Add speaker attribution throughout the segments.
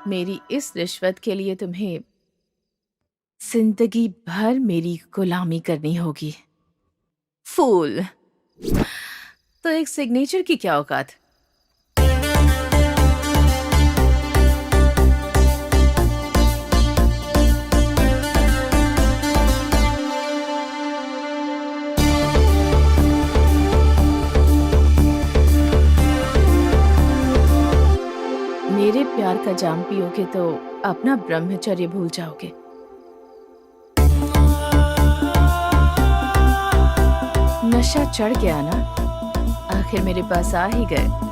Speaker 1: मेरी इस रिश्वत के लिए तुम्हें जिंदगी भर मेरी गुलामी करनी होगी। फूल। तो एक सिग्नेचर की क्या औकात? मेरे प्यार का जाम पियोगे तो अपना ब्रह्मचर्य भूल जाओगे। नशा चढ़ गया ना, आखिर मेरे पास आ ही गए।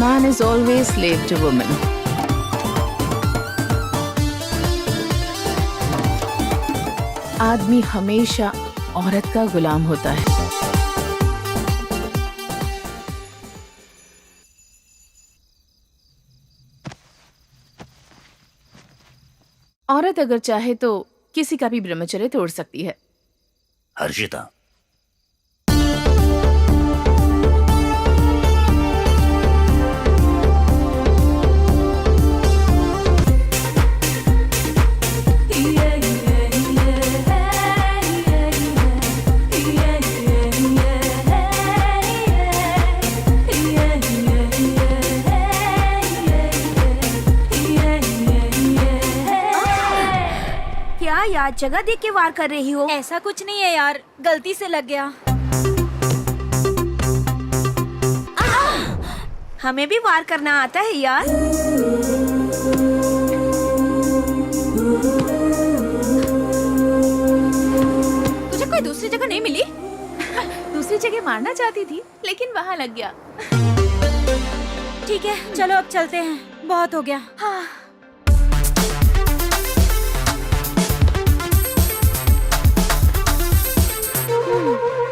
Speaker 1: Man is always slave to woman. आदमी हमेशा औरत का गुलाम होता है। औरत अगर चाहे तो किसी का भी ब्रह्मचर्य तोड़ सकती है।
Speaker 2: हर्षिता,
Speaker 3: यार जगह देख के वार कर रही हो। ऐसा कुछ नहीं है यार, गलती से लग गया। हमें भी वार करना आता है यार।
Speaker 1: तुझे कोई दूसरी जगह नहीं मिली? दूसरी जगह मारना चाहती थी लेकिन वहाँ लग गया।
Speaker 3: ठीक है चलो अब चलते हैं, बहुत हो गया। हाँ।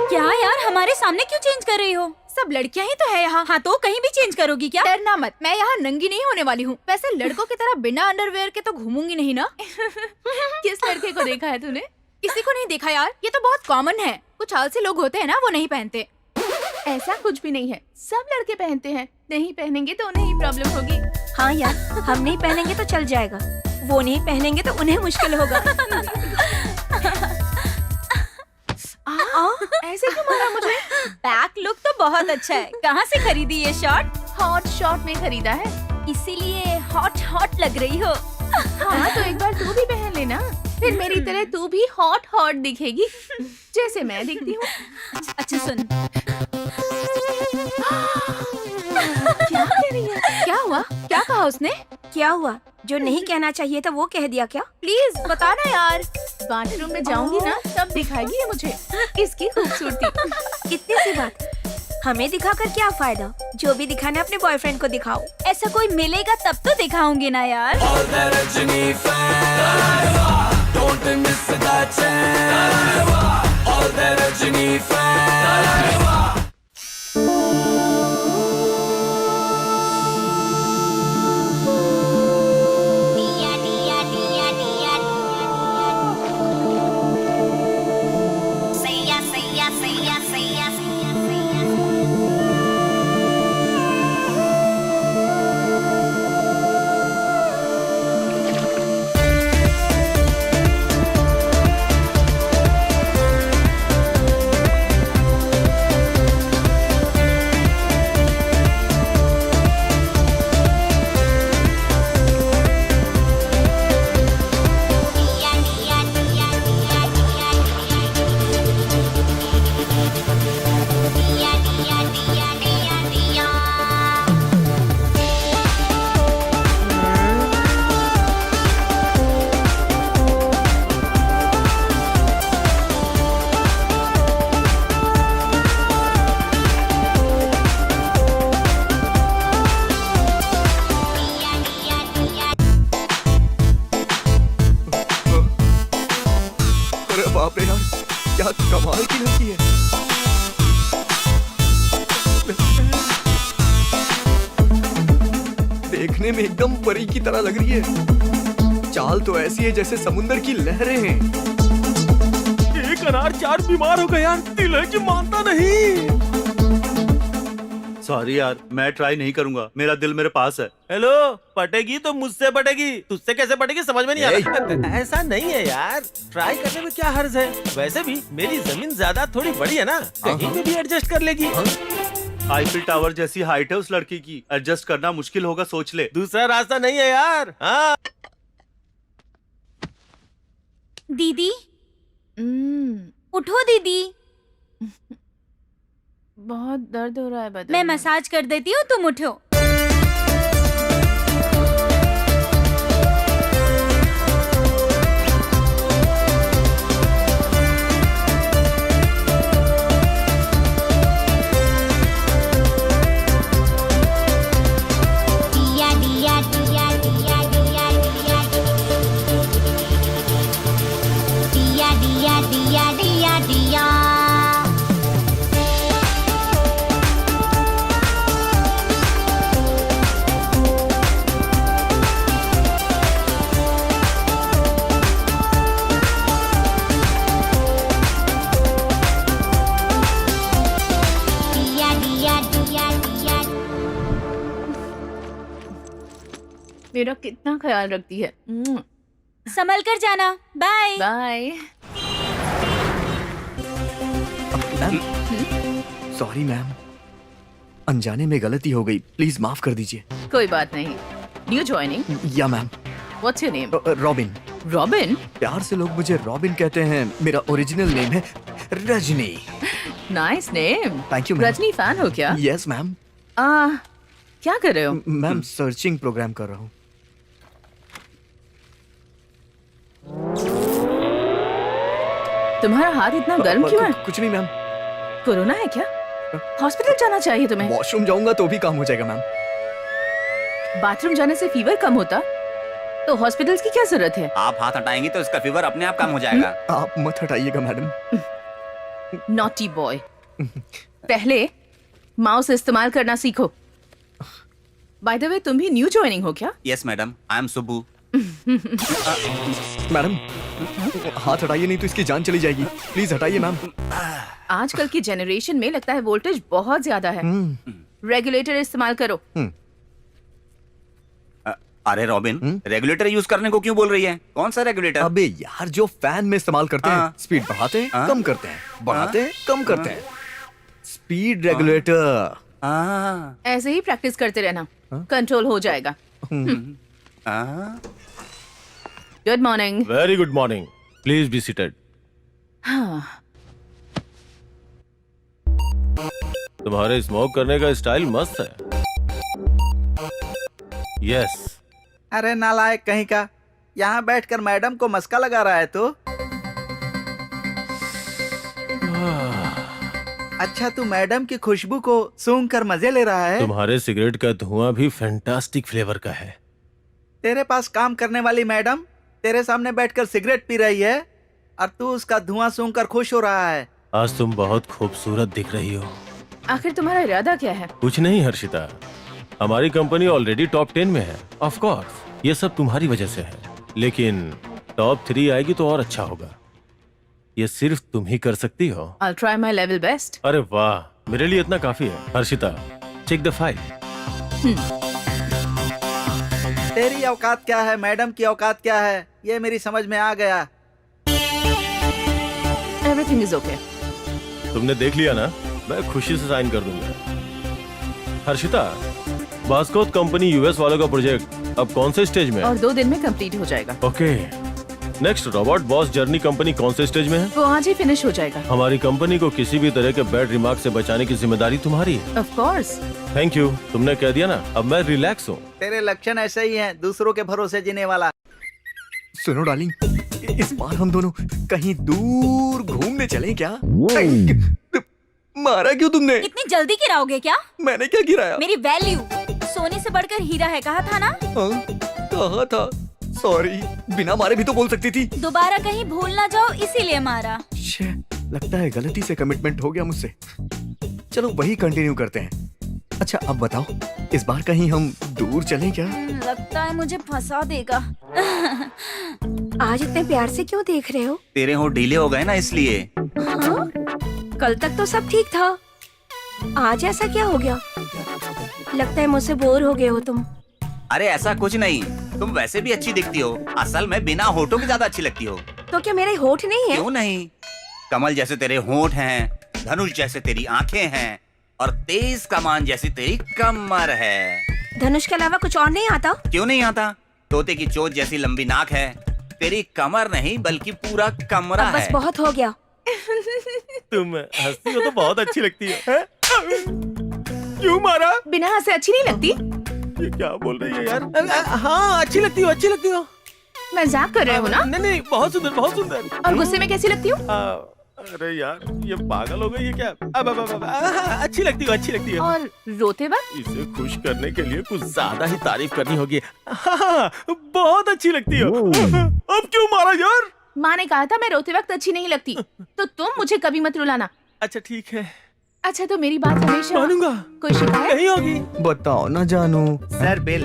Speaker 3: क्या यार हमारे सामने क्यों चेंज कर रही हो? सब लड़कियां ही तो है यहाँ। हाँ तो कहीं भी चेंज करोगी क्या?
Speaker 4: डरना मत, मैं यहाँ नंगी नहीं होने वाली हूँ। वैसे लड़कों की तरह बिना अंडरवेयर के तो घूमूंगी नहीं ना।
Speaker 1: किस लड़के को देखा है तूने?
Speaker 4: किसी को नहीं देखा यार, ये तो बहुत कॉमन है। कुछ आलसी लोग होते हैं ना, वो नहीं पहनते।
Speaker 1: ऐसा कुछ भी नहीं है, सब लड़के पहनते हैं। नहीं पहनेंगे तो उन्हें ही प्रॉब्लम होगी।
Speaker 3: हाँ यार, हम नहीं पहनेंगे तो चल जाएगा, वो नहीं पहनेंगे तो उन्हें मुश्किल होगा।
Speaker 1: ऐसे क्यों मारा मुझे?
Speaker 3: बैक लुक तो बहुत अच्छा है। कहाँ से खरीदी ये शॉर्ट?
Speaker 1: हॉट शॉट में खरीदा है,
Speaker 3: इसीलिए हॉट लग रही हो।
Speaker 1: हाँ तो एक बार तू भी पहन लेना, फिर मेरी तरह तू भी हॉट दिखेगी जैसे मैं दिखती हूँ।
Speaker 3: अच्छा सुन,
Speaker 1: क्या कह रही है?
Speaker 4: क्या हुआ? क्या कहा उसने?
Speaker 3: क्या हुआ? जो नहीं कहना चाहिए था वो कह दिया क्या?
Speaker 4: प्लीज बताना यार।
Speaker 1: बाथरूम में जाऊंगी ना तब दिखाएगी ये मुझे इसकी खूबसूरती।
Speaker 3: इतनी सी बात, हमें दिखाकर क्या फायदा? जो भी दिखाना अपने बॉयफ्रेंड को दिखाओ। ऐसा कोई मिलेगा तब तो दिखाऊंगी ना यार।
Speaker 2: बाप रे यार, क्या कमाल की लड़की है। देखने में एकदम परी की तरह लग रही है। चाल तो ऐसी है जैसे समुंदर की लहरें हैं।
Speaker 5: एक अनार 4 बीमार हो गए यार, दिल है कि मानता नहीं।
Speaker 6: सॉरी यार, मैं ट्राई नहीं करूंगा, मेरा दिल मेरे पास है।
Speaker 5: हेलो, पटेगी तो मुझसे पटेगी, तुझसे कैसे पटेगी समझ में नहीं आ रहा। ऐसा नहीं है यार, ट्राई करने में क्या हर्ज है। वैसे भी मेरी जमीन ज्यादा थोड़ी बड़ी है ना, कहीं पे भी एडजस्ट कर लेगी।
Speaker 6: आईफिल टावर जैसी हाइट है उस लड़की की, एडजस्ट करना मुश्किल होगा, सोच ले।
Speaker 5: दूसरा रास्ता नहीं है यार। हाँ
Speaker 3: दीदी,
Speaker 1: हम्म,
Speaker 3: उठो दीदी।
Speaker 1: बहुत दर्द हो रहा है बदन
Speaker 3: मैं
Speaker 1: में।
Speaker 3: मसाज कर देती हूँ, तुम उठो।
Speaker 1: मेरा कितना ख्याल रखती है।
Speaker 3: संभल कर जाना, बाय।
Speaker 1: बाय।
Speaker 2: सॉरी मैम, अनजाने में गलती हो गई, प्लीज माफ कर दीजिए।
Speaker 1: कोई बात नहीं। New joining?
Speaker 2: Yeah ma'am.
Speaker 1: What's your name?
Speaker 2: Robin.
Speaker 1: Robin?
Speaker 2: प्यार से लोग मुझे रॉबिन कहते हैं, मेरा ओरिजिनल नेम है Rajni.
Speaker 1: Nice name.
Speaker 2: Thank you ma'am.
Speaker 1: Rajni fan हो क्या?
Speaker 2: Yes ma'am.
Speaker 1: क्या कर रहे हो?
Speaker 2: मैम सर्चिंग प्रोग्राम कर रहा हूँ।
Speaker 1: तुम्हारा हाथ इतना गर्म क्यों है?
Speaker 2: कुछ नहीं मैम,
Speaker 1: कोरोना है क्या? हॉस्पिटल जाना चाहिए तुम्हें।
Speaker 2: वॉशरूम जाऊंगा तो भी काम हो जाएगा मैम।
Speaker 1: बाथरूम जाने से फीवर कम होता तो हॉस्पिटल्स की क्या जरूरत है?
Speaker 7: आप हाथ हटाएंगी तो इसका फीवर अपने आप कम हो जाएगा।
Speaker 2: आप मत हटाइएगा मैडम।
Speaker 1: Naughty boy. पहले माउस इस्तेमाल करना सीखो। बाय द वे, तुम भी न्यू ज्वाइनिंग हो क्या?
Speaker 7: Yes madam, I am Subbu.
Speaker 2: Madam हाथ हटाइए, नहीं तो इसकी जान चली जाएगी। प्लीज हटाइए मैम।
Speaker 1: आजकल की जनरेशन में लगता है वोल्टेज बहुत ज्यादा है। रेगुलेटर इस्तेमाल करो।
Speaker 7: अरे रॉबिन, रेगुलेटर यूज करने को क्यों बोल रही है? कौन सा रेगुलेटर?
Speaker 2: अबे यार, जो फैन में इस्तेमाल करते हैं,
Speaker 7: हाँ।
Speaker 2: स्पीड बढ़ाते हैं,
Speaker 7: हाँ।
Speaker 2: कम करते हैं, बढ़ाते हैं, कम करते हैं। Speed regulator.
Speaker 7: हाँ।
Speaker 1: ऐसे ही प्रैक्टिस करते रहना, कंट्रोल हो जाएगा। Good morning.
Speaker 5: Very good morning, please be seated.
Speaker 1: हाँ,
Speaker 5: तुम्हारे स्मोक करने का स्टाइल मस्त है। यस।
Speaker 8: अरे नालायक कहीं का, यहाँ बैठकर मैडम को मस्का लगा रहा है तो। अच्छा, तू मैडम की खुशबू को सूंघ कर मजे ले रहा है।
Speaker 5: तुम्हारे सिगरेट का धुआं भी फैंटास्टिक फ्लेवर का है।
Speaker 8: तेरे पास काम करने वाली मैडम तेरे सामने बैठकर सिगरेट पी रही है और तू उसका धुआं सूंघ कर खुश हो रहा है।
Speaker 5: आज तुम बहुत खूबसूरत दिख रही हो।
Speaker 1: आखिर तुम्हारा इरादा क्या है?
Speaker 5: कुछ नहीं हर्षिता, हमारी कंपनी ऑलरेडी टॉप 10 में है। ऑफ कोर्स ये सब तुम्हारी वजह से है, लेकिन टॉप 3 आएगी तो और अच्छा होगा। ये सिर्फ तुम ही कर सकती हो।
Speaker 1: I'll try my level best.
Speaker 5: अरे वाह, मेरे लिए इतना काफी है। Harshita, check the file.
Speaker 8: तेरी औकात क्या है, मैडम की औकात क्या है, ये मेरी समझ में आ गया।
Speaker 1: Everything is okay.
Speaker 5: तुमने देख लिया ना, मैं खुशी से साइन कर दूंगा। हर्षिता, बास्कोट कंपनी यूएस वालों का प्रोजेक्ट अब कौन से स्टेज में है?
Speaker 1: और 2 दिन में कंप्लीट हो जाएगा।
Speaker 5: Okay. Next, robot boss journey company कौन से स्टेज में है?
Speaker 1: वो आज ही फिनिश हो जाएगा।
Speaker 5: हमारी कंपनी को किसी भी तरह के बैड रिमार्क से बचाने की जिम्मेदारी तुम्हारी है।
Speaker 1: Of course.
Speaker 5: थैंक यू, तुमने कह दिया ना, अब मैं रिलैक्स हूँ।
Speaker 8: तेरे लक्षण ऐसे ही हैं, दूसरों के भरोसे जीने वाला।
Speaker 2: सुनो डार्लिंग, इस बार हम दोनों कहीं दूर घूमने चलें क्या? मारा क्यों तुमने?
Speaker 3: इतनी जल्दी गिराओगे क्या?
Speaker 2: मैंने क्या गिराया?
Speaker 3: मेरी वैल्यू सोने से बढ़कर हीरा है, कहा था ना।
Speaker 2: हाँ, कहा था। सॉरी, बिना मारे भी तो बोल सकती थी।
Speaker 3: दोबारा कहीं भूल ना जाओ इसीलिए मारा।
Speaker 2: शे, लगता है गलती से कमिटमेंट हो गया मुझसे। चलो वही कंटिन्यू करते हैं। अच्छा अब बताओ, इस बार कहीं हम दूर चलें क्या?
Speaker 3: लगता है मुझे फंसा देगा। आज इतने प्यार से क्यों देख रहे हो?
Speaker 7: तेरे होंठ ढीले हो गए ना इसलिए।
Speaker 3: हाँ? कल तक तो सब ठीक था, आज ऐसा क्या हो गया? लगता है मुझसे बोर हो गए हो तुम।
Speaker 7: अरे ऐसा कुछ नहीं, तुम वैसे भी अच्छी दिखती हो। असल में बिना होठों के ज्यादा अच्छी लगती हो।
Speaker 3: तो क्या मेरे होठ नहीं है?
Speaker 7: क्यों नहीं, कमल जैसे तेरे होठ हैं, धनुष जैसे तेरी आंखें हैं और तेज कमान जैसी तेरी कमर है।
Speaker 3: धनुष के अलावा कुछ और नहीं आता?
Speaker 7: क्यों नहीं आता? तोते की चोंच जैसी लंबी नाक है। तेरी कमर नहीं बल्कि पूरा कमरा
Speaker 3: अब बस
Speaker 7: है।
Speaker 3: बहुत हो गया।
Speaker 5: तुम हंसती हो तो बहुत अच्छी लगती है? क्यों मारा?
Speaker 1: बिना हंसे अच्छी नहीं लगती?
Speaker 5: ये क्या बोल रही है यार? हाँ अच्छी लगती हो, अच्छी लगती हो।
Speaker 1: मजाक कर रहे हो ना?
Speaker 5: नहीं नहीं, बहुत सुंदर, बहुत सुंदर।
Speaker 1: और गुस्से में कैसी लगती हूँ?
Speaker 5: अरे यार ये पागल हो गई है क्या? अब अच्छी लगती हो, अच्छी लगती है।
Speaker 1: और रोते वक्त?
Speaker 5: इसे खुश करने के लिए कुछ ज्यादा ही तारीफ करनी होगी। हाँ, बहुत अच्छी लगती हो। अब क्यों मारा यार?
Speaker 1: माँ ने कहा था मैं रोते वक्त अच्छी नहीं लगती, तो तुम मुझे कभी मत रुलाना।
Speaker 5: अच्छा ठीक है,
Speaker 1: अच्छा तो मेरी बात हमेशा
Speaker 5: मानूंगा।
Speaker 1: कोई शिकायत?
Speaker 5: नहीं होगी।
Speaker 2: बताओ ना जानू।
Speaker 8: Sir bill.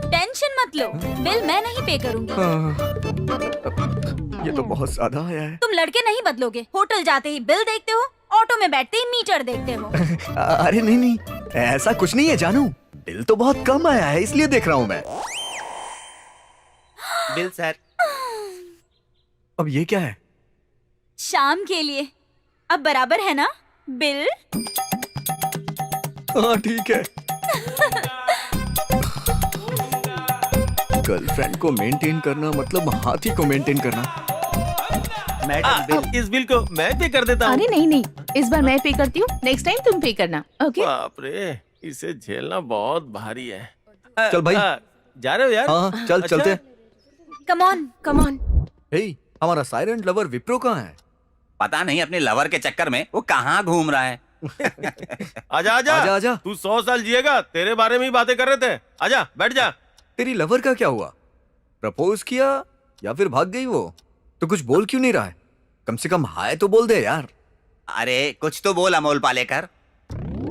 Speaker 3: टेंशन मत लो, बिल मैं नहीं पे करूंगी।
Speaker 2: ये तो बहुत ज्यादा आया है।
Speaker 3: तुम लड़के नहीं बदलोगे, होटल जाते ही बिल देखते हो, ऑटो में बैठते ही मीटर देखते हो।
Speaker 2: अरे नहीं नहीं, ऐसा कुछ नहीं है जानू। बिल तो बहुत कम आया है इसलिए देख रहा हूँ मैं।
Speaker 8: Bill sir.
Speaker 2: अब ये क्या है?
Speaker 3: शाम के लिए अब बराबर है ना बिल?
Speaker 2: हाँ ठीक है। गर्लफ्रेंड को मेंटेन करना मतलब हाथी को मेंटेन करना।
Speaker 8: Madam bill.
Speaker 5: इस बिल को मैं पे कर देता हूँ।
Speaker 1: अरे नहीं नहीं, इस बार मैं पे करती हूँ, नेक्स्ट टाइम तुम पे करना। ओके?
Speaker 5: बाप रे, इसे झेलना बहुत भारी है।
Speaker 2: चल भाई।
Speaker 5: जा रहे हो यार?
Speaker 2: हाँ चल
Speaker 5: अच्छा?
Speaker 2: चलते।
Speaker 3: Come on come on.
Speaker 2: हे, हमारा साइलेंट लवर विप्रो कहाँ है?
Speaker 7: पता नहीं अपने लवर के चक्कर में वो कहाँ घूम रहा है।
Speaker 5: आजा आजा
Speaker 2: आजा, आजा।
Speaker 5: तू 100 साल जिएगा, तेरे बारे में ही बातें कर रहे थे। आजा बैठ जा।
Speaker 2: तेरी लवर का क्या हुआ? प्रपोज किया या फिर भाग गई वो? तो कुछ बोल क्यों नहीं रहा है? कम से कम हाय तो बोल दे यार।
Speaker 7: अरे कुछ तो बोल अमोल पालेकर।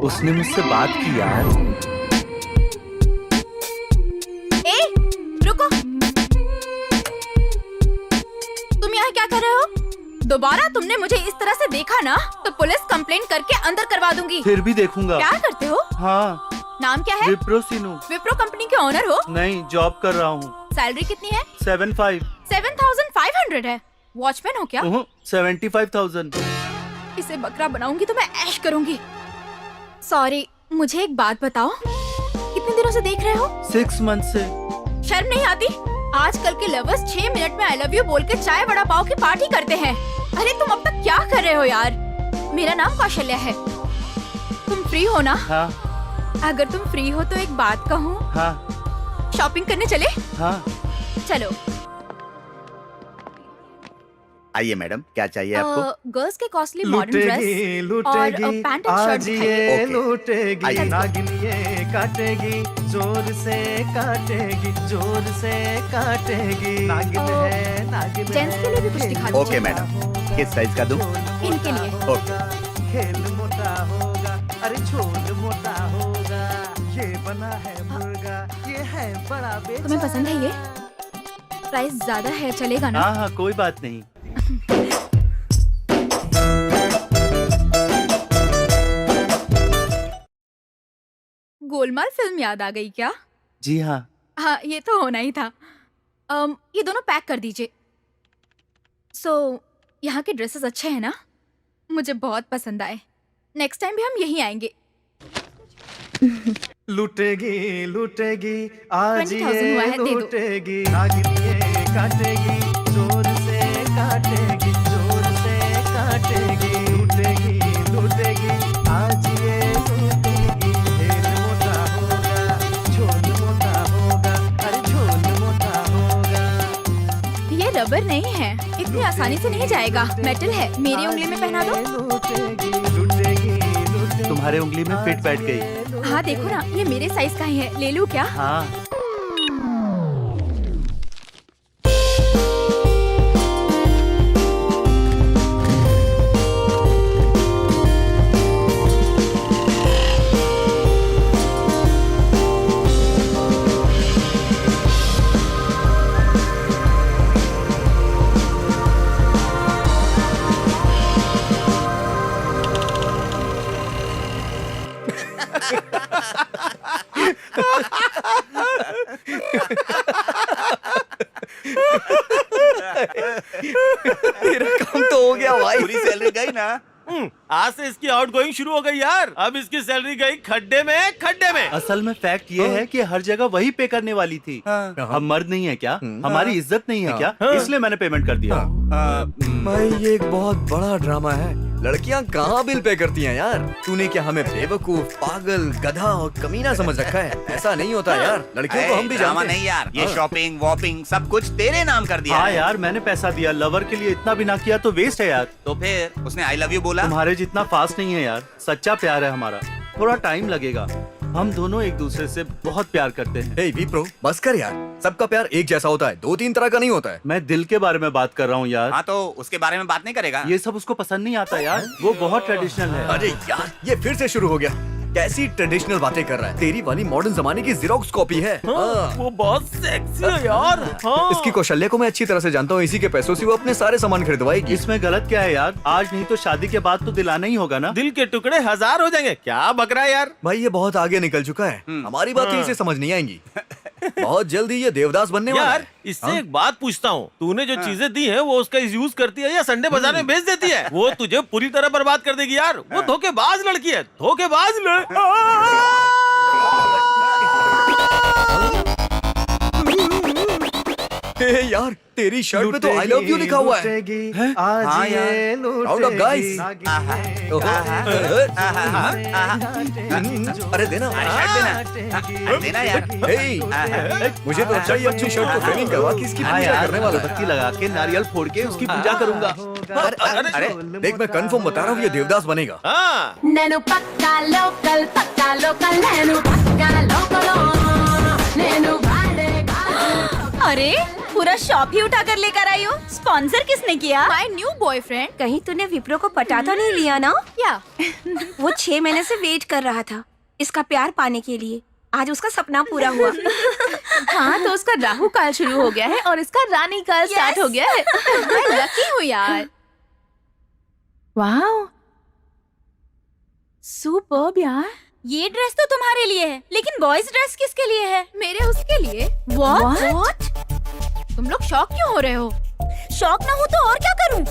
Speaker 8: उसने मुझसे बात की यार।
Speaker 4: ए, रुको। तुम यहाँ क्या कर रहे हो? दोबारा तुमने मुझे इस तरह से देखा ना तो पुलिस कंप्लेंट करके अंदर करवा दूंगी।
Speaker 6: फिर भी देखूंगा।
Speaker 4: क्या करते हो?
Speaker 6: हाँ,
Speaker 4: नाम क्या है?
Speaker 6: विप्रो सीनू।
Speaker 4: विप्रो कंपनी के ओनर हो?
Speaker 6: नहीं, जॉब कर रहा हूँ।
Speaker 4: सैलरी कितनी है?
Speaker 6: 75।
Speaker 4: 7,500 है। वॉचमैन हो क्या?
Speaker 6: 75,000।
Speaker 4: इसे बकरा बनाऊंगी तो मैं ऐश करूंगी। सॉरी, मुझे एक बात बताओ, कितने दिनों से देख रहे हो?
Speaker 6: 6 मंथ से।
Speaker 4: शर्म नहीं आती? आजकल के लवर्स 6 मिनट में आई लव यू बोल के चाय वड़ा पाव की पार्टी करते हैं। अरे तुम अब तक क्या कर रहे हो यार? मेरा नाम कौशल्या है। तुम फ्री हो ना?
Speaker 6: हाँ
Speaker 4: अगर तुम फ्री हो तो एक बात कहूँ,
Speaker 6: हाँ
Speaker 4: शॉपिंग करने चले?
Speaker 6: हाँ।
Speaker 4: चलो।
Speaker 8: आइए मैडम, क्या चाहिए आपको?
Speaker 4: गर्ल्स के कॉस्टली मॉडर्न ड्रेस और पैंट एंड शर्ट दिखाइए।
Speaker 8: ओके।
Speaker 6: लूटेगी,
Speaker 8: आइए।
Speaker 6: नागिनिये काटेगी, जोर से काटेगी, जोर से काटेगी। नागिन है, नागिन
Speaker 4: जेंट्स के लिए भी कुछ दिखा दीजिए।
Speaker 8: ओके मैडम, किस साइज का दूं?
Speaker 4: इनके लिए।
Speaker 8: ओके।
Speaker 6: खेल मोटा होगा, अरे झोल मोटा होगा। ये बना है मुर्गा, ये है बड़ा बेचारा।
Speaker 4: तुम्हें पसंद है ये? प्राइस ज्यादा है, चलेगा ना?
Speaker 6: हाँ हाँ, कोई बात नहीं।
Speaker 4: गोलमाल फिल्म याद आ गई क्या?
Speaker 6: जी हाँ।
Speaker 4: हाँ, ये तो होना ही था। ये दोनों पैक कर दीजिए। यहाँ के ड्रेसेस अच्छे हैं ना? मुझे बहुत पसंद आए। नेक्स्ट टाइम भी हम यहीं आएंगे।
Speaker 6: लूटेगी लूटेगी आज
Speaker 4: 20,000 हुआ
Speaker 6: ये
Speaker 4: है, दे दो।
Speaker 6: लूटेगी, नागिनिये काटेगी, जोर से काटेगी, जोर से काटेगी। लूटेगी लूटेगी आज ये लूटेगी। खेल मोटा होगा, झोल मोटा होगा, अरे झोल मोटा होगा।
Speaker 4: ये रबर नहीं है, इतनी आसानी से नहीं जाएगा। मेटल है, मेरी उंगली में पहना दो।
Speaker 6: लूटेगी लूटेगी लूटेगी। तुम्हारे उंगली में फिट बैठ गई।
Speaker 4: हाँ देखो ना, ये मेरे साइज का ही है, ले लूं क्या?
Speaker 6: हाँ
Speaker 2: तेरा काम तो हो गया भाई।
Speaker 7: पूरी सैलरी गई ना।
Speaker 5: आज से इसकी आउटगोइंग शुरू हो गई यार। अब इसकी सैलरी गई खड्डे में, खड्डे में।
Speaker 6: असल में फैक्ट ये है कि हर जगह वही पे करने वाली थी। हम मर्द नहीं है क्या? हमारी इज्जत नहीं है क्या? इसलिए मैंने पेमेंट कर दिया।
Speaker 2: भाई ये एक बहुत बड़ा ड्रामा है। लड़कियां कहाँ बिल पे करती हैं यार? तूने क्या हमें बेवकूफ, पागल, गधा और कमीना समझ रखा है? ऐसा नहीं होता यार। लड़कियों को हम भी
Speaker 7: ड्रामा
Speaker 2: जानते हैं।
Speaker 7: नहीं यार, ये शॉपिंग वॉपिंग सब कुछ तेरे नाम कर दिया
Speaker 6: हाँ
Speaker 7: है।
Speaker 6: यार, मैंने पैसा दिया, लवर के लिए इतना भी ना किया तो वेस्ट है यार।
Speaker 7: तो फिर उसने आई लव यू बोला?
Speaker 6: तुम्हारे जितना फास्ट नहीं है यार। सच्चा प्यार है हमारा, थोड़ा टाइम लगेगा। हम दोनों एक दूसरे से बहुत प्यार करते हैं।
Speaker 2: हे विप्रो, बस कर यार। सबका प्यार एक जैसा होता है, 2-3 तरह का नहीं होता है।
Speaker 6: मैं दिल के बारे में बात कर रहा हूँ यार।
Speaker 7: हाँ तो उसके बारे में बात नहीं करेगा?
Speaker 6: ये सब उसको पसंद नहीं आता यार, वो बहुत ट्रेडिशनल है।
Speaker 2: अरे यार, ये फिर से शुरू हो गया। कैसी ट्रेडिशनल बातें कर रहा है? तेरी वाली मॉडर्न जमाने की जेरोक्स कॉपी है। हाँ।
Speaker 5: वो बहुत सेक्सी है यार। हाँ।
Speaker 2: इसकी कौशल्य को मैं अच्छी तरह से जानता हूँ। इसी के पैसों से वो अपने सारे सामान खरीदवाएगी।
Speaker 6: इसमें गलत क्या है यार? आज नहीं तो शादी के बाद तो दिलाना ही होगा ना।
Speaker 5: दिल के टुकड़े 1000 हो जाएंगे। क्या बक रहा है यार?
Speaker 2: भाई ये बहुत आगे निकल चुका है। हमारी बात इसे समझ नहीं आएंगी। बहुत जल्दी ये देवदास बनने वाला
Speaker 5: यार
Speaker 2: है।
Speaker 5: इससे एक बात पूछता हूँ, तूने जो चीजें दी हैं वो उसका यूज करती है या संडे बाजार में बेच देती है? वो तुझे पूरी तरह बर्बाद कर देगी यार। वो धोखेबाज लड़की है, धोखेबाज
Speaker 2: हे यार, तेरी शर्ट पे तो आई लव यू लिखा हुआ है।
Speaker 7: हाँ यार।
Speaker 2: Proud of guys। अरे देना।
Speaker 7: देना यार।
Speaker 2: हे, मुझे तो अच्छा ये अपनी शर्ट को फ्रेमिंग करवा के इसकी
Speaker 6: हाँ
Speaker 2: पूजा
Speaker 6: यार,
Speaker 2: करने वाला है।
Speaker 6: अगरबत्ती लगा के नारियल फोड़ के उसकी पूजा करूंगा।
Speaker 2: अरे देख, मैं कंफर्म बता रहा हूँ ये देवदास बनेगा।
Speaker 5: हाँ।
Speaker 9: నేను పక్కా లోకల్ నేను పక్కా లోకల్ నేను వాడేగా
Speaker 3: अरे पूरा शॉप ही उठा कर लेकर आई हो। स्पॉन्सर किसने किया?
Speaker 4: My new boyfriend.
Speaker 3: कहीं तूने विप्रो को पटा तो नहीं लिया ना?
Speaker 4: या
Speaker 3: वो 6 महीने से वेट कर रहा था इसका प्यार पाने के लिए। आज उसका सपना पूरा हुआ।
Speaker 1: हाँ तो उसका राहु काल शुरू हो गया है और इसका रानी काल स्टार्ट हो गया है।
Speaker 4: मैं लकी हूँ यार।
Speaker 1: वाओ, सुपर्ब यार।
Speaker 3: ये ड्रेस तो तुम्हारे लिए है, लेकिन बॉयज ड्रेस किसके लिए है?
Speaker 4: मेरे उसके लिए।
Speaker 3: What?
Speaker 4: तुम लोग शॉक क्यों हो रहे हो?
Speaker 3: शौक ना हो तो और क्या करूं?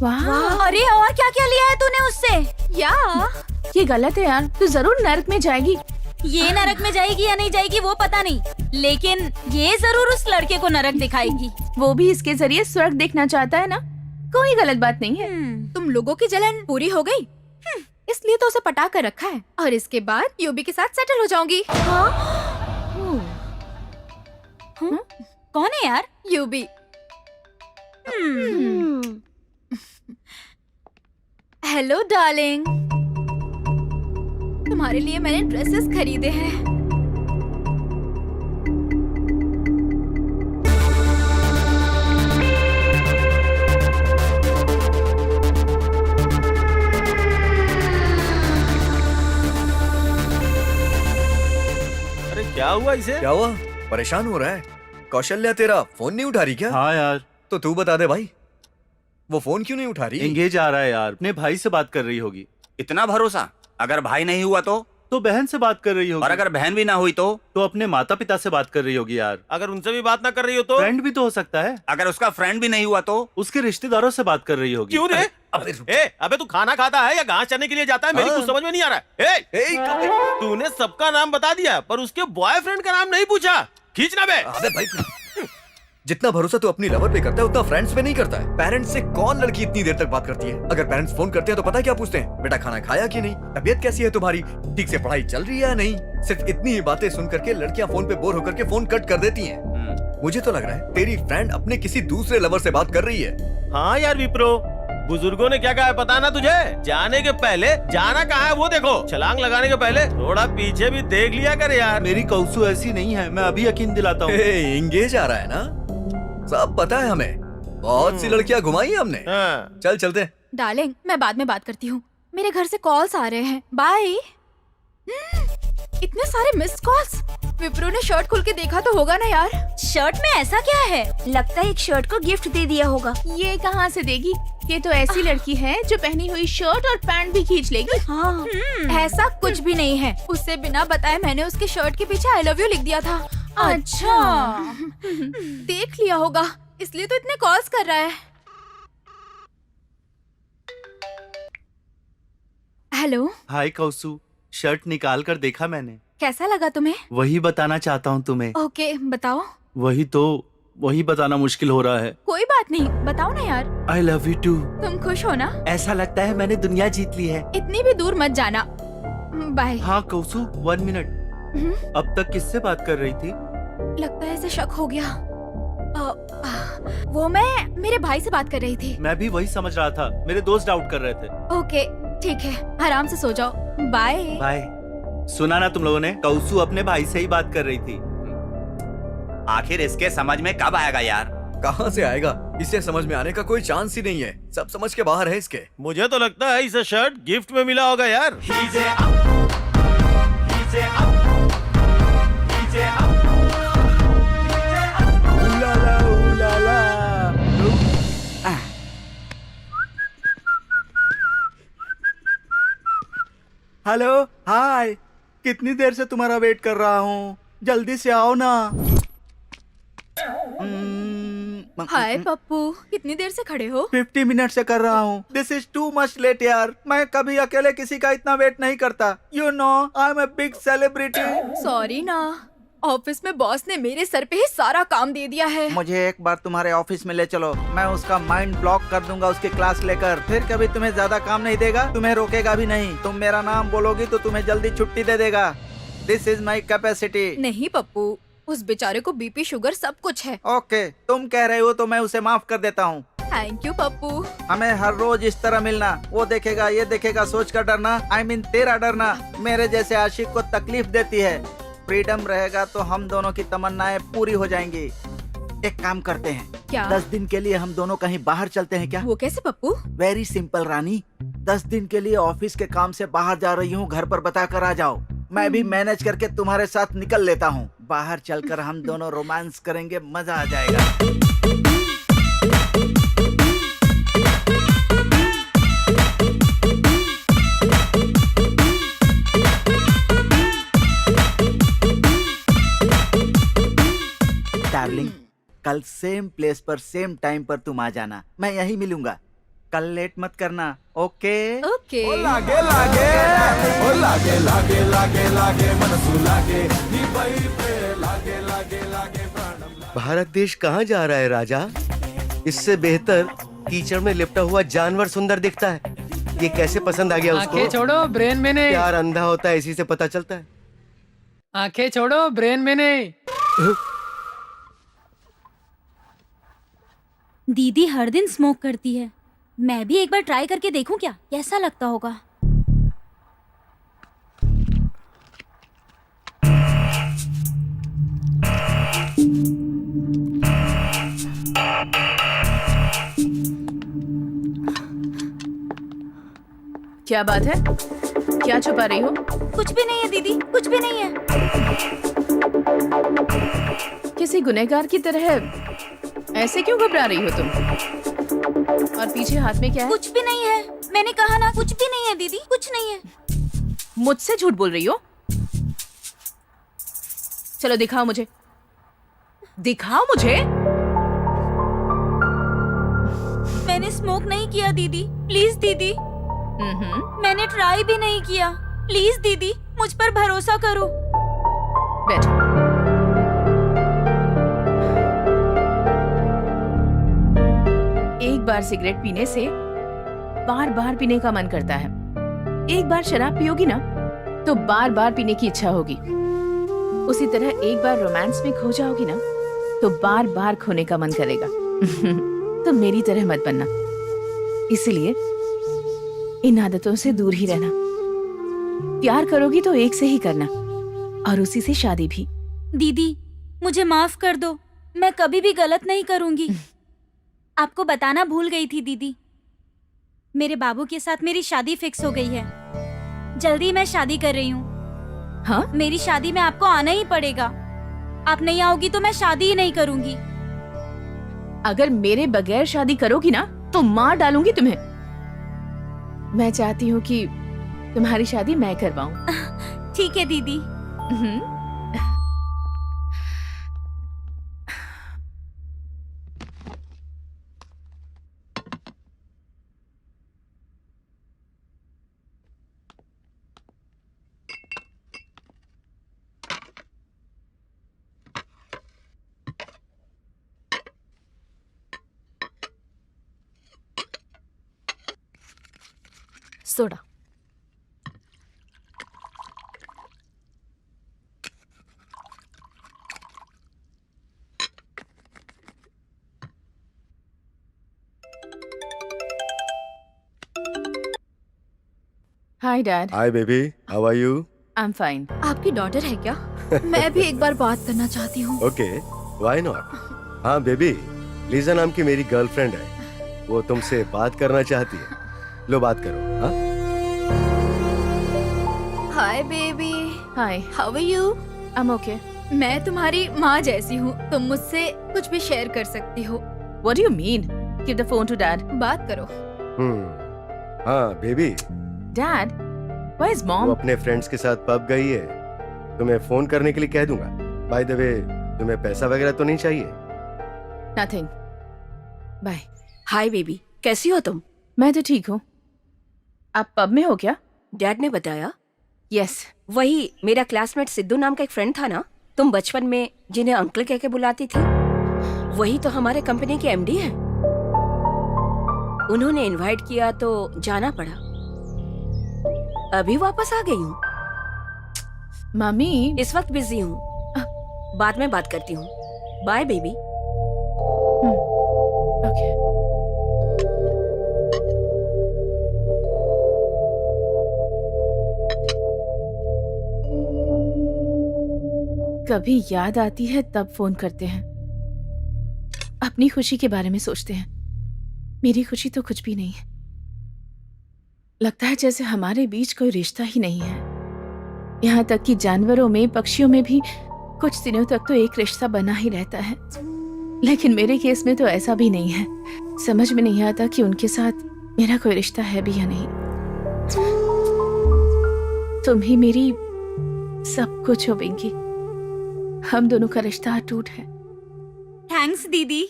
Speaker 1: वाह,
Speaker 3: अरे और क्या क्या लिया है तूने उससे?
Speaker 4: या
Speaker 1: ये गलत है यार। तू जरूर नर्क में जाएगी।
Speaker 3: ये नरक में जाएगी या नहीं जाएगी वो पता नहीं, लेकिन ये जरूर उस लड़के को नरक दिखाएगी।
Speaker 1: वो भी इसके जरिए स्वर्ग देखना चाहता है ना। कोई गलत बात नहीं है।
Speaker 4: तुम लोगों की जलन पूरी हो गई, इसलिए तो उसे पटा कर रखा है और इसके बाद यूबी के साथ सेटल हो जाऊंगी।
Speaker 3: कौन है यार?
Speaker 4: यूबी। हेलो डार्लिंग, तुम्हारे लिए मैंने ड्रेसेस खरीदे हैं।
Speaker 5: अरे क्या हुआ इसे?
Speaker 2: क्या हुआ? परेशान हो रहा है? कौशल्या तेरा फोन नहीं उठा रही क्या?
Speaker 6: हाँ यार,
Speaker 2: तो तू बता दे भाई, वो फोन क्यों नहीं उठा रही?
Speaker 6: एंगेज आ रहा है यार। अपने भाई से बात कर रही होगी।
Speaker 7: इतना भरोसा? अगर भाई नहीं हुआ तो
Speaker 6: बहन से बात कर रही होगी।
Speaker 7: और अगर बहन भी ना हुई तो
Speaker 6: अपने माता पिता से बात कर रही होगी यार।
Speaker 5: अगर उनसे भी बात ना कर रही हो तो?
Speaker 6: फ्रेंड भी तो हो सकता है।
Speaker 7: अगर उसका फ्रेंड भी नहीं हुआ तो
Speaker 6: उसके रिश्तेदारों से बात कर रही होगी।
Speaker 5: क्यों रे? अबे तू खाना खाता है या घास चरने के लिए जाता है? मेरी
Speaker 2: हाँ।
Speaker 5: कुछ समझ में नहीं आ रहा है। तूने सबका नाम बता दिया पर उसके बॉयफ्रेंड का नाम नहीं पूछा। खींचना बे।
Speaker 2: अबे भाई, जितना भरोसा तू अपनी लवर पे करता है उतना फ्रेंड्स पे नहीं करता है। पेरेंट्स से कौन लड़की इतनी देर तक बात करती है? अगर पेरेंट्स फोन करते हैं तो पता है क्या पूछते हैं? बेटा खाना खाया कि नहीं? तबीयत कैसी है तुम्हारी? ठीक से पढ़ाई चल रही है या नहीं? सिर्फ इतनी ही बातें सुन करके लड़कियां फोन पे बोर होकर के फोन कट कर देती हैं। मुझे तो लग रहा है तेरी फ्रेंड अपने किसी दूसरे लवर से बात कर रही है।
Speaker 5: हाँ यार विप्रो, बुजुर्गों ने क्या कहा है पता ना तुझे? जाने के पहले जाना कहाँ है वो देखो। छलांग लगाने के पहले थोड़ा पीछे भी देख लिया कर यार।
Speaker 8: मेरी कौसू ऐसी नहीं है, मैं अभी यकीन दिलाता हूँ।
Speaker 2: इंगेज आ रहा है ना, सब पता है हमें। बहुत सी लड़कियां घुमाई हैं हमने।
Speaker 5: हाँ।
Speaker 2: चल चलते हैं।
Speaker 4: डार्लिंग, मैं बाद में बात करती हूँ, मेरे घर से कॉल्स आ रहे हैं। बाय। इतने सारे मिस्ड कॉल्स। विप्रो ने शर्ट खोल के देखा तो होगा ना यार।
Speaker 3: शर्ट में ऐसा क्या है? लगता है एक शर्ट को गिफ्ट दे दिया होगा।
Speaker 1: ये कहाँ से देगी? ये तो ऐसी लड़की है जो पहनी हुई शर्ट और पैंट भी खींच लेगी।
Speaker 3: हाँ।
Speaker 4: ऐसा कुछ भी नहीं है। उससे बिना बताए मैंने उसके शर्ट के पीछे आई लव यू लिख दिया था।
Speaker 1: अच्छा।
Speaker 4: देख लिया होगा, इसलिए तो इतने कॉल्स कर रहा है। हेलो।
Speaker 8: हाय कौसू, शर्ट निकाल कर देखा मैंने।
Speaker 4: कैसा लगा तुम्हें?
Speaker 8: वही बताना चाहता हूँ तुम्हें।
Speaker 4: ओके, बताओ।
Speaker 8: वही बताना मुश्किल हो रहा है।
Speaker 4: कोई बात नहीं, बताओ ना यार।
Speaker 8: I love you too.
Speaker 4: तुम खुश हो ना?
Speaker 8: ऐसा लगता है मैंने दुनिया जीत ली है।
Speaker 4: इतनी भी दूर मत जाना। बाय।
Speaker 8: हाँ कौसू, 1 मिनट। अब तक किससे बात कर रही थी?
Speaker 4: लगता है इसे शक हो गया। वो मैं मेरे भाई से बात कर रही थी।
Speaker 8: मैं भी वही समझ रहा था, मेरे दोस्त डाउट कर रहे थे।
Speaker 4: ओके ठीक है, आराम से सो जाओ। बाय।
Speaker 8: बाय। सुना ना तुम लोगों ने, कौसू अपने भाई से ही बात कर रही थी।
Speaker 7: आखिर इसके समझ में कब आएगा यार?
Speaker 2: कहाँ से आएगा? इसे समझ में आने का कोई चांस ही नहीं है। सब समझ के बाहर है इसके।
Speaker 5: मुझे तो लगता है इसे शर्ट गिफ्ट में मिला होगा यार।
Speaker 8: हेलो, हाय। कितनी देर से तुम्हारा वेट कर रहा हूँ, जल्दी से आओ ना।
Speaker 4: हाय पप्पू, कितनी देर से खड़े हो?
Speaker 8: 50 मिनट से कर रहा हूँ। This is too much late यार। मैं कभी अकेले किसी का इतना वेट नहीं करता। You know I am a big celebrity.
Speaker 4: Sorry ना, ऑफिस में बॉस ने मेरे सर पे ही सारा काम दे दिया है।
Speaker 8: मुझे एक बार तुम्हारे ऑफिस में ले चलो, मैं उसका माइंड ब्लॉक कर दूंगा उसकी क्लास लेकर। फिर कभी तुम्हें ज्यादा काम नहीं देगा, तुम्हें रोकेगा भी नहीं। तुम मेरा नाम बोलोगी तो तुम्हें जल्दी छुट्टी दे देगा। This is my capacity.
Speaker 4: नहीं पप्पू, उस बेचारे को बीपी शुगर सब कुछ है।
Speaker 8: ओके, तुम कह रहे हो तो मैं उसे माफ कर देता हूँ।
Speaker 4: Thank you Pappu.
Speaker 8: हमें हर रोज इस तरह मिलना, वो देखेगा ये देखेगा सोच कर डरना, I mean तेरा डरना मेरे जैसे आशिक को तकलीफ देती है। फ्रीडम रहेगा तो हम दोनों की तमन्नाएं पूरी हो जाएंगी। एक काम करते हैं,
Speaker 4: क्या?
Speaker 8: 10 दिन के लिए हम दोनों कहीं बाहर चलते हैं क्या?
Speaker 4: वो कैसे पप्पू?
Speaker 8: वेरी सिंपल रानी, 10 दिन के लिए ऑफिस के काम से बाहर जा रही हूँ, घर पर बता कर आ जाओ। मैं भी मैनेज करके तुम्हारे साथ निकल लेता हूँ। बाहर चलकर हम दोनों रोमांस करेंगे, मजा आ जाएगा। डार्लिंग, कल सेम प्लेस पर सेम टाइम पर तुम आ जाना, मैं यहीं मिलूंगा। कल लेट मत करना, ओके?
Speaker 4: ओके।
Speaker 6: लागे लागे ओ लागे लागे लागे लागे मनसू लागे नी भाई पे लागे लागे लागे प्राणम।
Speaker 10: भारत देश कहाँ जा रहा है राजा? इससे बेहतर कीचड़ में लिपटा हुआ जानवर सुंदर दिखता है। ये कैसे पसंद आ गया उसको?
Speaker 11: आंखें छोड़ो, ब्रेन में नहीं।
Speaker 10: प्यार अंधा होता है, इसी से पता चलता है।
Speaker 11: आंखें छोड़ो, ब्रेन में नहीं।
Speaker 3: दीदी हर दिन स्मोक करती है, मैं भी एक बार ट्राई करके देखूं क्या, कैसा लगता होगा।
Speaker 1: क्या बात है? क्या छुपा रही हो?
Speaker 3: कुछ भी नहीं है दीदी, कुछ भी नहीं है।
Speaker 1: किसी गुनहगार की तरह ऐसे क्यों घबरा रही हो तुम? और पीछे हाथ में क्या है?
Speaker 3: कुछ भी नहीं है, मैंने कहा ना कुछ भी नहीं है दीदी, कुछ नहीं है।
Speaker 1: मुझसे झूठ बोल रही हो? चलो दिखाओ मुझे, दिखाओ मुझे।
Speaker 3: मैंने स्मोक नहीं किया दीदी, प्लीज दीदी। मैंने ट्राई भी नहीं किया, प्लीज दीदी मुझ पर भरोसा करो।
Speaker 1: बैठो। एक बार सिगरेट पीने से बार बार पीने का मन करता है। एक बार शराब पियोगी ना तो बार बार पीने की इच्छा होगी। उसी तरह एक बार रोमांस में खो जाओगी ना तो बार बार खोने का मन करेगा। तो मेरी तरह मत बनना। इसीलिए इन आदतों से दूर ही रहना। प्यार करोगी तो एक से ही करना, और उसी से शादी भी।
Speaker 3: दीदी मुझे माफ कर दो, मैं कभी भी गलत नहीं करूंगी। आपको बताना भूल गई थी दीदी, मेरे बाबू के साथ मेरी शादी फिक्स हो गई है। जल्दी मैं शादी कर रही हूँ।
Speaker 1: हाँ?
Speaker 3: मेरी शादी में आपको आना ही पड़ेगा। आप नहीं आओगी तो मैं शादी ही नहीं करूंगी।
Speaker 1: अगर मेरे बगैर शादी करोगी ना तो मार डालूंगी तुम्हें। मैं चाहती हूँ कि तुम्हारी शादी मैं करवाऊं।
Speaker 3: ठीक है दीदी।
Speaker 4: Soda.
Speaker 1: Hi dad.
Speaker 10: Hi baby, how are you?
Speaker 1: I am fine.
Speaker 4: आपकी डॉटर है क्या? मैं भी एक बार बात करना चाहती हूँ।
Speaker 10: Okay, why not? हाँ बेबी, लीजा नाम की मेरी गर्लफ्रेंड है, वो तुमसे बात करना चाहती है। लो बात करो। हाँ?
Speaker 4: Hi baby.
Speaker 1: Hi,
Speaker 4: how are you?
Speaker 1: I am okay.
Speaker 4: मैं तुम्हारी माँ जैसी हूँ, तुम मुझसे कुछ भी शेयर कर सकती हो।
Speaker 1: What do you mean? Give the phone to dad.
Speaker 4: बात करो।
Speaker 10: हाँ बेबी,
Speaker 1: डैड, व्हेयर इज
Speaker 10: वो
Speaker 1: मॉम?
Speaker 10: अपने फ्रेंड्स के साथ पब गई है, तुम्हें फोन करने के लिए कह दूंगा। बाय द वे, तुम्हें पैसा वगैरह तो नहीं चाहिए?
Speaker 1: Nothing, bye.
Speaker 12: हाय बेबी, कैसी हो तुम?
Speaker 1: मैं तो ठीक हूँ। आप पब में हो क्या?
Speaker 12: डैड ने बताया।
Speaker 1: यस।
Speaker 12: वही मेरा क्लासमेट सिद्धू नाम का एक फ्रेंड था ना, तुम बचपन में जिन्हें अंकल कह के बुलाती थी, वही तो हमारे कंपनी के एमडी हैं। उन्होंने इनवाइट किया तो जाना पड़ा। अभी वापस आ गई हूँ।
Speaker 1: मम्मी,
Speaker 12: इस वक्त बिजी हूँ, बाद में बात करती हूँ। Bye baby.
Speaker 1: ओके। कभी याद आती है तब फोन करते हैं, अपनी खुशी के बारे में सोचते हैं। मेरी खुशी तो कुछ भी नहीं है। लगता है जैसे हमारे बीच कोई रिश्ता ही नहीं है। यहाँ तक कि जानवरों में, पक्षियों में भी कुछ दिनों तक तो एक रिश्ता बना ही रहता है, लेकिन मेरे केस में तो ऐसा भी नहीं है। समझ में नहीं आता कि उनके साथ मेरा कोई रिश्ता है भी या नहीं। तुम ही मेरी सब कुछ हो पिंकी। हम दोनों का रिश्ता अटूट है।
Speaker 3: थैंक्स दीदी।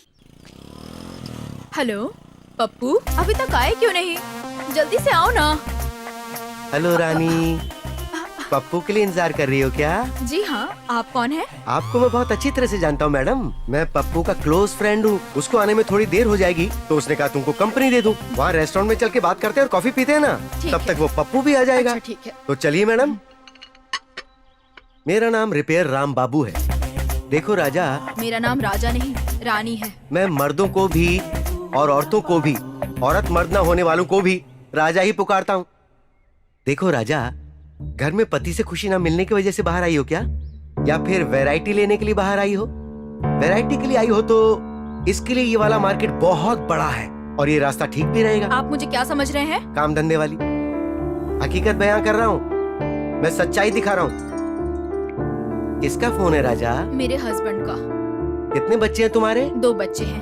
Speaker 4: हेलो पप्पू, अभी तक आए क्यों नहीं? जल्दी से आओ ना।
Speaker 10: हेलो रानी, पप्पू के लिए इंतजार कर रही हो क्या?
Speaker 4: जी हाँ, आप कौन है?
Speaker 10: आपको मैं बहुत अच्छी तरह से जानता हूँ मैडम। मैं पप्पू का क्लोज फ्रेंड हूँ। उसको आने में थोड़ी देर हो जाएगी, तो उसने कहा तुमको कंपनी दे दूँ। वहाँ रेस्टोरेंट में चल के बात करते हैं और कॉफी पीते हैं ना, तब तक वो पप्पू भी आ जाएगा।
Speaker 4: अच्छा, ठीक है।
Speaker 10: तो चलिए मैडम। मेरा नाम रिपेयर राम बाबू है। देखो राजा,
Speaker 4: मेरा नाम राजा नहीं, रानी है।
Speaker 10: मैं मर्दों को भी और औरतों को भी, औरत मर्द न होने वालों को भी राजा ही पुकारता हूँ। देखो राजा, घर में पति से खुशी ना मिलने की वजह से बाहर आई हो क्या, या फिर वैरायटी लेने के लिए बाहर आई हो? वैरायटी के लिए आई हो तो इसके लिए ये वाला मार्केट बहुत बड़ा है और ये रास्ता ठीक भी रहेगा।
Speaker 4: आप मुझे क्या समझ रहे हैं?
Speaker 10: काम धंधे वाली। हकीकत बयां कर रहा हूँ, मैं सच्चाई दिखा रहा हूँ। किसका फोन है राजा?
Speaker 4: मेरे हस्बैंड का।
Speaker 10: कितने बच्चे हैं तुम्हारे?
Speaker 4: 2 बच्चे हैं।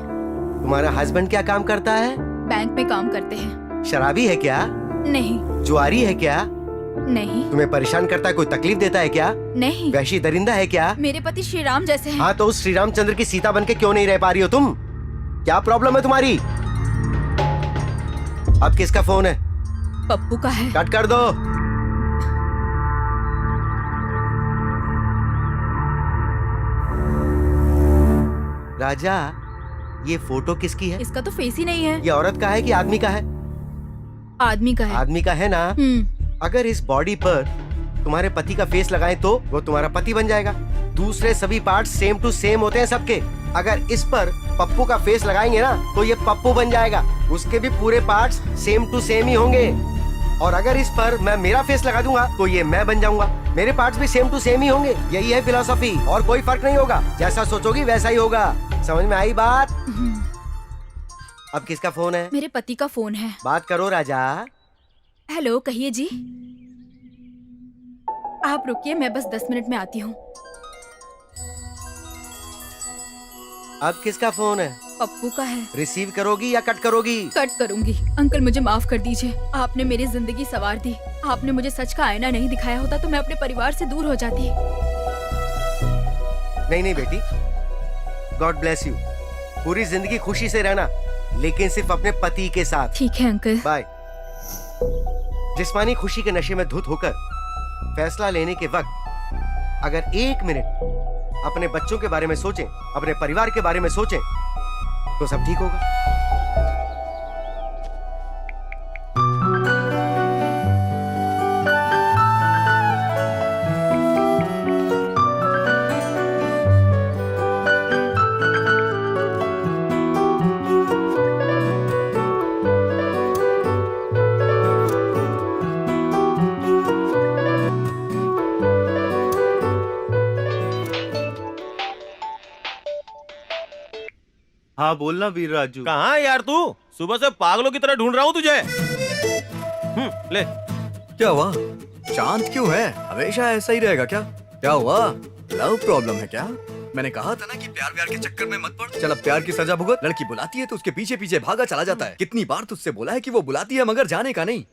Speaker 10: तुम्हारा हस्बैंड क्या काम करता है?
Speaker 4: बैंक में काम करते हैं।
Speaker 10: शराबी है क्या?
Speaker 4: नहीं।
Speaker 10: जुआरी है क्या?
Speaker 4: नहीं।
Speaker 10: तुम्हें परेशान करता है, कोई तकलीफ देता है क्या?
Speaker 4: नहीं।
Speaker 10: वैशी दरिंदा है क्या?
Speaker 4: मेरे पति श्री राम जैसे हैं।
Speaker 10: हाँ, तो उस श्री रामचंद्र की सीता बनके क्यों नहीं रह पा रही हो तुम? क्या प्रॉब्लम है तुम्हारी? अब किसका फोन है?
Speaker 4: पप्पू का है।
Speaker 10: कट कर दो। राजा, ये फोटो किसकी है?
Speaker 4: इसका तो फेस ही नहीं है।
Speaker 10: ये औरत का है कि आदमी का है?
Speaker 4: आदमी का है।
Speaker 10: आदमी का है ना? अगर इस बॉडी पर तुम्हारे पति का फेस लगाएं तो वो तुम्हारा पति बन जाएगा। दूसरे सभी पार्ट सेम टू सेम होते हैं सबके। अगर इस पर पप्पू का फेस लगाएंगे ना तो ये पप्पू बन जाएगा, उसके भी पूरे पार्ट्स सेम टू सेम ही होंगे। और अगर इस पर मैं मेरा फेस लगा दूंगा तो ये मैं बन जाऊंगा, मेरे पार्ट्स भी सेम टू सेम ही होंगे। यही है फिलॉसफी, और कोई फर्क नहीं होगा। जैसा सोचोगी वैसा ही होगा। समझ में आई बात? अब किसका फोन है?
Speaker 4: मेरे पति का फोन है।
Speaker 10: बात करो राजा।
Speaker 4: हेलो, कहिए जी। आप रुकिए, मैं बस 10 मिनट में आती हूँ।
Speaker 10: अब किसका फोन है?
Speaker 4: पप्पू का है।
Speaker 10: रिसीव करोगी या कट करोगी?
Speaker 4: कट करूंगी। अंकल, मुझे माफ कर दीजिए, आपने मेरी जिंदगी संवार दी। आपने मुझे सच का आईना नहीं दिखाया होता तो मैं अपने परिवार से दूर हो जाती।
Speaker 10: नहीं नहीं बेटी, गॉड ब्लेस यू। पूरी जिंदगी खुशी से रहना, लेकिन सिर्फ अपने पति के साथ।
Speaker 4: ठीक है अंकल।
Speaker 10: बाय। जिस्मानी खुशी के नशे में धुत होकर फैसला लेने के वक्त अगर 1 मिनट अपने बच्चों के बारे में सोचें, अपने परिवार के बारे में सोचें, तो सब ठीक होगा।
Speaker 6: हाँ बोलना वीर राजू।
Speaker 5: कहाँ है यार तू? सुबह से पागलों की तरह ढूंढ रहा हूँ तुझे। ले।
Speaker 2: क्या हुआ? शांत क्यों है? हमेशा ऐसा ही रहेगा क्या? क्या हुआ? लव प्रॉब्लम है क्या? मैंने कहा था ना कि प्यार व्यार के चक्कर में मत पड़। चल अब प्यार की सजा भुगत। लड़की बुलाती है तो उसके पीछे पीछे भागा चला जाता है। कितनी बार तुझसे बोला है कि वो बुलाती है मगर जाने का नहीं।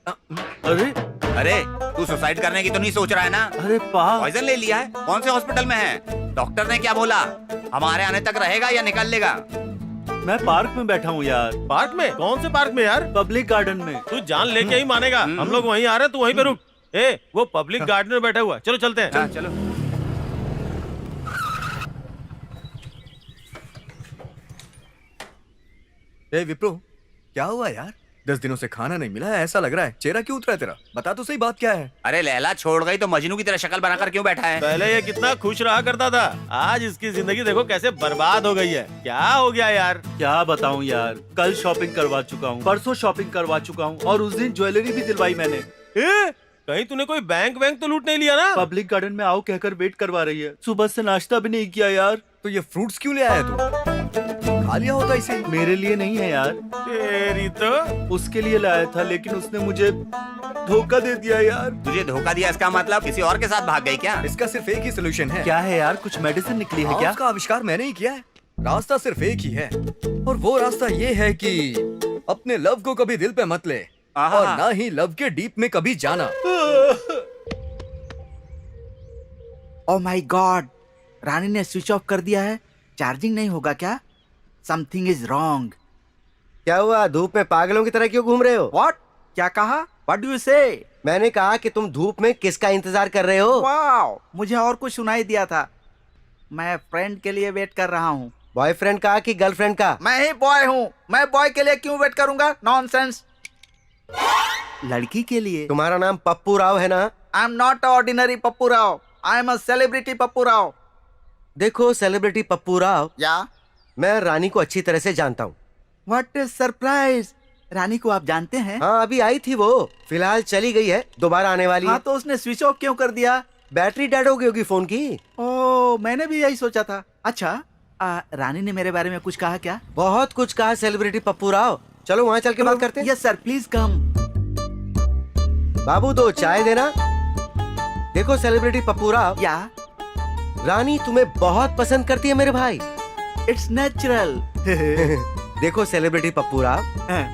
Speaker 6: अरे
Speaker 7: अरे तू सुसाइड करने की तो नहीं सोच रहा है ना?
Speaker 6: अरे
Speaker 7: पॉइजन ले लिया है? कौन से हॉस्पिटल में है? डॉक्टर ने क्या बोला? हमारे आने तक रहेगा या निकल लेगा?
Speaker 6: मैं पार्क में बैठा हूँ यार।
Speaker 5: पार्क में? कौन से पार्क में यार?
Speaker 6: पब्लिक गार्डन में।
Speaker 5: तू जान लेके ही मानेगा। हम लोग वहीं आ रहे हैं, तू वहीं पे रुक। ए, वो पब्लिक गार्डन में बैठा हुआ है। चलो चलते हैं।
Speaker 7: चलो।
Speaker 2: ए विप्रो, क्या हुआ यार? 10 दिनों से खाना नहीं मिला है, ऐसा लग रहा है। चेहरा क्यों उतरा है तेरा? बता तो सही, बात क्या है?
Speaker 7: अरे लैला छोड़ गई तो मजनू की तरह शक्ल बनाकर क्यों बैठा है?
Speaker 5: पहले ये कितना खुश रहा करता था, आज इसकी जिंदगी देखो कैसे बर्बाद हो गई है। क्या हो गया यार?
Speaker 6: क्या बताऊँ यार, कल शॉपिंग करवा चुका हूँ, परसों शॉपिंग करवा चुका हूँ, और उस दिन ज्वेलरी भी दिलवाई मैंने।
Speaker 5: कहीं तूने कोई बैंक तो लूट नहीं लिया ना?
Speaker 6: पब्लिक गार्डन में आओ कहकर वेट करवा रही है। सुबह से नाश्ता भी नहीं किया यार।
Speaker 2: तो ये फ्रूट्स क्यों ले आया तू? खा लिया होता इसे।
Speaker 6: मेरे लिए नहीं है यार,
Speaker 5: तेरी तो।
Speaker 6: उसके लिए लाया था, लेकिन उसने मुझे धोखा दे दिया यार।
Speaker 7: तुझे धोखा दिया इसका मतलब किसी और के साथ भाग गई क्या?
Speaker 2: इसका सिर्फ एक ही सोल्यूशन है।
Speaker 6: क्या है यार? कुछ मेडिसिन निकली है क्या?
Speaker 2: उसका आविष्कार मैंने ही किया है। रास्ता सिर्फ एक ही है, और वो रास्ता ये है कि अपने लव को कभी दिल पे मत ले, और ना ही लव के डीप में कभी जाना।
Speaker 8: ओ माय गॉड, रानी ने स्विच ऑफ कर दिया है। चार्जिंग नहीं होगा क्या? Something is wrong.
Speaker 10: क्या हुआ? धूप में पागलों की तरह क्यों घूम रहे हो?
Speaker 8: व्हाट? क्या कहा? व्हाट डू यू से?
Speaker 10: मैंने कहा कि तुम धूप में किसका इंतजार कर रहे हो?
Speaker 8: वाओ, मुझे और कुछ सुनाई दिया था। मैं फ्रेंड के लिए वेट कर रहा हूँ।
Speaker 10: बॉयफ्रेंड का कि गर्लफ्रेंड का?
Speaker 8: मैं ही बॉय हूँ। मैं बॉय के लिए क्यों वेट करूंगा? नॉनसेंस। लड़की के लिए।
Speaker 10: तुम्हारा नाम पप्पू राव है ना?
Speaker 8: I am not ordinary Pappu Rao, I am a celebrity Pappu Rao.
Speaker 10: देखो सेलिब्रिटी पप्पू राव,
Speaker 8: या
Speaker 10: मैं रानी को अच्छी तरह से जानता हूँ।
Speaker 8: What is surprise? रानी को आप जानते हैं?
Speaker 10: हाँ, अभी आई थी वो, फिलहाल चली गई है, दोबारा आने वाली
Speaker 8: हाँ,
Speaker 10: है।
Speaker 8: तो उसने स्विच ऑफ क्यों कर दिया?
Speaker 10: बैटरी डेड हो गई होगी फोन की।
Speaker 8: ओ, मैंने भी यही सोचा था। अच्छा, रानी ने मेरे बारे में कुछ कहा क्या?
Speaker 10: बहुत कुछ कहा सेलिब्रिटी पप्पू राव। चलो वहाँ चल के बात करते हैं।
Speaker 8: Yes sir, please come.
Speaker 10: बाबू 2 चाय देना। देखो सेलिब्रिटी पप्पू राव,
Speaker 8: या
Speaker 10: रानी तुम्हें बहुत पसंद करती है मेरे भाई।
Speaker 8: It's natural.
Speaker 10: देखो सेलिब्रिटी पप्पू राव,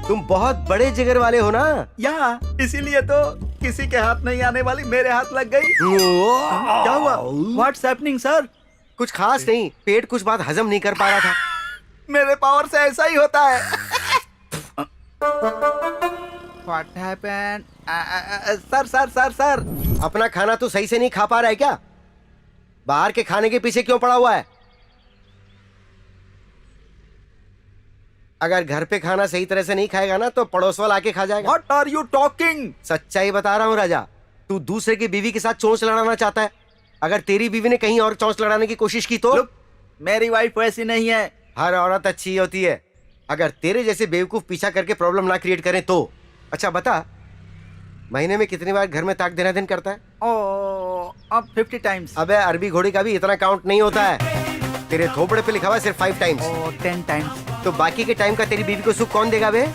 Speaker 10: तुम बहुत बड़े जिगर वाले हो ना।
Speaker 8: या इसीलिए तो किसी के हाथ नहीं आने वाली मेरे हाथ लग गई। क्या हुआ? What's happening sir?
Speaker 10: कुछ खास नहीं, पेट कुछ बात हजम नहीं कर पा रहा था।
Speaker 8: मेरे पावर से ऐसा ही होता है। What happened? सर,
Speaker 10: अपना खाना तो सही से नहीं खा पा रहा है क्या? बाहर के खाने के पीछे क्यों पड़ा हुआ है? अगर घर पे खाना सही तरह से नहीं खाएगा ना तो पड़ोस वाला आके खा जाएगा।
Speaker 8: What are you talking?
Speaker 10: सच्चाई बता रहा हूँ राजा, तू दूसरे की बीवी के साथ चोंच लड़ाना चाहता है। अगर तेरी बीवी ने कहीं और चौंच लड़ाने की कोशिश की तो?
Speaker 8: Look, मेरी वाइफ वैसी नहीं है।
Speaker 10: हर औरत अच्छी होती है अगर तेरे जैसे बेवकूफ पीछा करके प्रॉब्लम ना क्रिएट करें तो। अच्छा बता, महीने में कितनी बार घर में ताक देना दिन करता है?
Speaker 8: अब 50 टाइम्स।
Speaker 10: अबे अरबी घोड़ी का भी इतना काउंट नहीं होता है। तेरे थोपड़े पे लिखा हुआ है सिर्फ 5 टाइम्स।
Speaker 8: 10 टाइम्स।
Speaker 10: तो बाकी के टाइम का तेरी बीवी को सुख कौन देगा बे?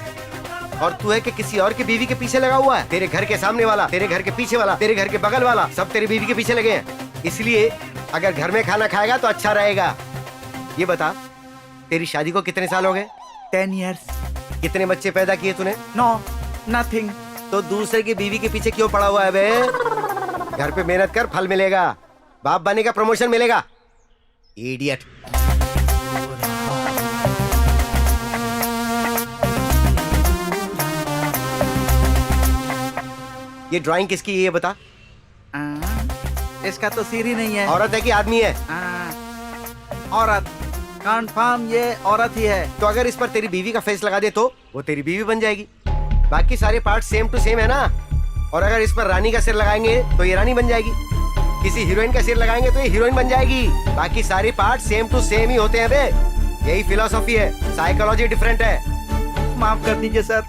Speaker 10: और तू है कि किसी और की बीवी के पीछे लगा हुआ है? तेरे घर के सामने वाला, तेरे घर के पीछे वाला, तेरे घर के बगल वाला, सब तेरी बीवी के पीछे लगे हैं। इसलिए अगर घर में खाना खाएगा तो अच्छा रहेगा। ये बता, तेरी शादी को कितने साल हो गए?
Speaker 8: 10 years।
Speaker 10: कितने बच्चे पैदा किए तूने?
Speaker 8: No, nothing.
Speaker 10: तो दूसरे की बीवी के पीछे क्यों पड़ा हुआ है बे? घर पे मेहनत कर, फल मिलेगा, बाप बनने का प्रमोशन मिलेगा। इडियट। ये ड्राइंग किसकी है ये बता?
Speaker 8: इसका तो सिर ही नहीं है।
Speaker 10: औरत है कि आदमी है?
Speaker 8: औरत। कंफर्म ये औरत ही है।
Speaker 10: तो अगर इस पर तेरी बीवी का फेस लगा दे तो वो तेरी बीवी बन जाएगी। बाकी सारे पार्ट सेम टू सेम है ना। और अगर इस पर रानी का सिर लगाएंगे तो ये रानी बन जाएगी। किसी हीरोइन का सिर लगाएंगे तो ये हीरोइन बन जाएगी। बाकी सारे पार्ट सेम टू सेम ही होते हैं बे। यही फिलॉसफी है, साइकोलॉजी डिफरेंट है।
Speaker 8: माफ कर दीजिए सर,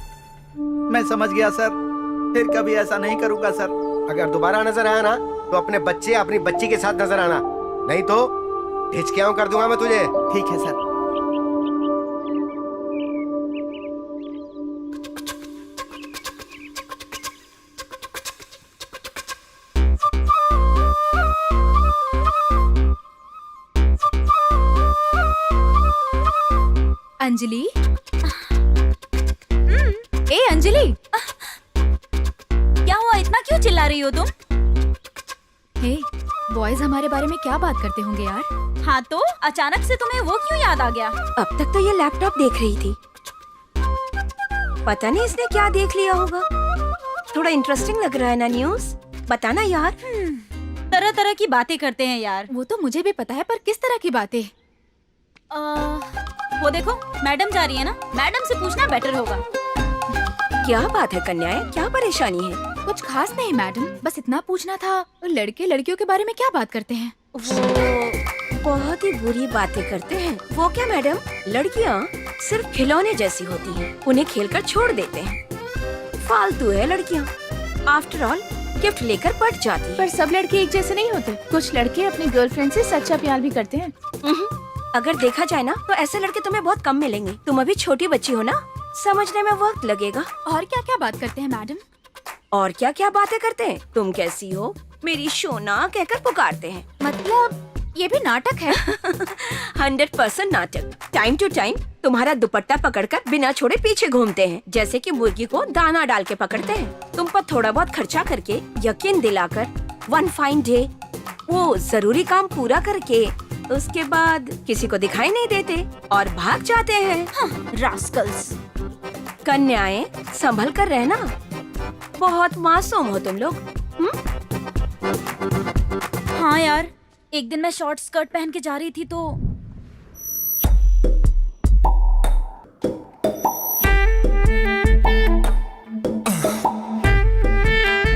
Speaker 8: मैं समझ गया सर। फिर कभी ऐसा नहीं करूंगा सर।
Speaker 10: अगर दोबारा नजर आया ना तो अपने बच्चे अपनी बच्ची के साथ नजर आना, नहीं तो हिचकियां कर दूंगा मैं तुझे।
Speaker 8: ठीक है सर।
Speaker 4: अंजलि। ए अंजलि,
Speaker 3: क्या हुआ, इतना क्यों चिल्ला रही हो तुम?
Speaker 4: हे, बॉयज हमारे बारे में क्या बात करते होंगे यार?
Speaker 3: हाँ तो अचानक से तुम्हें वो क्यों याद आ गया?
Speaker 12: अब तक तो ये लैपटॉप देख रही थी, पता नहीं इसने क्या देख लिया होगा। थोड़ा इंटरेस्टिंग लग रहा है ना न्यूज़? बताना यार।
Speaker 3: तरह तरह की बातें करते हैं यार।
Speaker 4: वो तो मुझे भी पता है, पर किस तरह की बातें?
Speaker 3: वो देखो मैडम जा रही है ना, मैडम से पूछना बेटर होगा।
Speaker 12: क्या बात है कन्याएं, क्या परेशानी है?
Speaker 4: कुछ खास नहीं मैडम, बस इतना पूछना था, लड़के लड़कियों के बारे में क्या बात करते हैं?
Speaker 12: वो बहुत ही बुरी बातें करते हैं। वो क्या मैडम, लड़कियाँ सिर्फ खिलौने जैसी होती हैं, उन्हें खेलकर छोड़ देते हैं। फालतू है लड़कियाँ। आफ्टर ऑल गिफ्ट लेकर पट जाती है।
Speaker 1: पर सब लड़के एक जैसे नहीं होते। कुछ लड़के अपनी गर्लफ्रेंड से सच्चा प्यार भी करते हैं।
Speaker 12: अगर देखा जाए ना तो ऐसे लड़के तुम्हें बहुत कम मिलेंगे। तुम अभी छोटी बच्ची हो ना, समझने में वक्त लगेगा।
Speaker 4: और क्या क्या बात करते हैं मैडम?
Speaker 12: और क्या क्या बातें करते हैं? तुम कैसी हो, मेरी सोना कहकर पुकारते हैं।
Speaker 4: मतलब ये भी नाटक है?
Speaker 12: 100% नाटक। टाइम टू टाइम तुम्हारा दुपट्टा पकड़कर बिना छोड़े पीछे घूमते हैं, जैसे कि मुर्गी को दाना डाल के पकड़ते हैं। तुम पर थोड़ा बहुत खर्चा करके, यकीन दिलाकर, वन फाइन डे वो जरूरी काम पूरा करके उसके बाद किसी को दिखाई नहीं देते और भाग जाते हैं। रास्कल्स। कन्याएं संभल कर रहना, बहुत मासूम हो तुम लोग।
Speaker 3: हाँ यार, एक दिन मैं शॉर्ट स्कर्ट पहन के जा रही थी तो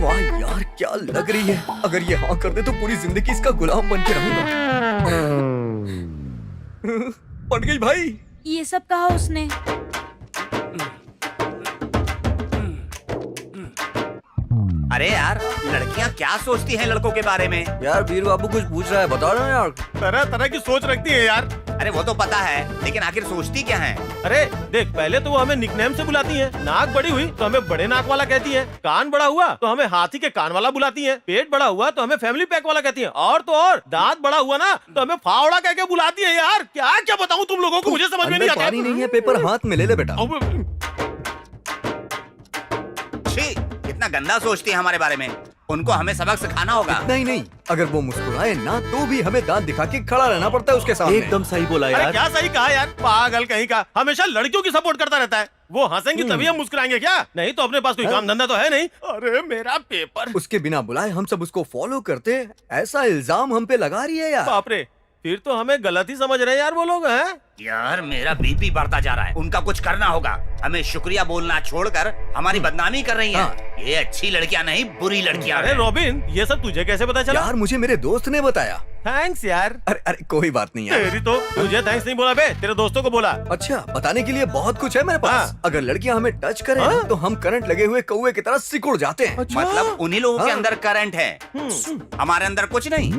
Speaker 2: वाह यार क्या लग रही है। अगर ये हाँ कर दे तो पूरी जिंदगी इसका गुलाम बन के रहूंगा। पट गई भाई।
Speaker 3: ये सब कहा उसने।
Speaker 7: अरे यार, लड़कियां क्या सोचती हैं लड़कों के बारे में?
Speaker 2: यार वीर बाबू कुछ पूछ रहा है, बता रहा है यार।
Speaker 5: तरह तरह की सोच रखती है यार।
Speaker 7: अरे वो तो पता है, लेकिन आखिर सोचती क्या है?
Speaker 5: अरे देख, पहले तो वो हमें निकनेम से बुलाती हैं। नाक बड़ी हुई तो हमें बड़े नाक वाला कहती हैं। कान बड़ा हुआ तो हमें हाथी के कान वाला बुलाती हैं। पेट बड़ा हुआ तो हमें फैमिली पैक वाला कहती हैं। और तो और दांत बड़ा हुआ ना तो हमें फावड़ा कह के बुलाती है। यार क्या क्या बताऊं तुम लोगों को, मुझे समझ में नहीं आता।
Speaker 2: पानी नहीं है, पेपर हाथ में ले ले बेटा।
Speaker 7: छी, कितना गंदा सोचती है हमारे बारे में। उनको हमें सबक सिखाना होगा।
Speaker 2: नहीं नहीं, अगर वो मुस्कुराए ना तो भी हमें दांत दिखा के खड़ा रहना पड़ता है उसके सामने।
Speaker 6: एकदम सही बोला
Speaker 5: अरे
Speaker 6: यार।
Speaker 5: क्या सही कहा यार, पागल कहीं का। हमेशा लड़कियों की सपोर्ट करता रहता है। वो हंसेंगी तभी हम मुस्कुराएंगे क्या? नहीं तो अपने पास कोई काम धंधा तो है नहीं। अरे मेरा पेपर।
Speaker 2: उसके बिना बुलाए हम सब उसको फॉलो करते, ऐसा इल्जाम हम पे लगा रही है यार।
Speaker 5: बाप रे, फिर तो हमें गलत ही समझ रहे हैं यार वो लोग। हैं
Speaker 7: यार मेरा बीपी बढ़ता जा रहा है। उनका कुछ करना होगा। हमें शुक्रिया बोलना छोड़कर हमारी बदनामी कर रही है।
Speaker 2: हाँ,
Speaker 7: ये अच्छी लड़कियां नहीं, बुरी लड़कियां
Speaker 5: अरे
Speaker 7: हैं।
Speaker 5: रॉबिन, ये सब तुझे कैसे पता चला?
Speaker 2: यार मुझे मेरे दोस्त ने बताया।
Speaker 5: थैंक्स यार।
Speaker 2: अरे अरे कोई बात नहीं यार।
Speaker 5: तेरी तो तुझे थैंक्स नहीं बोला बे, तेरे दोस्तों को बोला।
Speaker 2: अच्छा, बताने के लिए बहुत कुछ है मेरे पास।
Speaker 5: हाँ।
Speaker 2: अगर लड़कियां हमें टच करें
Speaker 5: हाँ।
Speaker 2: तो हम करंट लगे हुए कौवे की तरह सिकुड़ जाते हैं।
Speaker 7: मतलब उन्हीं लोगों के
Speaker 2: हाँ।
Speaker 7: अंदर करंट है, हमारे अंदर कुछ नहीं।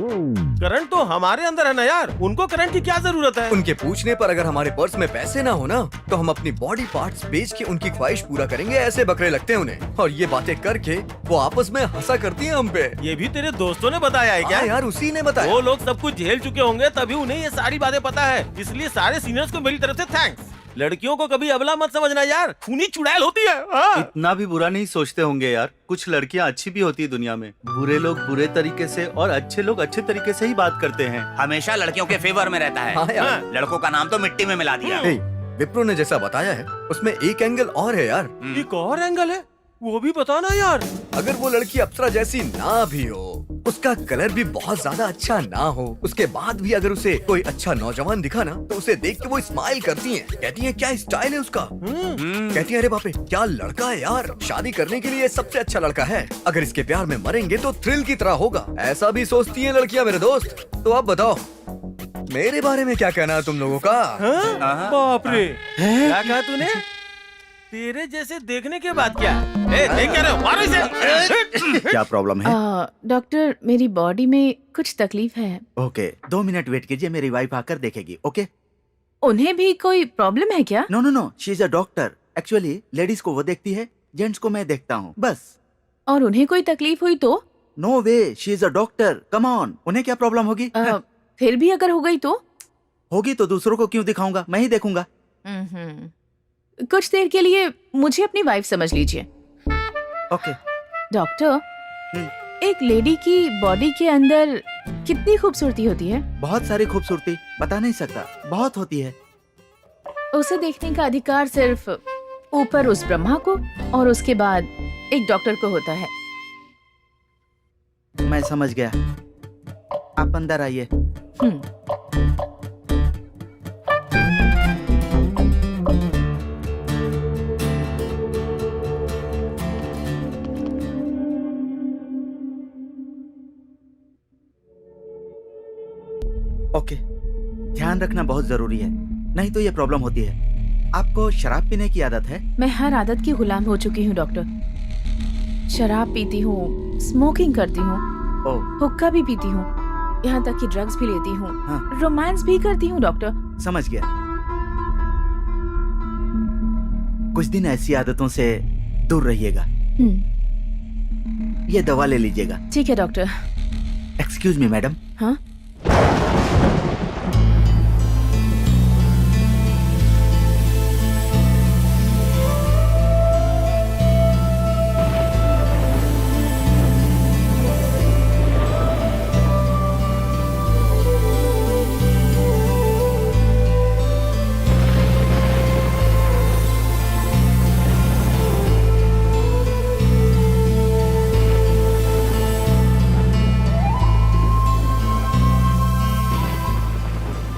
Speaker 5: करंट तो हमारे अंदर है ना यार, उनको करंट की क्या जरूरत है?
Speaker 2: उनके पूछने पर अगर हमारे पर्स में पैसे ना हो ना, तो हम अपनी बॉडी पार्ट्स बेच के उनकी ख्वाहिश पूरा करेंगे। ऐसे बकरे लगते हैं उन्हें, और ये बातें करके वो आपस में हंसा करती हैं हम पे।
Speaker 5: ये भी तेरे दोस्तों ने बताया है क्या?
Speaker 2: हाँ यार, उसी ने बताया।
Speaker 5: वो लोग सब कुछ झेल चुके होंगे, तभी उन्हें ये सारी बातें पता है। इसलिए सारे सीनियर्स को मेरी तरफ से थैंक्स। लड़कियों को कभी अबला मत समझना यार, खूनी चुड़ैल होती है। हाँ।
Speaker 8: इतना भी बुरा नहीं सोचते होंगे यार, कुछ लड़कियां अच्छी भी होती है दुनिया में। बुरे लोग बुरे तरीके से और अच्छे लोग अच्छे तरीके से ही बात करते हैं।
Speaker 7: हमेशा लड़कियों के फेवर में रहता है।
Speaker 2: हाँ यार।
Speaker 7: लड़कों का नाम तो मिट्टी में मिला दिया।
Speaker 2: हे, विप्रो ने जैसा बताया है उसमें एक एंगल और है यार।
Speaker 5: एक और एंगल है, वो भी बताना यार।
Speaker 2: अगर वो लड़की अप्सरा जैसी ना भी हो, उसका कलर भी बहुत ज्यादा अच्छा ना हो, उसके बाद भी अगर उसे कोई अच्छा नौजवान दिखा ना, तो उसे देख के वो स्माइल करती हैं, कहती हैं क्या स्टाइल है उसका। कहती हैं अरे बाप रे क्या लड़का है यार, शादी करने के लिए सबसे अच्छा लड़का है। अगर इसके प्यार में मरेंगे तो थ्रिल की तरह होगा। ऐसा भी सोचती हैं लड़कियां मेरे दोस्त। तो अब बताओ मेरे बारे में क्या कहना है तुम लोगों का?
Speaker 5: हाँ? बाप रे, क्या कहा तूने? तेरे जैसे देखने के बाद क्या? देख क्या रहे हो? मारो इसे।
Speaker 8: क्या प्रॉब्लम है?
Speaker 1: डॉक्टर, मेरी बॉडी में कुछ तकलीफ है।
Speaker 8: ओके, 2 मिनट वेट कीजिए, मेरी वाइफ आकर देखेगी। ओके?
Speaker 1: उन्हें भी कोई प्रॉब्लम है क्या?
Speaker 8: No no no, she is a doctor. Actually ladies को वो देखती है, जेंट्स को मैं देखता हूँ, बस।
Speaker 1: और उन्हें कोई तकलीफ हुई तो?
Speaker 8: No way, she is a doctor. Come on, उन्हें क्या प्रॉब्लम होगी?
Speaker 1: फिर भी अगर हो गई तो?
Speaker 8: होगी तो दूसरों को क्यों दिखाऊंगा, मैं ही देखूंगा।
Speaker 1: कुछ देर के लिए मुझे अपनी वाइफ समझ लीजिए।
Speaker 8: ओके।
Speaker 1: डॉक्टर, एक लेडी की बॉडी के अंदर कितनी खूबसूरती होती है?
Speaker 8: बहुत सारी खूबसूरती, बता नहीं सकता, बहुत होती है।
Speaker 1: उसे देखने का अधिकार सिर्फ ऊपर उस ब्रह्मा को और उसके बाद एक डॉक्टर को होता है।
Speaker 8: मैं समझ गया, आप अंदर आइए। ओके, ध्यान रखना बहुत जरूरी है, नहीं तो ये प्रॉब्लम होती है। आपको शराब पीने की आदत है?
Speaker 1: मैं हर आदत की गुलाम हो चुकी हूँ डॉक्टर। शराब पीती हूँ, स्मोकिंग करती हूँ, हुक्का भी पीती हूँ, यहाँ तक कि ड्रग्स भी लेती हूँ,
Speaker 8: हाँ।
Speaker 1: रोमांस भी करती हूँ डॉक्टर।
Speaker 8: समझ गया। कुछ दिन ऐसी आदतों से दूर रहिएगा। ये दवा ले लीजिएगा।
Speaker 1: ठीक है डॉक्टर।
Speaker 8: Excuse me madam.
Speaker 1: हाँ?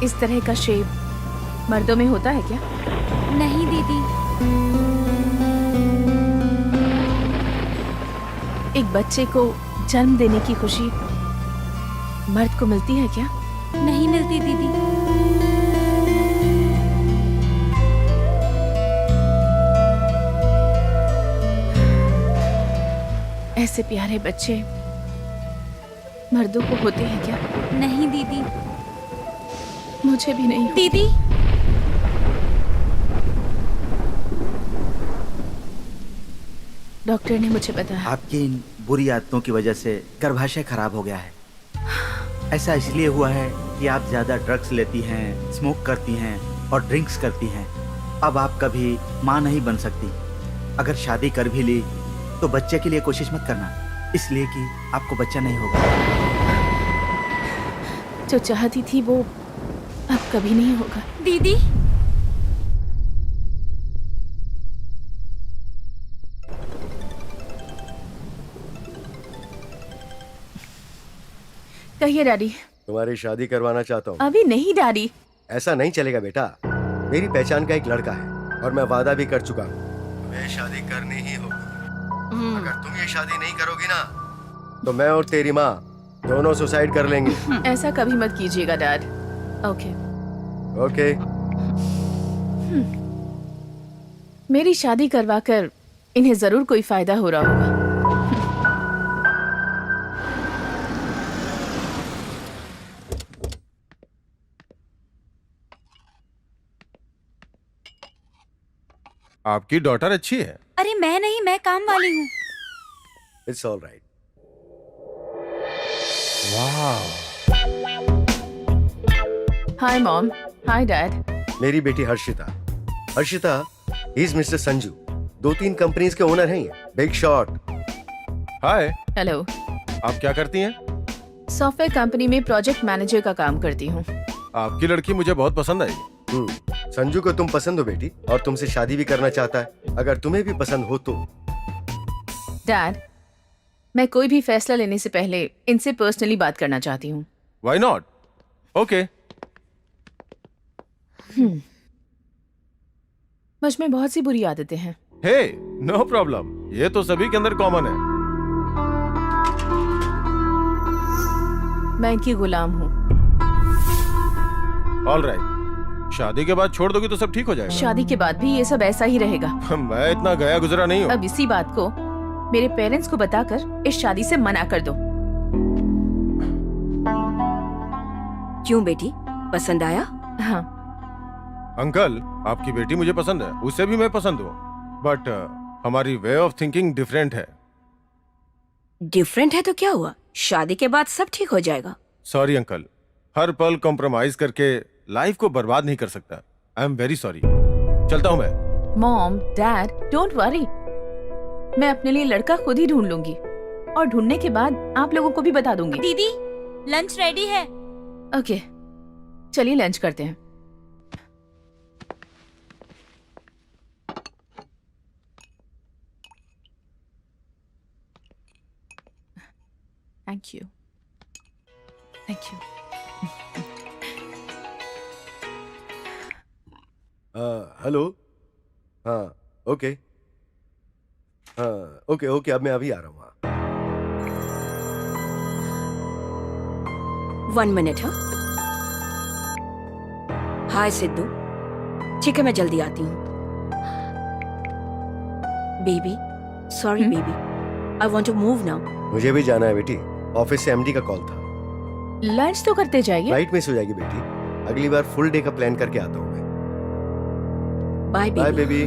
Speaker 1: इस तरह का शेप मर्दों में होता है क्या?
Speaker 3: नहीं दीदी।
Speaker 1: एक बच्चे को जन्म देने की खुशी मर्द को मिलती है क्या?
Speaker 3: नहीं मिलती दीदी।
Speaker 1: ऐसे प्यारे बच्चे मर्दों को होते हैं क्या?
Speaker 3: नहीं दीदी।
Speaker 1: मुझे भी नहीं।
Speaker 3: दीदी,
Speaker 1: डॉक्टर ने मुझे बताया
Speaker 8: आपकी इन बुरी आदतों की वजह से गर्भाशय खराब हो गया है। ऐसा इसलिए हुआ है कि आप ज्यादा ड्रग्स लेती हैं, स्मोक करती हैं और ड्रिंक्स करती हैं। अब आप कभी माँ नहीं बन सकती। अगर शादी कर भी ली तो बच्चे के लिए कोशिश मत करना, इसलिए कि आपको बच्चा नहीं होगा।
Speaker 1: जो चाहती थी वो अब कभी नहीं होगा।
Speaker 3: दीदी,
Speaker 1: कहिए डैडी।
Speaker 10: तुम्हारी शादी करवाना चाहता हूँ।
Speaker 1: अभी नहीं डैडी।
Speaker 10: ऐसा नहीं चलेगा बेटा, मेरी पहचान का एक लड़का है और मैं वादा भी कर चुका हूँ, तुम्हें शादी करनी ही होगी। अगर तुम ये शादी नहीं करोगी ना तो मैं और तेरी माँ दोनों सुसाइड कर लेंगे।
Speaker 1: ऐसा कभी मत कीजिएगा डैड। ओके।
Speaker 10: ओके।
Speaker 1: मेरी शादी करवाकर इन्हें जरूर कोई फायदा हो रहा होगा।
Speaker 5: आपकी डॉटर अच्छी है।
Speaker 3: अरे मैं नहीं, मैं काम वाली हूँ।
Speaker 10: It's all right.
Speaker 1: Hi mom. Hi dad.
Speaker 10: मेरी बेटी Harshita. Harshita is mister Sanju, 2-3 companies के ओनर हैं ये, बिग शॉट।
Speaker 5: हाय,
Speaker 1: हेलो।
Speaker 5: आप क्या करती हैं?
Speaker 1: सॉफ्टवेयर कंपनी में प्रोजेक्ट मैनेजर का काम करती हूँ।
Speaker 5: आपकी लड़की मुझे बहुत पसंद आई।
Speaker 10: संजू को तुम पसंद हो बेटी, और तुमसे शादी भी करना चाहता है। अगर तुम्हें भी पसंद हो तो।
Speaker 1: डैड, मैं कोई भी फैसला लेने से पहले इनसे पर्सनली बात करना चाहती हूँ।
Speaker 5: Why not? ओके।
Speaker 1: मुझ में बहुत सी बुरी आदतें हैं।
Speaker 5: हे, नो प्रॉब्लम, ये तो सभी के अंदर कॉमन है।
Speaker 1: मैं इनकी गुलाम हूँ।
Speaker 5: ऑल राइट, शादी के बाद छोड़ दोगी तो सब ठीक हो जाएगा।
Speaker 1: शादी के बाद भी ये सब ऐसा ही रहेगा।
Speaker 5: मैं इतना गया गुजरा नहीं हूँ।
Speaker 1: अब इसी बात को मेरे पेरेंट्स को बताकर इस शादी से मना कर दो।
Speaker 12: क्यों बेटी, पसंद आया?
Speaker 1: हाँ।
Speaker 5: अंकल, आपकी बेटी मुझे पसंद है, उससे भी मैं पसंद हूँ, बट हमारी वे ऑफ थिंकिंग डिफरेंट है।
Speaker 12: डिफरेंट है तो क्या हुआ, शादी के बाद सब ठीक हो जाएगा।
Speaker 5: सॉरी अंकल, हर पल कॉम्प्रोमाइज करके लाइफ को बर्बाद नहीं कर सकता। I am very sorry. चलता हूँ मैं।
Speaker 1: Mom, dad, don't worry. मैं अपने लिए लड़का खुद ही ढूंढ लूंगी, और ढूंढने के बाद आप लोगों को भी बता दूंगी।
Speaker 3: दीदी, लंच रेडी है।
Speaker 1: ओके, चलिए लंच करते हैं। Thank you. Thank you.
Speaker 10: Hello. हाँ, ओके। हाँ, ओके ओके, अब मैं अभी आ रहा हूँ।
Speaker 12: 1 मिनट। हाँ, हाय सिद्धू। ठीक है, मैं जल्दी आती हूँ। Baby, sorry baby, I want to move now.
Speaker 10: मुझे भी जाना है बेटी, ऑफिस से एमडी का कॉल था।
Speaker 1: लंच तो करते जाइए।
Speaker 10: फ्लाइट मिस हो जाएगी बेटी, अगली बार फुल डे का प्लान करके आता हूँ मैं।
Speaker 12: Bye
Speaker 10: bye baby.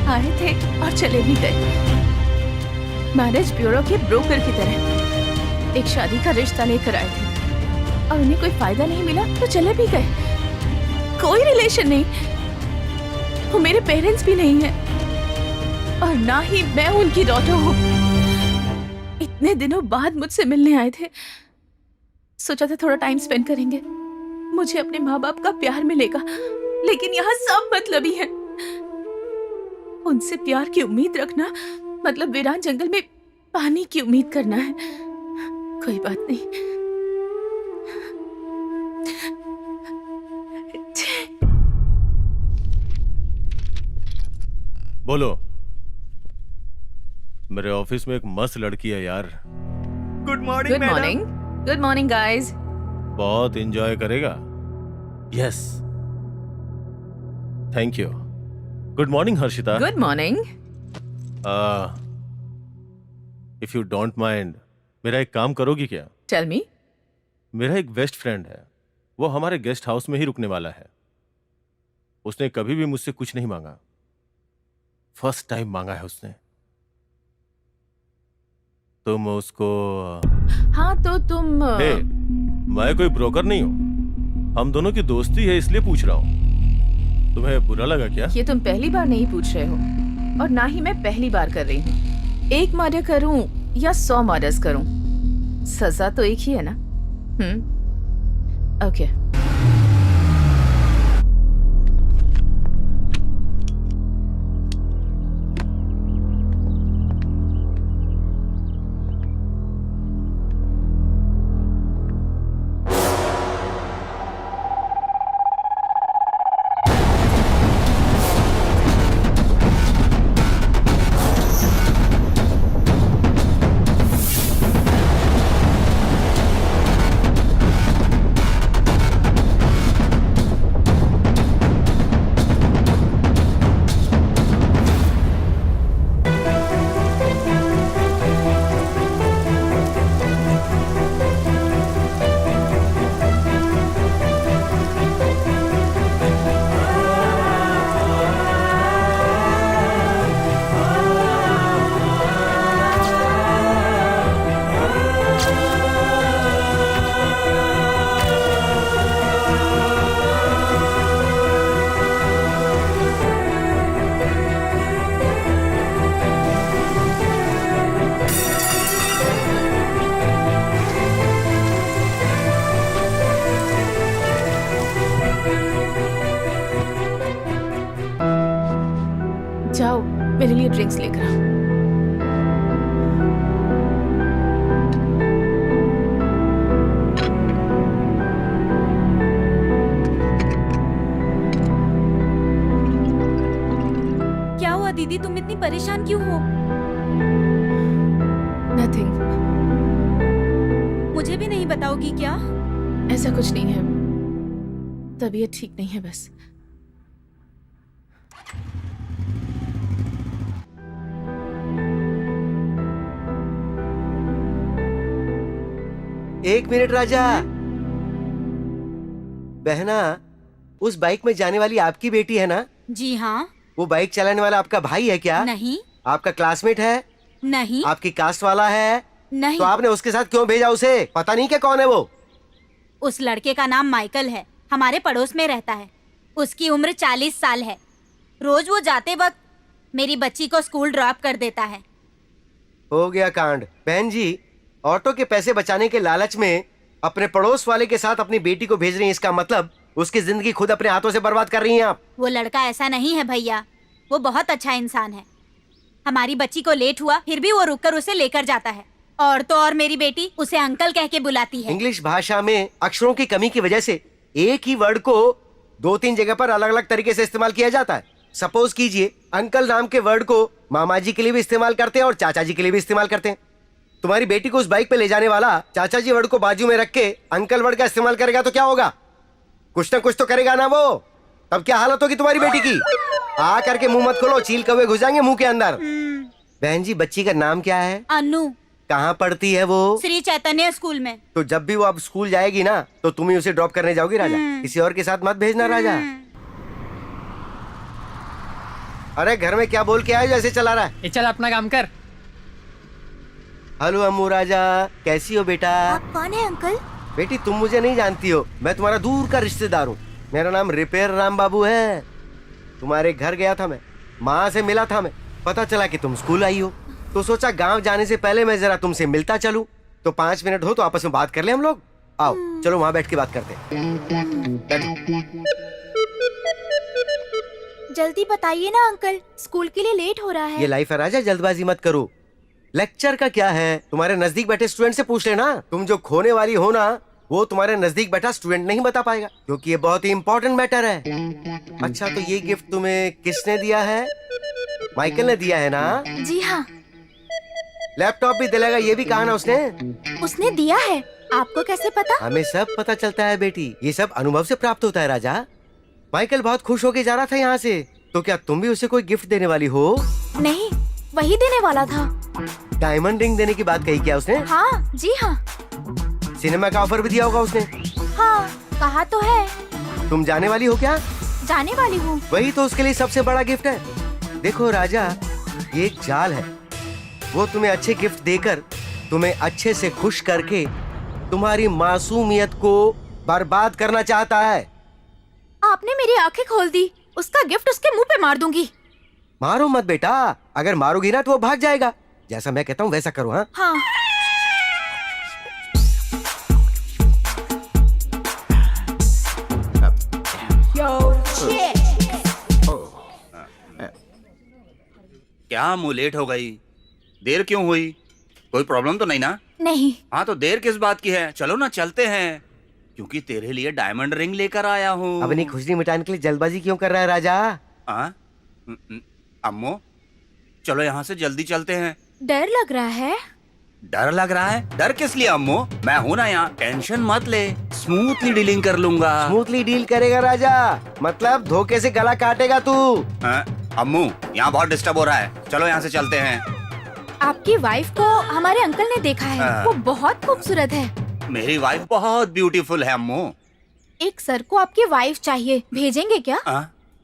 Speaker 1: आए थे और चले भी गए, मैरिज ब्यूरो के ब्रोकर की तरह। एक शादी का रिश्ता लेकर आए थे और उन्हें कोई फायदा नहीं मिला तो चले भी गए। कोई रिलेशन नहीं, वो मेरे पेरेंट्स भी नहीं है, और ना ही मैं उनकी डॉटर हूँ। इतने दिनों बाद मुझसे मिलने आए थे, सोचा था थोड़ा टाइम स्पेंड करेंगे, मुझे अपने माँ बाप का प्यार मिलेगा, लेकिन यहाँ सब मतलबी है। उनसे प्यार की उम्मीद रखना मतलब वीरान जंगल में पानी की उम्मीद करना है। कोई बात नहीं।
Speaker 5: बोलो। मेरे ऑफिस में एक मस्त लड़की है यार।
Speaker 8: Good morning.
Speaker 1: Good morning. Good morning guys.
Speaker 5: बहुत एंजॉय करेगा। Yes, thank you. Good morning Harshita.
Speaker 1: Good morning.
Speaker 5: If you don't mind, मेरा एक काम करोगी क्या?
Speaker 1: Tell me.
Speaker 5: मेरा एक बेस्ट फ्रेंड है, वो हमारे गेस्ट हाउस में ही रुकने वाला है। उसने कभी भी मुझसे कुछ नहीं मांगा, फर्स्ट टाइम मांगा है उसने। तुम उसको।
Speaker 1: हाँ तो तुम
Speaker 5: हे, मैं कोई ब्रोकर नहीं हूं, हम दोनों की दोस्ती है इसलिए पूछ रहा हूं। तुम्हें बुरा लगा क्या?
Speaker 1: ये तुम पहली बार नहीं पूछ रहे हो, और ना ही मैं पहली बार कर रही हूँ। एक मर्डर करूं या 100 मर्डर्स करूं, सजा तो एक ही है ना। ओके। जाओ मेरे लिए ड्रिंक्स लेकर आओ।
Speaker 3: क्या हुआ दीदी, तुम इतनी परेशान क्यों हो?
Speaker 1: नथिंग।
Speaker 3: मुझे भी नहीं बताओगी क्या?
Speaker 1: ऐसा कुछ नहीं है, तबीयत ठीक नहीं है बस।
Speaker 10: एक मिनट राजा। बहना, उस बाइक में जाने वाली आपकी बेटी है ना?
Speaker 3: जी हाँ।
Speaker 10: वो बाइक चलाने वाला आपका भाई है क्या?
Speaker 3: नहीं।
Speaker 10: आपका क्लासमेट है?
Speaker 3: नहीं।
Speaker 10: आपकी कास्ट वाला है?
Speaker 3: नहीं।
Speaker 10: तो आपने उसके साथ क्यों भेजा उसे? पता नहीं क्या कौन है वो?
Speaker 3: उस लड़के का नाम माइकल है, हमारे पड़ोस में रहता है। उसकी उम्र 40 साल है। रोज वो जाते वक्त मेरी बच्ची को स्कूल ड्रॉप कर देता है।
Speaker 10: हो गया कांड। बहन जी, ऑटो के पैसे बचाने के लालच में अपने पड़ोस वाले के साथ अपनी बेटी को भेज रही हैं, इसका मतलब उसकी जिंदगी खुद अपने हाथों से बर्बाद कर रही हैं आप।
Speaker 3: वो लड़का ऐसा नहीं है भैया, वो बहुत अच्छा इंसान है। हमारी बच्ची को लेट हुआ फिर भी वो रुककर उसे लेकर जाता है, और तो और मेरी बेटी उसे अंकल कह के बुलाती है।
Speaker 10: इंग्लिश भाषा में अक्षरों की कमी की वजह से एक ही वर्ड को 2-3 जगह पर अलग अलग तरीके से इस्तेमाल किया जाता है। सपोज कीजिए, अंकल नाम के वर्ड को मामा जी के लिए भी इस्तेमाल करते हैं और चाचा जी के लिए भी इस्तेमाल करते हैं। तुम्हारी बेटी को उस बाइक पे ले जाने वाला चाचा जी वर्ड को बाजू में रख के अंकल वर्ड का इस्तेमाल करेगा तो क्या होगा? कुछ ना कुछ तो करेगा ना वो। तब क्या हालत होगी तुम्हारी बेटी की? आ करके मुंह मत खोलो, चील कौवे घुस जाएंगे मुंह के अंदर। बहन जी, बच्ची का नाम क्या है?
Speaker 3: अनु।
Speaker 10: कहाँ पढ़ती है वो?
Speaker 3: श्री चैतन्य स्कूल में।
Speaker 10: तो जब भी वो अब स्कूल जाएगी ना, तो तुम ही उसे ड्रॉप करने जाओगी राजा। किसी और के साथ मत भेजना राजा। अरे घर में क्या बोल के आए जैसे चला रहा है?
Speaker 11: ये चल अपना काम कर।
Speaker 10: हेलो अम्मू राजा, कैसी हो बेटा?
Speaker 3: आप कौन है अंकल?
Speaker 10: बेटी तुम मुझे नहीं जानती हो, मैं तुम्हारा दूर का रिश्तेदार हूँ। मेरा नाम रिपेयर राम बाबू है। तुम्हारे घर गया था मैं, माँ से मिला था मैं, पता चला कि तुम स्कूल आई हो, तो सोचा गांव जाने से पहले मैं जरा तुमसे मिलता चलूं। तो 5 मिनट हो तो आपस में बात कर ले हम लोग। आओ चलो वहाँ बैठ के बात करते हैं।
Speaker 4: जल्दी बताइए ना अंकल, स्कूल के लिए लेट हो रहा है।
Speaker 10: ये लाइफ है राजा, जल्दबाजी मत करो। लेक्चर का क्या है, तुम्हारे नजदीक बैठे स्टूडेंट से पूछ लेना। तुम जो खोने वाली हो ना, वो तुम्हारे नजदीक बैठा स्टूडेंट नहीं बता पाएगा, क्योंकि ये बहुत ही इम्पोर्टेंट मैटर है। अच्छा, तो ये गिफ्ट तुम्हें किसने दिया है? माइकल ने दिया है ना?
Speaker 4: जी हाँ।
Speaker 10: लैपटॉप भी दिलाएगा ये भी कहा ना उसने?
Speaker 4: उसने दिया है। आपको कैसे पता?
Speaker 10: हमें सब पता चलता है बेटी, ये सब अनुभव से प्राप्त होता है राजा। माइकल बहुत खुश होके जा रहा था यहाँ से, तो क्या तुम भी उसे कोई गिफ्ट देने वाली हो?
Speaker 4: नहीं, वही देने वाला था।
Speaker 10: डायमंड रिंग देने की बात कही क्या उसने?
Speaker 4: हाँ जी हाँ।
Speaker 10: सिनेमा का ऑफर भी दिया होगा उसने?
Speaker 4: हाँ, कहा तो है।
Speaker 10: तुम जाने वाली हो क्या?
Speaker 4: जाने वाली हूँ।
Speaker 10: वही तो उसके लिए सबसे बड़ा गिफ्ट है। देखो राजा, ये एक जाल है। वो तुम्हें अच्छे गिफ्ट देकर तुम्हें अच्छे से खुश करके तुम्हारी मासूमियत को बर्बाद करना चाहता है।
Speaker 4: आपने मेरी आंखें खोल दी। उसका गिफ्ट उसके मुंह पे मार दूंगी।
Speaker 10: मारो मत बेटा, अगर मारोगी ना तो वो भाग जाएगा। जैसा मैं कहता हूँ वैसा करो। हाँ
Speaker 4: हाँ।
Speaker 7: क्या मुंह लेट हो गई? देर क्यों हुई? कोई प्रॉब्लम तो नहीं ना?
Speaker 4: नहीं।
Speaker 7: हाँ तो देर किस बात की है? चलो ना चलते हैं, क्योंकि तेरे लिए डायमंड रिंग लेकर आया हूँ।
Speaker 10: अपनी खुशी मिटाने के लिए जल्दबाजी क्यों कर रहा है राजा?
Speaker 7: अम्मो चलो यहाँ से जल्दी चलते हैं।
Speaker 4: डर लग रहा है।
Speaker 7: डर लग रहा है? डर किस लिए अम्मो? मैं हूँ ना यहाँ, टेंशन मत ले, स्मूथली डीलिंग कर लूंगा।
Speaker 10: स्मूथली डील करेगा राजा? मतलब धोखे से गला काटेगा तू।
Speaker 7: अम्मू यहाँ बहुत डिस्टर्ब हो रहा है, चलो यहाँ से चलते हैं।
Speaker 4: आपकी वाइफ को हमारे अंकल ने देखा है, वो बहुत खूबसूरत है।
Speaker 7: मेरी वाइफ बहुत ब्यूटीफुल है अम्मू।
Speaker 4: एक सर को आपकी वाइफ चाहिए, भेजेंगे क्या?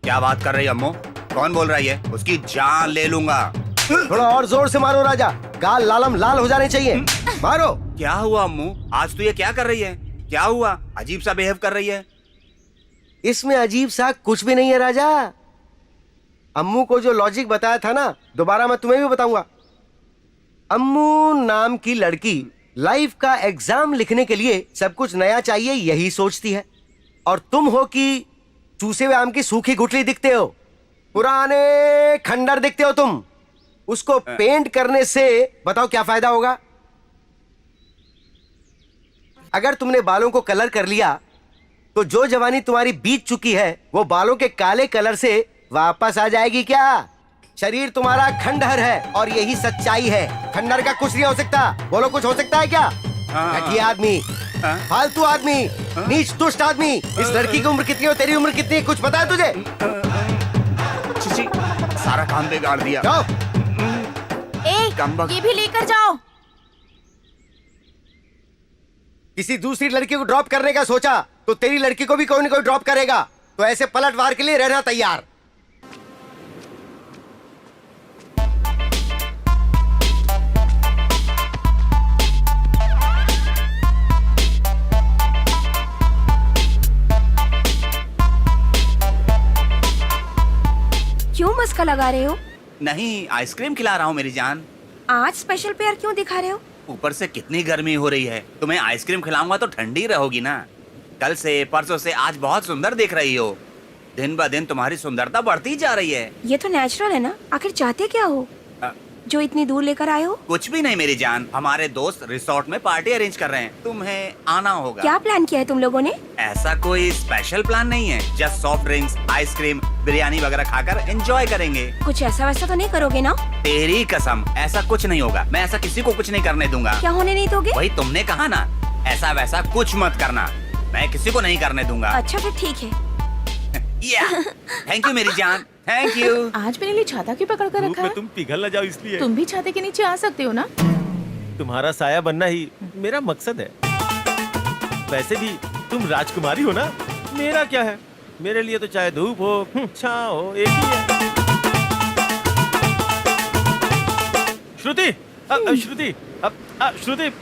Speaker 7: क्या बात कर रही है अम्मू? कौन बोल रही है? उसकी जान ले लूंगा।
Speaker 10: थोड़ा और जोर से मारो राजा, गाल लालम लाल हो जाने चाहिए। मारो।
Speaker 7: क्या हुआ अम्मू? आज तू ये क्या कर रही है? क्या हुआ? अजीब सा बिहेव कर रही है।
Speaker 10: इसमें अजीब सा कुछ भी नहीं है राजा। अम्मू को जो लॉजिक बताया था ना, दोबारा मैं तुम्हें भी बताऊंगा। अम्मू नाम की लड़की लाइफ का एग्जाम लिखने के लिए सब कुछ नया चाहिए यही सोचती है, और तुम हो कि चूसे हुए आम की सूखी गुठली दिखते हो, पुराने खंडर दिखते हो तुम। उसको पेंट करने से बताओ क्या फायदा होगा? अगर तुमने बालों को कलर कर लिया तो जो जवानी तुम्हारी बीत चुकी है वो बालों के काले कलर से वापस आ जाएगी क्या? शरीर तुम्हारा खंडहर है और यही सच्चाई है। खंडहर का कुछ नहीं हो सकता। बोलो कुछ हो सकता है क्या? घटिया आदमी, फालतू आदमी, नीच दुष्ट आदमी। इस लड़की की उम्र कितनी है, तेरी उम्र कितनी है, कुछ पता है तुझे?
Speaker 7: चिची, सारा काम बिगाड़ दिया।
Speaker 10: जाओ।
Speaker 4: ये भी लेकर जाओ।
Speaker 10: किसी दूसरी लड़की को ड्रॉप करने का सोचा तो तेरी लड़की को भी कोई न कोई ड्रॉप करेगा, तो ऐसे पलटवार के लिए रहना तैयार।
Speaker 12: क्यों मस्का लगा रहे हो?
Speaker 7: नहीं, आइसक्रीम खिला रहा हूँ मेरी जान।
Speaker 12: आज स्पेशल पेयर क्यों दिखा रहे हो?
Speaker 7: ऊपर से कितनी गर्मी हो रही है, तुम्हें आइसक्रीम खिलाऊंगा तो ठंडी रहोगी ना। कल से परसों से आज बहुत सुंदर दिख रही हो। दिन ब दिन तुम्हारी सुंदरता बढ़ती जा रही है।
Speaker 12: ये तो नेचुरल है ना। आखिर चाहते क्या हो जो इतनी दूर लेकर आए हो?
Speaker 7: कुछ भी नहीं मेरी जान, हमारे दोस्त रिसोर्ट में पार्टी अरेंज कर रहे हैं, तुम्हें आना होगा।
Speaker 12: क्या प्लान किया है तुम लोगों ने?
Speaker 7: ऐसा कोई स्पेशल प्लान नहीं है, just soft drinks, ice cream, biryani वगैरह खाकर एंजॉय करेंगे।
Speaker 12: कुछ ऐसा वैसा तो नहीं करोगे ना?
Speaker 7: तेरी कसम, ऐसा कुछ नहीं होगा। मैं ऐसा किसी को कुछ नहीं करने दूंगा।
Speaker 12: क्या होने नहीं दोगे?
Speaker 7: वही तुमने कहा ना, ऐसा वैसा कुछ मत करना। मैं किसी को नहीं करने दूंगा।
Speaker 12: अच्छा फिर ठीक है।
Speaker 7: थैंक यू मेरी जान, थैंक यू।
Speaker 1: आज मेरे लिए छाता क्यों पकड़ कर रखा है?
Speaker 5: तुम पिघल न जाओ इसलिए।
Speaker 1: तुम भी छाते के नीचे आ सकते हो ना।
Speaker 5: तुम्हारा साया बनना ही मेरा मकसद है। वैसे भी तुम राजकुमारी हो ना, मेरा क्या है? मेरे लिए तो चाहे धूप हो छाँव हो एक ही है। श्रुति, श्रुति,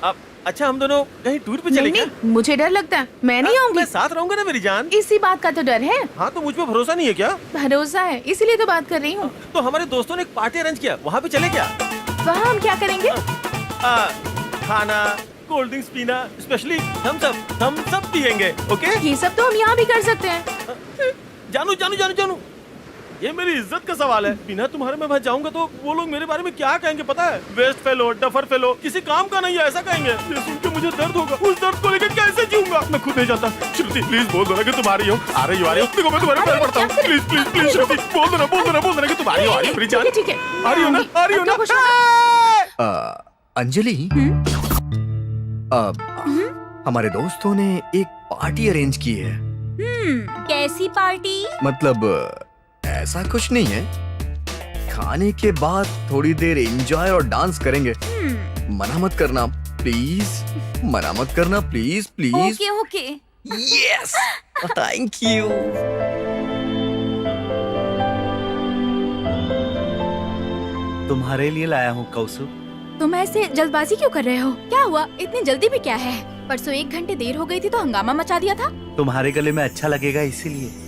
Speaker 5: अच्छा हम दोनों कहीं टूर पे चले क्या?
Speaker 1: नहीं, मुझे डर लगता है, मैं नहीं आऊंगी।
Speaker 5: मैं साथ रहूंगा ना मेरी जान।
Speaker 1: इसी बात का तो डर है।
Speaker 5: हाँ तो मुझ पे भरोसा नहीं है क्या?
Speaker 1: भरोसा है, इसीलिए तो बात कर रही हूँ।
Speaker 5: तो हमारे दोस्तों ने एक पार्टी अरेंज किया, वहाँ पे चले क्या?
Speaker 1: वहाँ हम क्या करेंगे?
Speaker 5: खाना, कोल्ड ड्रिंक्स पीना, स्पेशली थम्स अप पियेंगे। ओके?
Speaker 1: ये सब तो हम यहाँ भी कर सकते हैं।
Speaker 5: जानू, ये मेरी इज्जत का सवाल है। बिना तुम्हारे मैं वहाँ जाऊंगा तो वो लोग मेरे बारे में क्या कहेंगे पता है? वेस्ट फेलो, डफर फेलो, किसी काम का नहीं है, ऐसा कहेंगे। ये सुन के मुझे दर्द होगा। उस दर्द को लेकर कैसे जीऊंगा? मैं खुद नहीं जानता। श्रुति प्लीज बोल दो ना कि तुम आ रही हो। आ रही हो देखो मैं तुम्हारे पैर पड़ता हूँ। प्लीज श्रुति बोल दो ना कि तुम आ रही हो मेरी जान।
Speaker 1: ठीक है,
Speaker 5: आ रही हो ना?
Speaker 2: अंजलि, हमारे दोस्तों ने एक पार्टी अरेंज की है।
Speaker 3: कैसी पार्टी?
Speaker 2: मतलब ऐसा कुछ नहीं है, खाने के बाद थोड़ी देर एंजॉय और डांस करेंगे। मना मत करना प्लीज, मना मत करना please please.
Speaker 3: Okay.
Speaker 2: Yes, thank you.
Speaker 6: तुम्हारे लिए लाया हूँ कौसुक।
Speaker 4: तुम ऐसे जल्दबाजी क्यों कर रहे हो? क्या हुआ? इतनी जल्दी भी क्या है? परसों 1 घंटे देर हो गई थी तो हंगामा मचा दिया था।
Speaker 6: तुम्हारे गले में अच्छा लगेगा इसीलिए।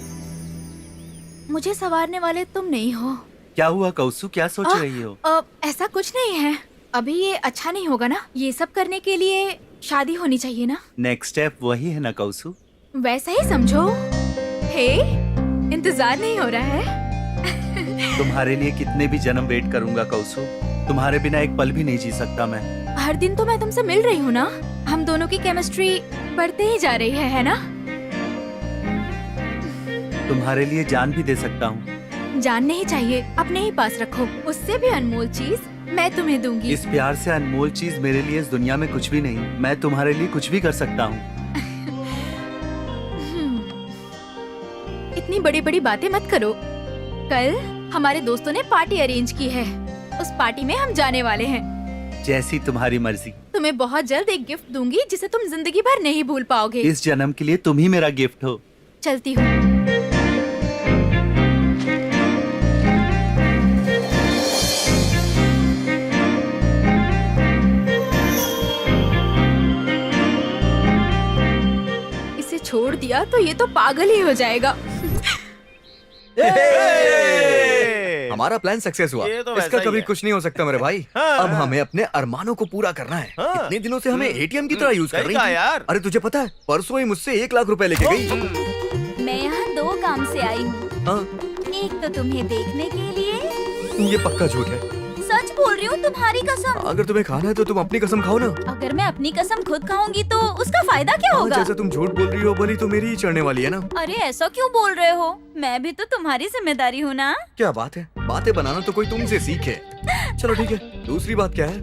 Speaker 4: मुझे संवारने वाले तुम नहीं हो।
Speaker 6: क्या हुआ कौसु, क्या सोच रही हो?
Speaker 4: ऐसा कुछ नहीं है। अभी ये अच्छा नहीं होगा ना। ये सब करने के लिए शादी होनी चाहिए ना।
Speaker 8: नेक्स्ट स्टेप वही है ना कौसु?
Speaker 4: वैसा ही समझो। हे, इंतजार नहीं हो रहा है?
Speaker 8: तुम्हारे लिए कितने भी जन्म वेट करूंगा कौसु, तुम्हारे बिना एक पल भी नहीं जी सकता मैं।
Speaker 4: हर दिन तो मैं तुमसे मिल रही हूँ ना। हम दोनों की केमिस्ट्री बढ़ते ही जा रही है ना?
Speaker 8: तुम्हारे लिए जान भी दे सकता हूँ।
Speaker 4: जान नहीं चाहिए, अपने ही पास रखो। उससे भी अनमोल चीज मैं तुम्हें दूंगी।
Speaker 8: इस प्यार से अनमोल चीज मेरे लिए इस दुनिया में कुछ भी नहीं। मैं तुम्हारे लिए कुछ भी कर सकता हूँ।
Speaker 4: इतनी बड़ी बड़ी बातें मत करो। कल हमारे दोस्तों ने पार्टी अरेंज की है। उस पार्टी में हम जाने वाले हैं।
Speaker 8: जैसी तुम्हारी मर्जी।
Speaker 4: तुम्हें बहुत जल्द एक गिफ्ट दूंगी जिसे तुम जिंदगी भर नहीं भूल पाओगे।
Speaker 8: इस जन्म के लिए तुम ही मेरा गिफ्ट हो।
Speaker 4: चलती हूँ। इसे छोड़ दिया तो ये तो पागल ही हो जाएगा।
Speaker 2: हमारा प्लान सक्सेस हुआ।
Speaker 5: ये तो वैसा
Speaker 2: इसका
Speaker 5: ही
Speaker 2: कभी
Speaker 5: है।
Speaker 2: कुछ नहीं हो सकता मेरे भाई।
Speaker 5: हाँ।
Speaker 2: अब हमें अपने अरमानों को पूरा करना है।
Speaker 5: हाँ।
Speaker 2: इतने दिनों से हमें एटीएम की तरह यूज कर
Speaker 5: सही
Speaker 2: रही
Speaker 5: कहा
Speaker 2: थी।
Speaker 5: यार।
Speaker 2: अरे तुझे पता है, परसों ही मुझसे 1 लाख रुपए लेके गई।
Speaker 3: मैं यहाँ 2 काम से आई हूँ।
Speaker 2: हाँ,
Speaker 3: एक तो तुम्हें देखने के लिए,
Speaker 2: ये पक्का झूठ है।
Speaker 3: सच बोल रही हूँ, तुम्हारी कसम।
Speaker 2: अगर तुम्हें खाना है तो तुम अपनी कसम खाओ ना।
Speaker 3: अगर मैं अपनी कसम खुद खाऊंगी तो उसका फायदा क्या
Speaker 2: हाँ,
Speaker 3: होगा?
Speaker 2: जैसे तुम झूठ बोल रही हो, बलि तो मेरी ही चढ़ने वाली है ना।
Speaker 3: अरे ऐसा क्यों बोल रहे हो? मैं भी तो तुम्हारी जिम्मेदारी हूँ ना।
Speaker 2: क्या बात है, बातें बनाना तो कोई तुमसे सीखे। चलो ठीक है, दूसरी बात क्या है?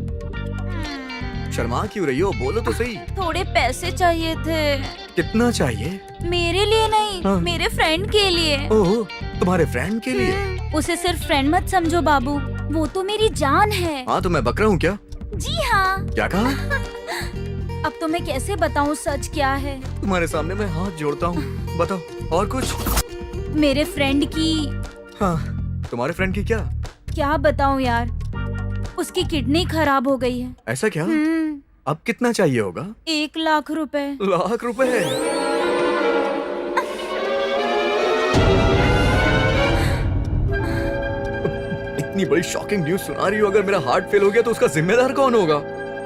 Speaker 2: शर्मा क्यों रही हो, बोलो तो सही।
Speaker 3: थोड़े पैसे चाहिए थे।
Speaker 2: कितना चाहिए?
Speaker 3: मेरे लिए नहीं,
Speaker 2: हाँ।
Speaker 3: मेरे फ्रेंड के लिए।
Speaker 2: ओह, तुम्हारे फ्रेंड के लिए?
Speaker 3: उसे सिर्फ फ्रेंड मत समझो बाबू, वो तो मेरी जान है।
Speaker 2: हाँ तो मैं बक रहा हूँ क्या?
Speaker 3: जी हाँ।
Speaker 2: क्या कहा?
Speaker 3: अब तो मैं कैसे बताऊँ सच क्या है?
Speaker 2: तुम्हारे सामने मैं हाथ जोड़ता हूँ, बताओ। और कुछ?
Speaker 3: मेरे फ्रेंड की,
Speaker 2: हाँ, तुम्हारे फ्रेंड की क्या?
Speaker 3: क्या बताऊँ यार, उसकी किडनी खराब हो गई है।
Speaker 2: ऐसा क्या? अब कितना चाहिए होगा?
Speaker 3: 1 लाख रुपए।
Speaker 2: लाख रुपए? इतनी बड़ी शॉकिंग न्यूज सुना रही हो, अगर मेरा हार्ट फेल हो गया तो उसका जिम्मेदार कौन होगा?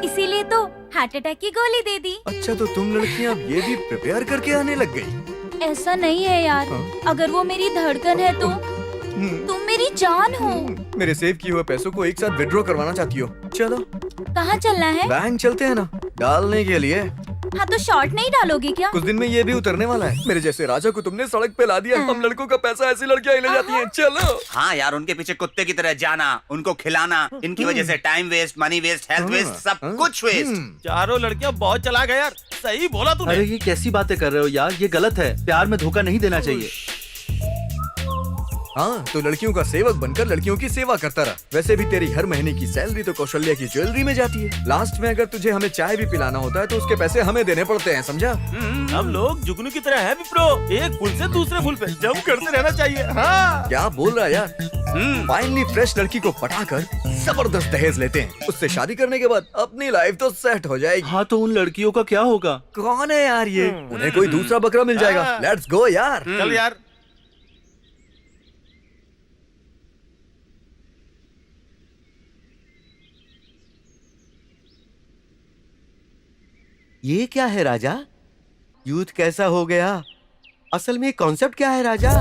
Speaker 3: इसीलिए तो हार्ट अटैक की गोली दे दी।
Speaker 2: अच्छा, तो तुम लड़कियां अब ये भी प्रिपेयर करके आने लग गई?
Speaker 3: ऐसा नहीं है यार,
Speaker 2: हाँ।
Speaker 3: अगर वो मेरी धड़कन है तो तुम मेरी जान हो।
Speaker 2: मेरे सेव किए हुए पैसों को एक साथ विड्रॉ करवाना चाहती हो? चलो
Speaker 3: कहाँ चलना है?
Speaker 2: बैंक चलते हैं ना, डालने के लिए।
Speaker 3: हाँ तो शॉर्ट नहीं डालोगे क्या?
Speaker 2: कुछ दिन में ये भी उतरने वाला है। मेरे जैसे राजा को तुमने सड़क पे ला दिया। हम लड़कों का पैसा ऐसी लड़कियां ही ले जाती हैं। चलो।
Speaker 7: हाँ यार, उनके पीछे कुत्ते की तरह जाना, उनको खिलाना, इनकी वजह से time waste, money waste, health waste, सब कुछ वेस्ट।
Speaker 5: चारों लड़कियां बहुत चला गया यार। सही बोला तूने।
Speaker 8: अरे ये कैसी बातें कर रहे हो यार, ये गलत है। प्यार में धोखा नहीं देना चाहिए।
Speaker 2: हाँ, तो लड़कियों का सेवक बनकर लड़कियों की सेवा करता रहा। वैसे भी तेरी हर महीने की सैलरी तो कौशल्या की ज्वेलरी में जाती है। लास्ट में अगर तुझे हमें चाय भी पिलाना होता है तो उसके पैसे हमें देने पड़ते हैं, समझा?
Speaker 5: हम लोग जुगनू की तरह हैं विप्रो, एक फुल से दूसरे फुल पे जंप करते रहना चाहिए। हाँ।
Speaker 2: क्या बोल रहा है यार? फाइनली फ्रेश लड़की को पटाकर जबरदस्त दहेज लेते हैं। उससे शादी करने के बाद अपनी लाइफ तो सेट हो जाएगी।
Speaker 8: हाँ तो उन लड़कियों का क्या होगा?
Speaker 2: कौन है यार ये? उन्हें कोई दूसरा बकरा मिल जाएगा। लेट्स गो यार।
Speaker 5: चल यार।
Speaker 10: ये क्या है राजा? यूथ कैसा हो गया? असल में कॉन्सेप्ट क्या है राजा?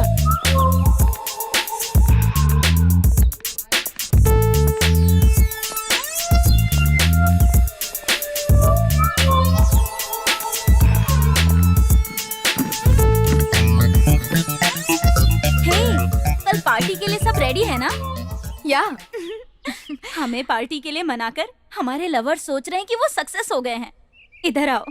Speaker 3: कल पार्टी के लिए सब रेडी है ना?
Speaker 4: या
Speaker 3: हमें पार्टी के लिए मनाकर हमारे लवर सोच रहे हैं कि वो सक्सेस हो गए हैं। इधर आओ,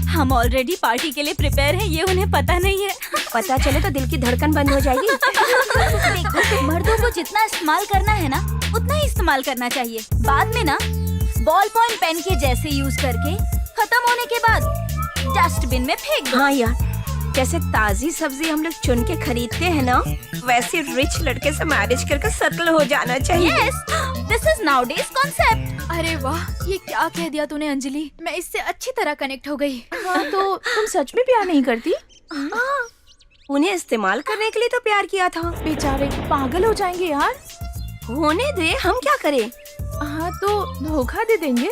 Speaker 3: हम ऑलरेडी पार्टी के लिए प्रिपेयर हैं, ये उन्हें पता नहीं है।
Speaker 12: पता चले तो दिल की धड़कन बंद हो जाएगी।
Speaker 3: देखो, मर्दों को जितना इस्तेमाल करना है ना, उतना ही इस्तेमाल करना चाहिए। बाद में ना बॉल पॉइंट पेन के जैसे यूज करके खत्म होने के बाद डस्टबिन में फेंक दो।
Speaker 12: हाँ यार, जैसे ताजी सब्जी हम लोग चुन के खरीदते हैं ना, वैसे रिच लड़के से मैरिज करके सेटल हो जाना चाहिए।
Speaker 3: Yes, this is nowadays concept.
Speaker 4: अरे वाह, ये क्या कह दिया तूने अंजलि। मैं इससे अच्छी तरह कनेक्ट हो गई। हाँ, तो तुम सच में प्यार नहीं करती?
Speaker 12: उन्हें इस्तेमाल करने के लिए तो प्यार किया था।
Speaker 4: बेचारे पागल हो जाएंगे यार।
Speaker 12: होने दे, हम क्या करें?
Speaker 4: हाँ
Speaker 1: तो धोखा दे देंगे?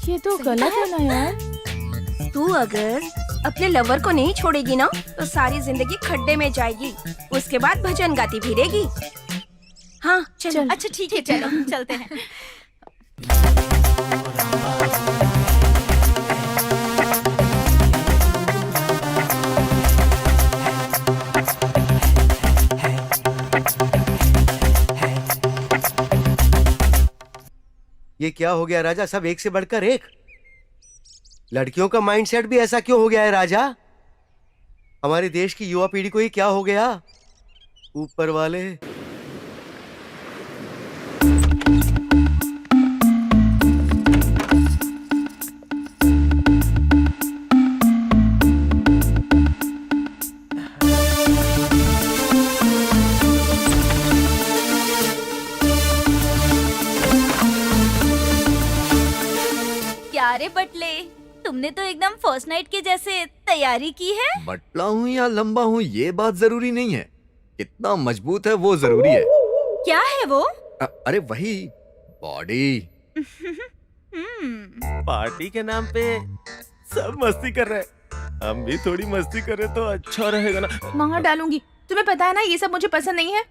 Speaker 1: ये तो गलत है ना यार।
Speaker 12: तू अगर अपने लवर को नहीं छोड़ेगी ना तो सारी जिंदगी खड्डे में जाएगी। उसके बाद भजन गाती फिरेगी। हाँ चल।
Speaker 3: अच्छा ठीक है, चलो चलते हैं।
Speaker 10: ये क्या हो गया राजा, सब एक से बढ़कर एक। लड़कियों का माइंडसेट भी ऐसा क्यों हो गया है राजा? हमारे देश की युवा पीढ़ी को ये क्या हो गया? ऊपर वाले।
Speaker 3: क्या रे बटले, तुमने तो एकदम फर्स्ट नाइट के जैसे तैयारी की है।
Speaker 2: बटला हूँ या लंबा हूँ ये बात जरूरी नहीं है, कितना मजबूत है वो जरूरी है।
Speaker 3: क्या है वो?
Speaker 2: अरे वही बॉडी।
Speaker 5: पार्टी के नाम पे सब मस्ती कर रहे हैं, हम भी थोड़ी मस्ती करें तो अच्छा रहेगा ना।
Speaker 1: मार डालूंगी। तुम्हें पता है ना ये सब मुझे पसंद नहीं है।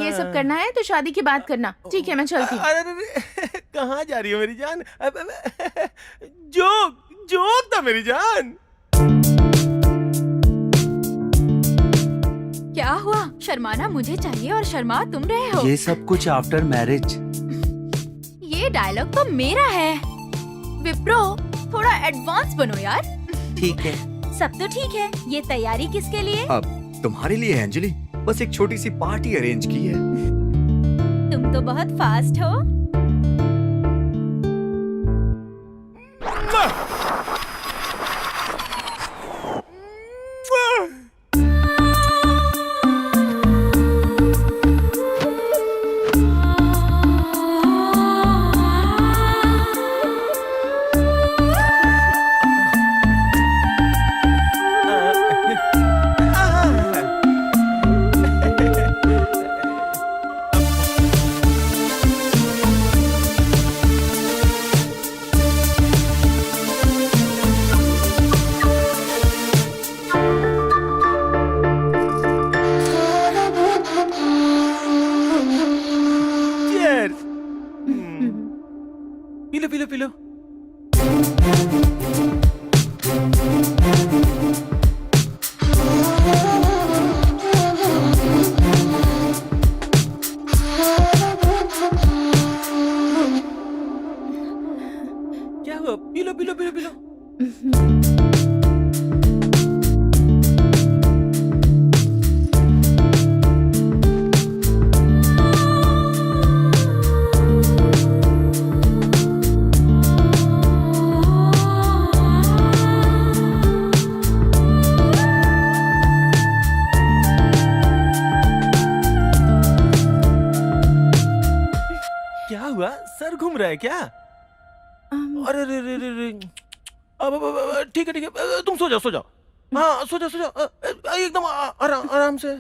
Speaker 1: ये सब करना है तो शादी की बात करना। ठीक है मैं चलती हूँ।
Speaker 5: अरे कहाँ जा रही हो मेरी जान? जोक जोक था मेरी जान।
Speaker 4: क्या हुआ? शर्माना मुझे चाहिए और शर्मा तुम रहे हो।
Speaker 8: ये सब कुछ आफ्टर मैरिज।
Speaker 4: ये डायलॉग तो मेरा है। विप्रो थोड़ा एडवांस बनो यार।
Speaker 8: ठीक है।
Speaker 3: सब तो ठीक है, ये तैयारी किसके लिए?
Speaker 2: अब तुम्हारे लिए है अंजलि, बस एक छोटी सी पार्टी अरेंज की है।
Speaker 3: तुम तो बहुत फास्ट हो।
Speaker 5: P low P low P low. क्या हुआ? P low P low P low P low. क्या हुआ? सर घूम रहा है क्या? अरे रे रे रे रे। अब ठीक है तुम सो जाओ। हाँ सो जाओ एकदम आराम से।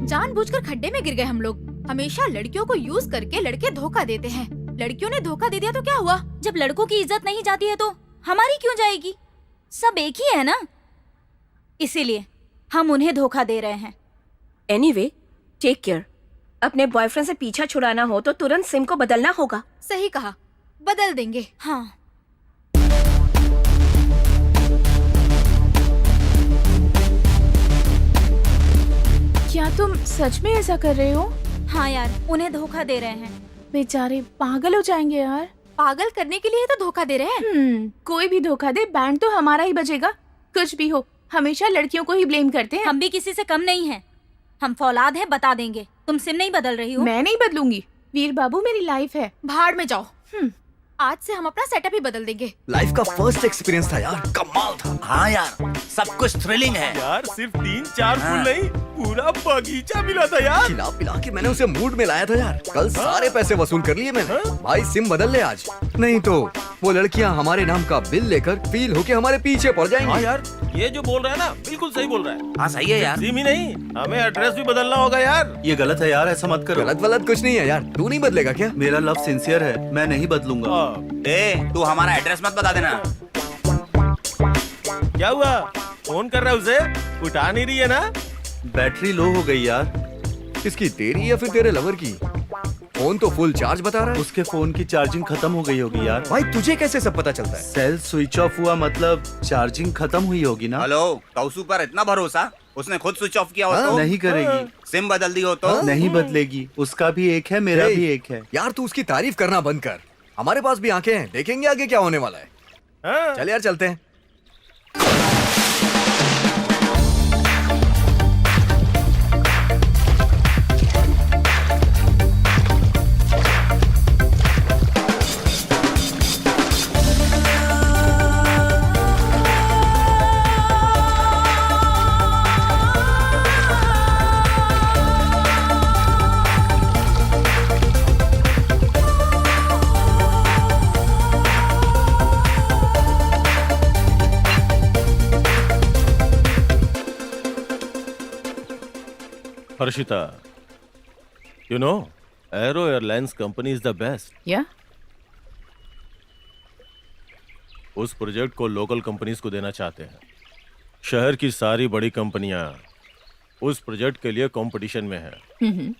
Speaker 4: जानबूझकर खड्डे में गिर गए हम लोग। हमेशा लड़कियों को यूज करके लड़के धोखा देते हैं। लड़कियों ने धोखा दे दिया तो क्या हुआ?
Speaker 3: जब लड़कों की इज्जत नहीं जाती है तो हमारी क्यों जाएगी? सब एक ही है ना, इसीलिए हम उन्हें धोखा दे रहे हैं।
Speaker 12: Anyway, take care. अपने बॉयफ्रेंड से पीछा छुड़ाना हो तो तुरंत सिम को बदलना होगा।
Speaker 4: सही कहा, बदल देंगे।
Speaker 3: हाँ।
Speaker 1: क्या तुम सच में ऐसा कर रहे हो?
Speaker 3: हाँ यार, उन्हें धोखा दे रहे हैं।
Speaker 1: बेचारे पागल हो जाएंगे यार।
Speaker 4: पागल करने के लिए तो धोखा दे रहे हैं।
Speaker 1: कोई भी धोखा दे, बैंड तो हमारा ही बजेगा। कुछ भी हो, हमेशा लड़कियों को ही ब्लेम करते हैं।
Speaker 3: हम भी किसी से कम नहीं हैं। हम फौलाद हैं, बता देंगे। तुम सिम नहीं बदल रही हो?
Speaker 1: मैं नहीं बदलूंगी। वीर बाबू मेरी लाइफ है।
Speaker 4: भाड़ में जाओ। आज से हम अपना सेटअप ही बदल देंगे।
Speaker 2: लाइफ का फर्स्ट एक्सपीरियंस था यार, कमाल था।
Speaker 7: हाँ यार, सब कुछ थ्रिलिंग है।
Speaker 5: यार सिर्फ 3-4 फूल नहीं, पूरा बगीचा मिला था यार।
Speaker 2: खिला पिला के मैंने उसे मूड में लाया था यार। कल सारे पैसे वसूल कर लिए मैंने। भाई सिम बदल ले आज, नहीं तो वो लड़कियां हमारे नाम का बिल लेकर फील होके हमारे पीछे पड़ जाएंगी।
Speaker 5: हाँ यार, ये जो बोल रहा है ना, बिल्कुल सही बोल रहा है।
Speaker 7: हाँ सही है यार।
Speaker 5: सिम ही नहीं, हमें एड्रेस भी बदलना होगा यार।
Speaker 6: ये गलत है यार, ऐसा मत करो।
Speaker 2: गलत वलत कुछ नहीं है यार। तू नहीं बदलेगा क्या?
Speaker 6: मेरा लव सिंसियर है, मैं नहीं बदलूंगा।
Speaker 7: तू हमारा एड्रेस मत बता देना।
Speaker 5: क्या हुआ? फोन कर रहा है उसे, उठा नहीं रही है ना?
Speaker 6: बैटरी लो हो गई यार।
Speaker 2: किसकी, तेरी या फिर तेरे लवर की? फोन तो फुल चार्ज बता रहा है।
Speaker 6: उसके फोन की चार्जिंग खत्म हो गई होगी यार।
Speaker 2: भाई तुझे कैसे सब पता चलता है?
Speaker 6: सेल स्विच ऑफ हुआ मतलब चार्जिंग खत्म हुई होगी ना।
Speaker 7: हेलो, कौसू पर इतना भरोसा? उसने खुद स्विच ऑफ किया हो तो?
Speaker 6: नहीं करेगी।
Speaker 7: सिम बदल दी हो तो?
Speaker 6: नहीं बदलेगी। उसका भी एक है, मेरा भी एक है।
Speaker 2: यार तू उसकी तारीफ करना बंद कर। हमारे पास भी आंखें हैं, देखेंगे आगे क्या होने वाला है। चल यार चलते हैं।
Speaker 5: Harshita, you know, Aero Airlines company is the best.
Speaker 1: या
Speaker 5: उस प्रोजेक्ट को लोकल कंपनीज को देना चाहते हैं। शहर की सारी बड़ी कंपनियां उस प्रोजेक्ट के लिए कंपटीशन में हैं।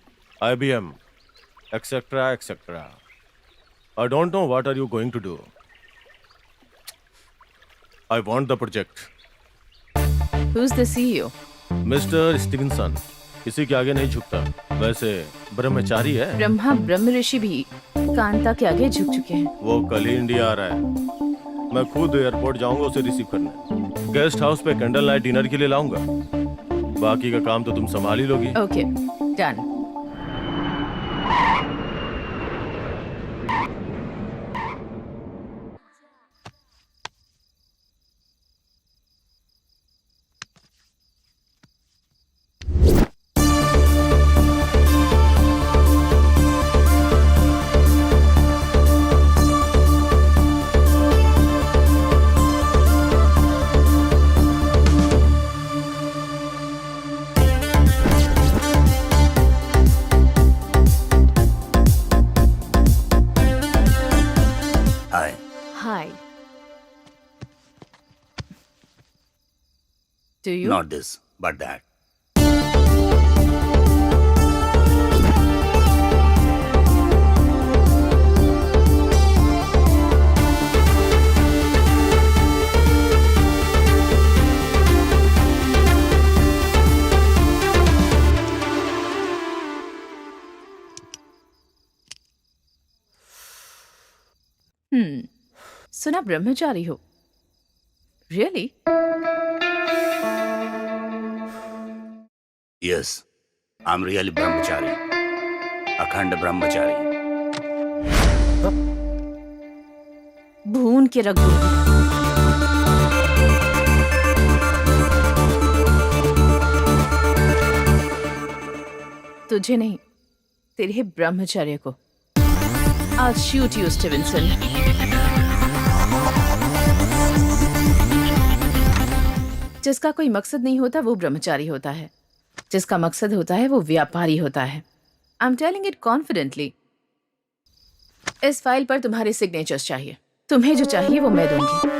Speaker 5: IBM, etcetera etcetera. I don't know what are you going to do. I want the project.
Speaker 1: Who's the CEO?
Speaker 5: Mister Stevenson किसी के आगे नहीं झुकता। वैसे ब्रह्मचारी है।
Speaker 1: ब्रह्मा ब्रह्म ऋषि भी कांता के आगे झुक चुके हैं।
Speaker 5: वो कल ही इंडिया आ रहा है। मैं खुद एयरपोर्ट जाऊंगा उसे रिसीव करने। गेस्ट हाउस पे कैंडल नाइट डिनर के लिए लाऊंगा। बाकी का काम तो तुम संभाल ही लोगी।
Speaker 1: Okay, done.
Speaker 7: Hi.
Speaker 1: Hi. Do you?
Speaker 7: Not this, but that.
Speaker 1: सुना ब्रह्मचारी हो? Really?
Speaker 7: Yes, I'm really ब्रह्मचारी, अखंड ब्रह्मचारी।
Speaker 1: भून के रख दूंगी। तुझे नहीं, तेरे ब्रह्मचर्य को। I'll shoot you, Stevenson. जिसका कोई मकसद नहीं होता वो ब्रह्मचारी होता है। जिसका मकसद होता है वो व्यापारी होता है। I am telling it confidently. इस फाइल पर तुम्हारे सिग्नेचर्स चाहिए। तुम्हें जो चाहिए वो मैं दूंगी।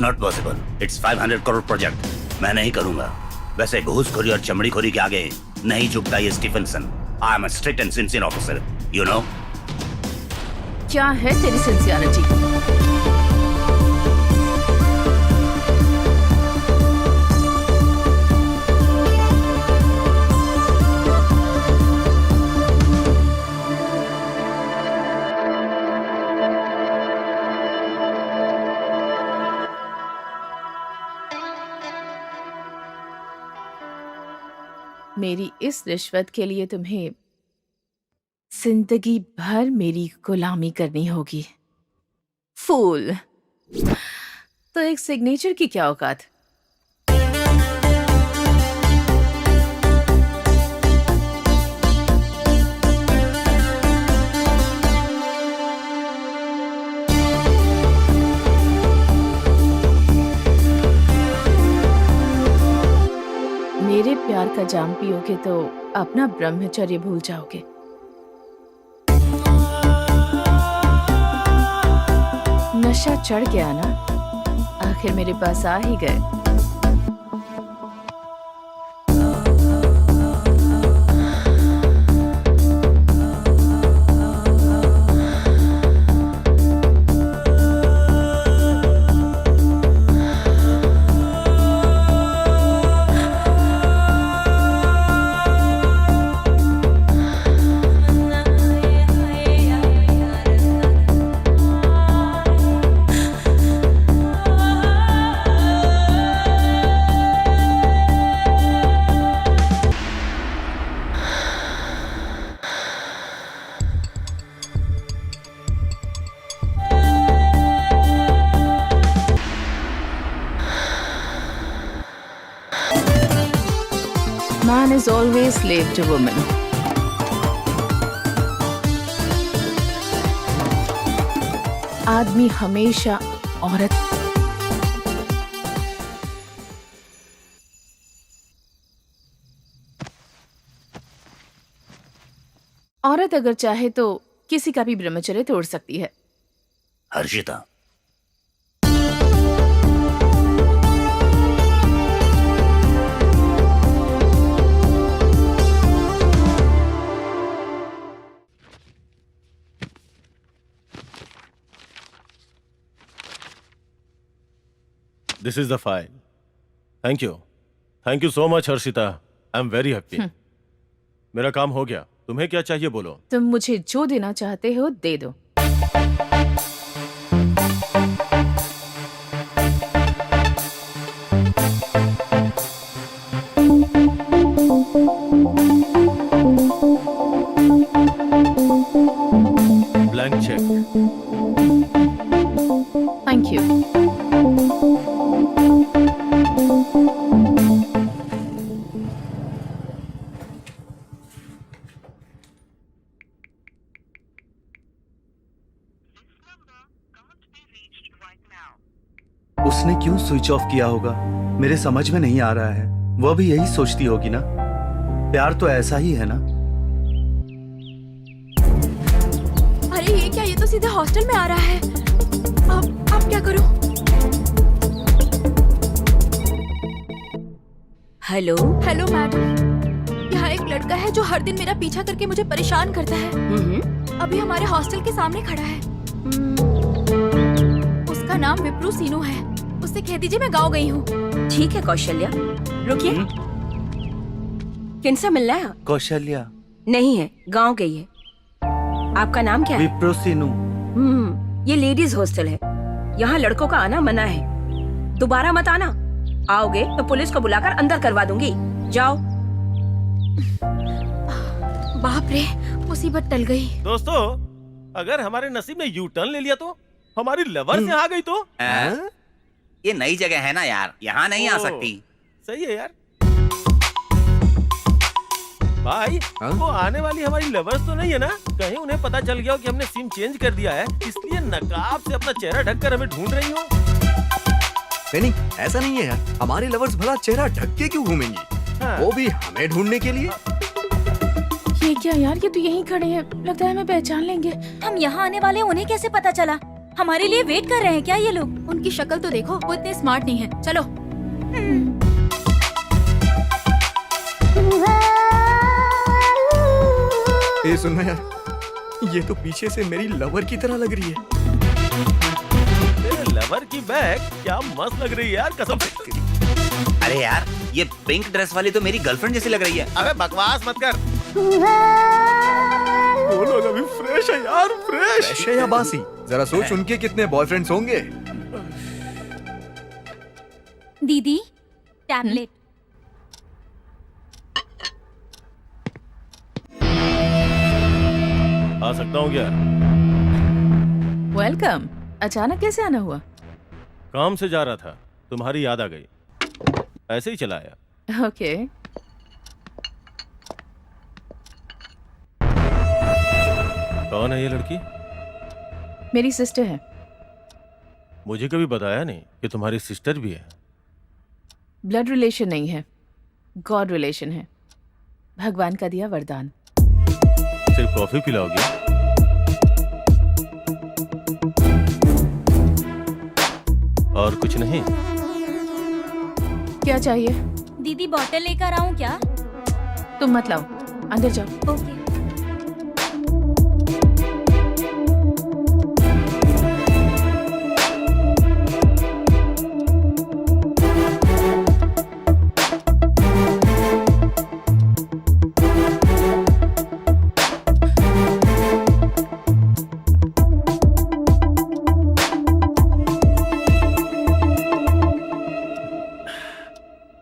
Speaker 7: It's not possible. It's 500 crore project, मैं नहीं करूंगा। वैसे घूसखोरी और चमड़ीखोरी के आगे नहीं झुकता ये Stephenson. I am a strict and sincere officer, you know.
Speaker 1: क्या है तेरी सिंसियरिटी? मेरी इस रिश्वत के लिए तुम्हें जिंदगी भर मेरी गुलामी करनी होगी। फूल। तो एक सिग्नेचर की क्या औकात? मेरे प्यार का जाम पियोगे तो अपना ब्रह्मचर्य भूल जाओगे। नशा चढ़ गया ना, आखिर मेरे पास आ ही गए। Man is always slave to woman. आदमी हमेशा औरत अगर चाहे तो किसी का भी ब्रह्मचर्य तोड़ सकती है।
Speaker 7: Harshita,
Speaker 5: this is the file. Thank you so much Harshita, I am very happy. मेरा काम हो गया, तुम्हें क्या चाहिए बोलो।
Speaker 1: तुम मुझे जो देना चाहते हो दे दो।
Speaker 5: Blank cheque.
Speaker 1: Thank you.
Speaker 6: उसने क्यों स्विच ऑफ किया होगा, मेरे समझ में नहीं आ रहा है। वह भी यही सोचती होगी ना, प्यार तो ऐसा ही है ना।
Speaker 4: अरे ये क्या, ये तो सीधे हॉस्टल में आ रहा है। अब क्या करूं?
Speaker 12: हेलो
Speaker 4: हेलो मैडम, यहाँ एक लड़का है जो हर दिन मेरा पीछा करके मुझे परेशान करता है। अभी हमारे हॉस्टल के सामने खड़ा है। उसका नाम विप्रू सीनू है। उससे कह दीजिए मैं गाँव गई हूँ।
Speaker 12: ठीक है कौशल्या, रुकिए। किनसे मिलना है?
Speaker 6: कौशल्या
Speaker 12: नहीं है, गांव गई है। आपका नाम क्या है?
Speaker 6: विप्रो सीनू।
Speaker 12: ये लेडीज हॉस्टल है, यहाँ लड़कों का आना मना है। दोबारा मत आना, आओगे तो पुलिस को बुलाकर अंदर करवा दूंगी। जाओ।
Speaker 4: बाप रे, मुसीबत टल गई।
Speaker 5: दोस्तों, अगर हमारे नसीब ने यू टर्न ले लिया तो, हमारी लवर से आ गई तो।
Speaker 7: ये नई जगह है ना यार, यहाँ नहीं आ सकती।
Speaker 5: सही है यार। भाई, वो आने वाली हमारी लवर्स तो नहीं है ना? कहीं उन्हें पता चल गया हो कि हमने सिम चेंज कर दिया है, इसलिए नकाब से अपना चेहरा ढककर हमें ढूंढ रही हो?
Speaker 2: नहीं, ऐसा नहीं है यार। हमारे लवर्स भला चेहरा ढक के क्यों घूमेंगी?
Speaker 5: हाँ।
Speaker 2: वो भी हमें ढूंढने के लिए।
Speaker 1: ये क्या यार, ये तो यहीं खड़े हैं, लगता है हमें पहचान लेंगे।
Speaker 3: हम यहाँ आने वाले उन्हें कैसे पता चला? हमारे लिए वेट कर रहे हैं क्या ये लोग?
Speaker 4: उनकी शक्ल तो देखो, वो इतने स्मार्ट नहीं है। चलो।
Speaker 2: ए सुनना यार, ये तो पीछे से मेरी लवर की तरह लग रही है।
Speaker 5: तेरे लवर की बैग क्या मस्त लग रही है यार, कसम से।
Speaker 7: अरे यार, ये पिंक ड्रेस वाली तो मेरी गर्लफ्रेंड जैसी लग रही है।
Speaker 6: अबे बकवास मत कर।
Speaker 2: वो लोग अभी फ्रेश है यार, फ्रेश है या बासी? जरा सोच उनके कितने बॉयफ्रेंड्स होंगे।
Speaker 3: दीदी, टैबलेट।
Speaker 5: आ सकता हूँ क्या?
Speaker 1: वेलकम। अचानक कैसे आना हुआ?
Speaker 5: काम से जा रहा था, तुम्हारी याद आ गई, ऐसे ही चला आया।
Speaker 1: ओके।
Speaker 5: कौन है ये लड़की?
Speaker 1: मेरी सिस्टर है।
Speaker 5: मुझे कभी बताया नहीं कि तुम्हारी सिस्टर भी है।
Speaker 1: ब्लड रिलेशन नहीं है, गॉड रिलेशन है। भगवान का दिया वरदान।
Speaker 5: सिर्फ कॉफी पिलाओगी? और कुछ नहीं?
Speaker 1: क्या चाहिए?
Speaker 3: दीदी बॉटल लेकर आऊं क्या?
Speaker 1: तुम मत लाओ, अंदर जाओ।
Speaker 3: ओके।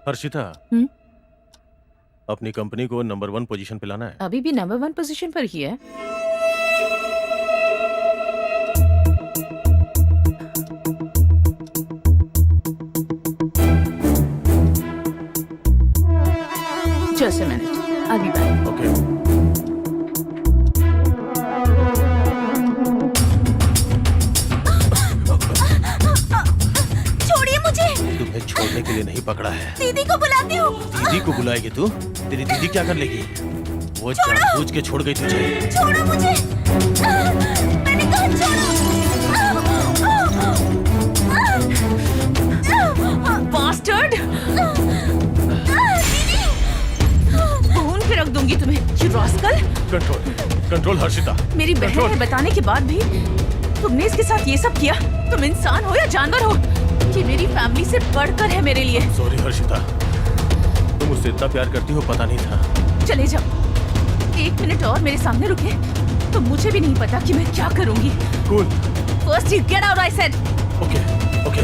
Speaker 5: हर्षिता, अपनी कंपनी को नंबर 1 पोजीशन पे लाना है।
Speaker 1: अभी भी नंबर 1 पोजीशन पर ही है। Just a minute, I'll be back.
Speaker 5: Okay.
Speaker 3: छोड़िए मुझे।
Speaker 5: तुम्हें छोड़ने के लिए नहीं पकड़ा है।
Speaker 3: दीदी को बुलाती हूँ।
Speaker 5: दीदी को बुलाएगी तू? तेरी दीदी क्या कर लेगी? वो जानबूझ के छोड़ गई तुझे।
Speaker 3: छोड़ो मुझे। मैंने कहा छोड़ो।
Speaker 1: बास्टर्ड! भून के रख दूंगी तुम्हें, you rascal!
Speaker 5: Control, control Harshita.
Speaker 1: मेरी बहन है बताने के बाद भी तुमने इसके साथ ये सब किया। तुम इंसान हो या जानवर हो? ये मेरी फैमिली से बढ़कर है मेरे लिए।
Speaker 5: सॉरी हर्षिता, तुम मुझसे इतना प्यार करती हो पता नहीं था।
Speaker 1: चले जाओ। 1 मिनट और मेरे सामने रुके तो मुझे भी नहीं पता कि मैं क्या करूंगी।
Speaker 5: Cool.
Speaker 1: First you get out, I said.
Speaker 5: Okay, okay.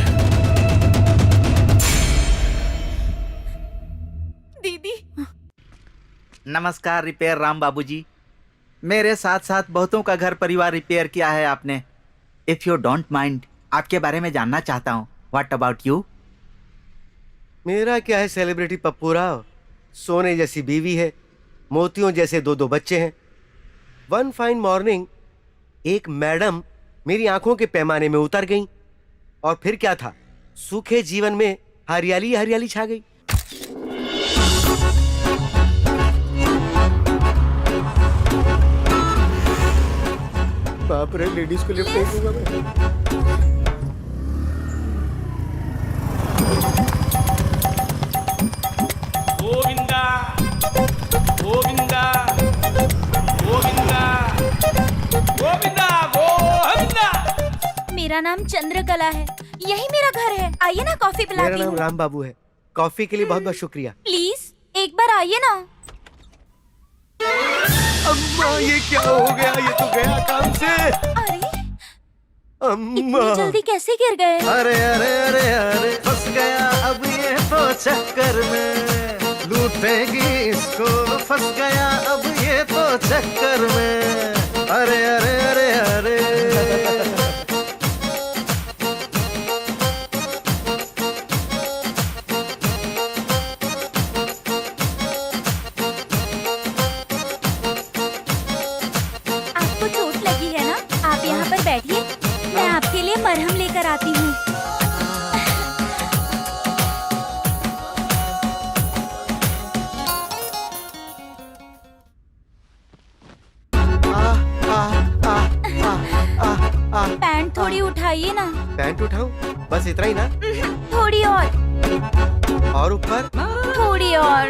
Speaker 1: दीदी।
Speaker 8: नमस्कार रिपेयर राम बाबूजी। मेरे साथ साथ बहुतों का घर परिवार रिपेयर किया है आपने। इफ यू डोंट माइंड, आपके बारे में जानना चाहता हूँ। What about you?
Speaker 10: मेरा क्या है सेलिब्रिटी पप्पू राव, सोने जैसी बीवी है, मोतियों जैसे 2 बच्चे हैं। वन फाइन मॉर्निंग एक मैडम मेरी आंखों के पैमाने में उतर गईं और फिर क्या था, सूखे जीवन में हरियाली हरियाली छा गई। बाप रे, लेडीज को लिफ्ट नहीं दूंगा मैं।
Speaker 6: गोविंदा गोविंदा गोविंदा गोविंदा गोविंदा।
Speaker 3: मेरा नाम चंद्रकला है, यही मेरा घर है। आइए ना, कॉफी
Speaker 10: मेरा
Speaker 3: पिलाती
Speaker 10: नाम
Speaker 3: हूँ।
Speaker 10: राम बाबू है। कॉफी के लिए बहुत बहुत शुक्रिया।
Speaker 3: प्लीज एक बार आइए ना।
Speaker 10: अम्मा, ये क्या हो गया? ये तो गया काम से।
Speaker 3: अरे
Speaker 10: अम्मा,
Speaker 3: इतनी जल्दी कैसे गिर गए?
Speaker 8: अरे अरे अरे अरे, फंस गया अब ये तो चक्कर में, लूटेगी इसको। फंस गया अब ये तो चक्कर में। अरे अरे अरे अरे।
Speaker 3: आपको चोट लगी है ना? आप यहाँ पर बैठिए, मैं आपके लिए मरहम लेकर आती हूँ। थोड़ी उठाइए ना।
Speaker 10: पैंट उठाऊं? बस इतना ही ना?
Speaker 3: थोड़ी
Speaker 10: और ऊपर?
Speaker 3: थोड़ी और।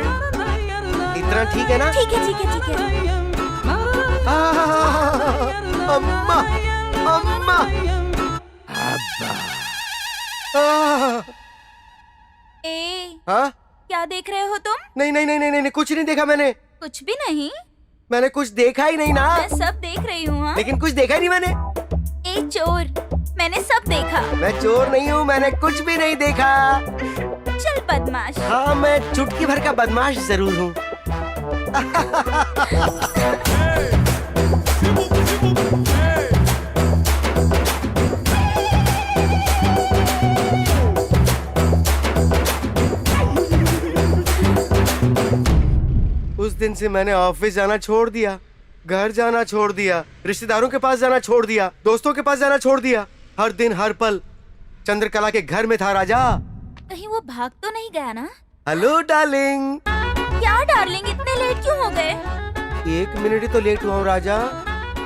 Speaker 10: इतना ठीक है ना?
Speaker 3: ठीक है ठीक है ठीक है।
Speaker 10: अम्मा, अम्मा,
Speaker 3: ए,
Speaker 10: हाँ?
Speaker 3: क्या देख रहे हो तुम?
Speaker 10: नहीं नहीं नहीं नहीं नहीं, कुछ नहीं देखा मैंने।
Speaker 3: कुछ भी नहीं।
Speaker 10: मैंने कुछ देखा ही नहीं ना।
Speaker 3: मैं सब देख रही हूँ। हाँ?
Speaker 10: लेकिन कुछ देखा ही नहीं मैंने।
Speaker 3: ए चोर, मैंने सब देखा।
Speaker 10: मैं चोर नहीं हूँ, मैंने कुछ भी नहीं देखा।
Speaker 3: चल बदमाश।
Speaker 10: हाँ, मैं चुटकी भर का बदमाश जरूर हूँ। उस दिन से मैंने ऑफिस जाना छोड़ दिया, घर जाना छोड़ दिया, रिश्तेदारों के पास जाना छोड़ दिया, दोस्तों के पास जाना छोड़ दिया। हर दिन हर पल चंद्रकला के घर में था राजा।
Speaker 3: कहीं वो भाग तो नहीं गया ना?
Speaker 10: Hello darling.
Speaker 3: क्या डार्लिंग, इतने लेट क्यों हो गए?
Speaker 10: 1 मिनट ही तो लेट हुआ हूँ राजा।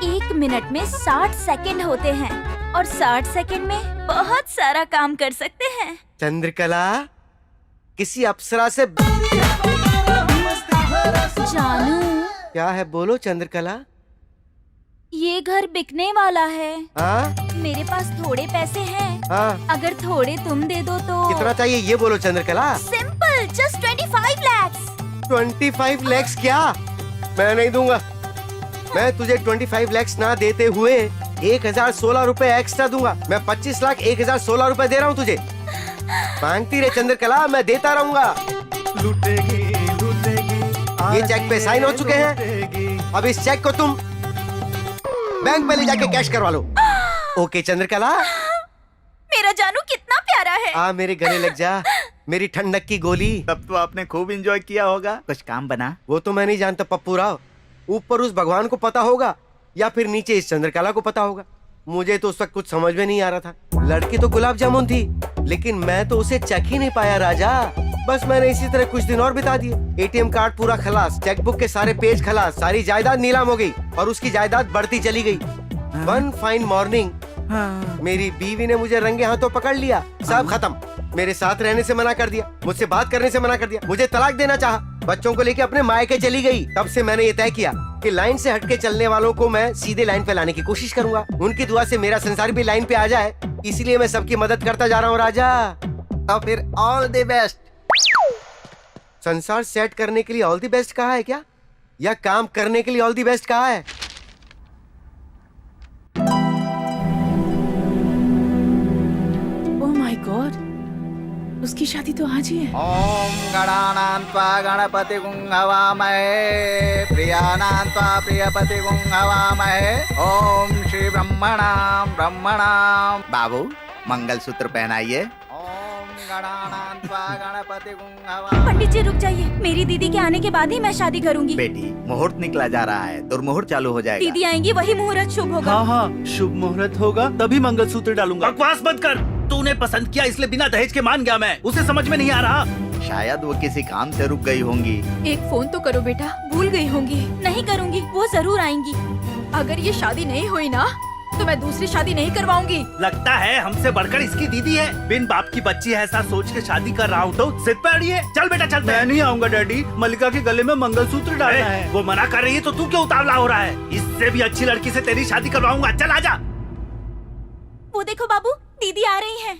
Speaker 3: 1 मिनट में 60 सेकंड होते हैं और 60 सेकंड में बहुत सारा काम कर सकते हैं।
Speaker 10: चंद्रकला, किसी अप्सरा से
Speaker 3: जानू।
Speaker 10: क्या है, बोलो चंद्रकला।
Speaker 3: ये घर बिकने वाला है।
Speaker 10: हाँ
Speaker 3: मेरे पास थोड़े पैसे हैं।
Speaker 10: हाँ,
Speaker 3: अगर थोड़े तुम दे दो तो।
Speaker 10: कितना चाहिए ये बोलो Chandrakala.
Speaker 3: Simple, just 25 lakhs।
Speaker 10: 25 lakhs क्या? मैं नहीं दूंगा। मैं तुझे 25 lakhs ना देते हुए 1016 रुपए एक्स्ट्रा दूंगा। मैं 25 लाख 1016 रुपए दे रहा हूँ तुझे। मांगती रहे चंद्रकला, मैं देता रहूंगा।
Speaker 6: लूटेगी लूटेगी,
Speaker 10: ये चेक पे साइन हो चुके हैं। अब इस चेक को तुम बैंक में ले जाके कैश करवा लो। ओके चंद्रकला।
Speaker 3: मेरा जानू कितना प्यारा है।
Speaker 10: आ मेरे गले लग जा, मेरी ठंडक की गोली।
Speaker 8: तब तो आपने खूब एंजॉय किया होगा। कुछ काम बना?
Speaker 10: वो तो मैं नहीं जानता पप्पू राव। ऊपर उस भगवान को पता होगा या फिर नीचे इस चंद्रकला को पता होगा। मुझे तो उस वक्त कुछ समझ में नहीं आ रहा था। लड़की तो गुलाब जामुन थी, लेकिन मैं तो उसे चख ही नहीं पाया राजा। बस मैंने इसी तरह कुछ दिन और बिता दिए। एटीएम कार्ड पूरा खलास, चेकबुक के सारे पेज खलास, सारी जायदाद नीलाम हो गई और उसकी जायदाद बढ़ती चली गई। वन फाइन मॉर्निंग मेरी बीवी ने मुझे रंगे हाथों पकड़ लिया। सब खत्म। मेरे साथ रहने से मना कर दिया, मुझसे बात करने से मना कर दिया, मुझे तलाक देना चाहा, बच्चों को लेके अपने मायके चली गई। तब से मैंने ये तय किया कि लाइन से हटके चलने वालों को मैं सीधे लाइन पे लाने की कोशिश करूंगा। उनकी दुआ से मेरा संसार भी लाइन पे आ जाए, इसीलिए मैं सबकी मदद करता जा रहा हूँ राजा।
Speaker 8: तो फिर ऑल द बेस्ट।
Speaker 10: संसार सेट करने के लिए ऑल द बेस्ट कहा है क्या, या काम करने के लिए ऑल द बेस्ट कहा है?
Speaker 1: ओह माय गॉड, उसकी शादी तो आज ही है।
Speaker 8: ओम गणानान्त्वा गणपतिगुं हवामहे, प्रियानान्त्वा प्रियपतिगुं हवामहे। ओम श्री ब्रह्मणाम ब्रह्मणाम। बाबू मंगलसूत्र पहनाइए। ओम गणानान्त्वा गणपतिगुं हवामहे।
Speaker 3: पंडित जी रुक जाइए, मेरी दीदी के आने के बाद ही मैं शादी करूंगी।
Speaker 8: बेटी, मुहूर्त निकला जा रहा है, दुर्मुहूर्त चालू हो जाएगा।
Speaker 3: दीदी आएंगी वही मुहूर्त शुभ होगा।
Speaker 6: हाँ हाँ, शुभ मुहूर्त होगा तभी मंगलसूत्र डालूंगा।
Speaker 8: बकवास मत कर। तूने पसंद किया इसलिए बिना दहेज के मान गया मैं। उसे समझ में नहीं आ रहा। शायद वो किसी काम से रुक गई होंगी।
Speaker 4: एक फोन तो करो बेटा, भूल गई होंगी।
Speaker 3: नहीं करूंगी, वो जरूर आएंगी।
Speaker 4: अगर ये शादी नहीं हुई ना तो मैं दूसरी शादी नहीं करवाऊंगी।
Speaker 6: लगता है हमसे बढ़कर इसकी दीदी है। बिन बाप की बच्ची है ऐसा सोच के शादी कर रहा हूँ तो सिर पे अड़िए। चल बेटा चल। मैं नहीं आऊंगा डैडी, मल्लिका के गले में मंगलसूत्र डालना है। वो मना कर रही है तो तू क्यों उतावला हो रहा है? इससे भी अच्छी लड़की से तेरी शादी करवाऊंगा। चल आजा।
Speaker 3: वो देखो बाबू, दीदी आ रही हैं।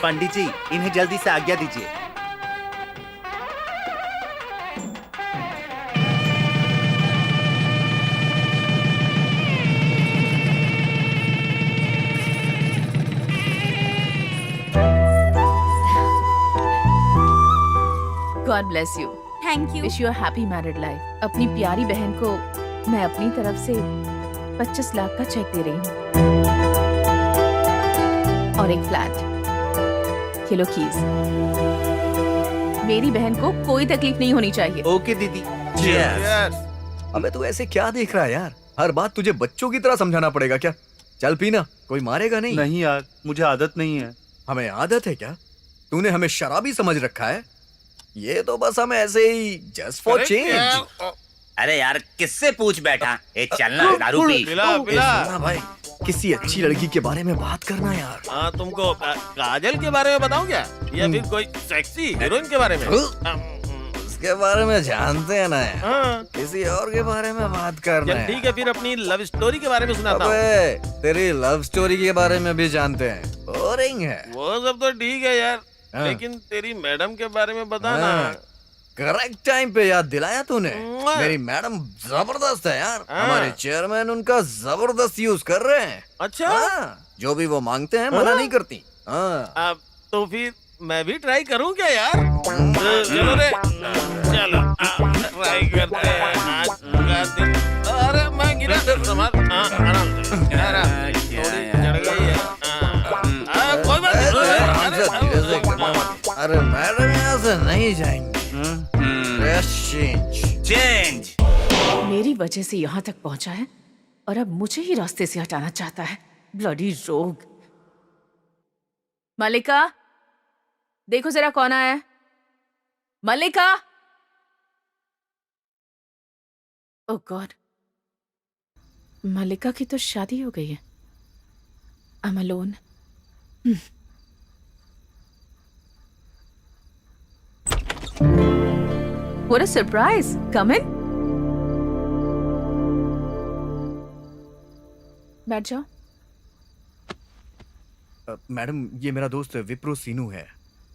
Speaker 8: पंडित जी, इन्हें जल्दी से आज्ञा दीजिए।
Speaker 1: God bless you.
Speaker 3: Thank you.
Speaker 1: Wish you a happy married life. अपनी प्यारी बहन को मैं अपनी तरफ से 25 लाख का चेक दे रही हूँ और एक फ्लैट। Kilo keys. मेरी बहन को कोई तकलीफ नहीं होनी चाहिए।
Speaker 8: ओके दीदी।
Speaker 2: हमें तो ऐसे क्या देख रहा है यार? हर बात तुझे बच्चों की तरह समझाना पड़ेगा क्या? चल पीना, कोई मारेगा नहीं।
Speaker 6: नहीं यार, मुझे आदत नहीं है।
Speaker 2: हमें आदत है क्या? तूने हमें शराबी समझ रखा है। ये तो बस हम ऐसे ही जस्ट फॉर चेंज।
Speaker 7: अरे यार किससे पूछ बैठा? ए चलना दारू पी।
Speaker 2: सुनना भाई, किसी अच्छी लड़की के बारे में बात करना यार।
Speaker 5: हाँ, तुमको काजल के बारे में बताऊं क्या, या फिर कोई सेक्सी हीरोइन के बारे में?
Speaker 2: उसके बारे में जानते हैं ना यार।
Speaker 5: हाँ।
Speaker 2: किसी और के बारे में बात करना है।
Speaker 5: ठीक है, फिर अपनी लव स्टोरी के बारे में सुनाता हूँ।
Speaker 2: अबे तेरी लव स्टोरी के बारे में भी जानते हैं, बोरिंग है।
Speaker 5: वो सब तो ठीक है यार,
Speaker 2: हाँ।
Speaker 5: लेकिन तेरी मैडम के बारे में बताना।
Speaker 2: करेक्ट टाइम पे याद दिलाया तूने।
Speaker 5: हाँ।
Speaker 2: मेरी मैडम जबरदस्त है यार।
Speaker 5: हाँ।
Speaker 2: हमारे चेयरमैन उनका जबरदस्त यूज कर रहे हैं।
Speaker 5: अच्छा।
Speaker 2: हाँ, जो भी वो मांगते हैं मना नहीं करती। हाँ।
Speaker 5: अब तो फिर मैं भी ट्राई करूं क्या यार? चलो रे, चलो ट्राई करते हैं आज का दिन। अरे मैं गिरा आराम से, थोड़ी चढ़ गई है। कोई बात नहीं।
Speaker 2: अरे मैडम यहाँ से नहीं जाएंगे।
Speaker 7: चेंज।
Speaker 1: मेरी वजह से यहाँ तक पहुँचा है और अब मुझे ही रास्ते से हटाना चाहता है। ब्लडी रोग। मल्लिका, देखो जरा कौन आया है। मल्लिका। ओह गॉड, मल्लिका की तो शादी हो गई है। आई am alone. What a surprise! Come in. बैठ जाओ।
Speaker 2: मैडम, ये मेरा दोस्त विप्रो सीनू है।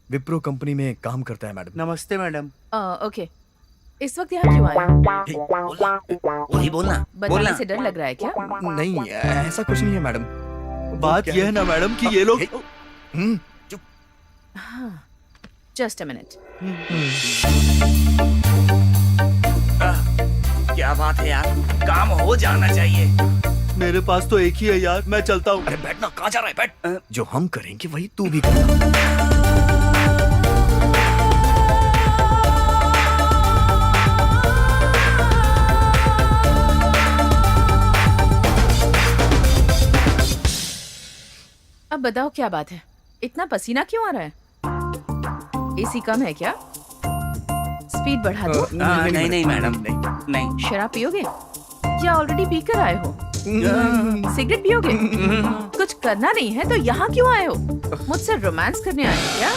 Speaker 2: विप्रो कंपनी में काम करता है मैडम।
Speaker 6: नमस्ते मैडम।
Speaker 1: ओके, इस वक्त यहाँ क्यों आए?
Speaker 7: वही बोलना।
Speaker 1: बताने से डर लग रहा है क्या?
Speaker 2: नहीं, ऐसा कुछ नहीं है मैडम।
Speaker 6: बात यह है ना मैडम कि ये लोग
Speaker 2: चुप।
Speaker 1: हाँ, जस्ट अ मिनट।
Speaker 7: क्या बात है यार, काम हो जाना चाहिए।
Speaker 6: मेरे पास तो एक ही है यार, मैं चलता हूँ।
Speaker 2: अरे बैठना, कहाँ जा रहा है? बैठ। जो हम करेंगे वही तू भी करना।
Speaker 1: अब बताओ क्या बात है, इतना पसीना क्यों आ रहा है? एसी कम है क्या? स्पीड बढ़ा दो।
Speaker 7: नहीं मैडम, नहीं।
Speaker 1: शराब पियोगे या ऑलरेडी पीकर आए हो? सिगरेट पियोगे? कुछ करना नहीं है तो यहाँ क्यों आए हो? मुझसे रोमांस करने आए हो क्या?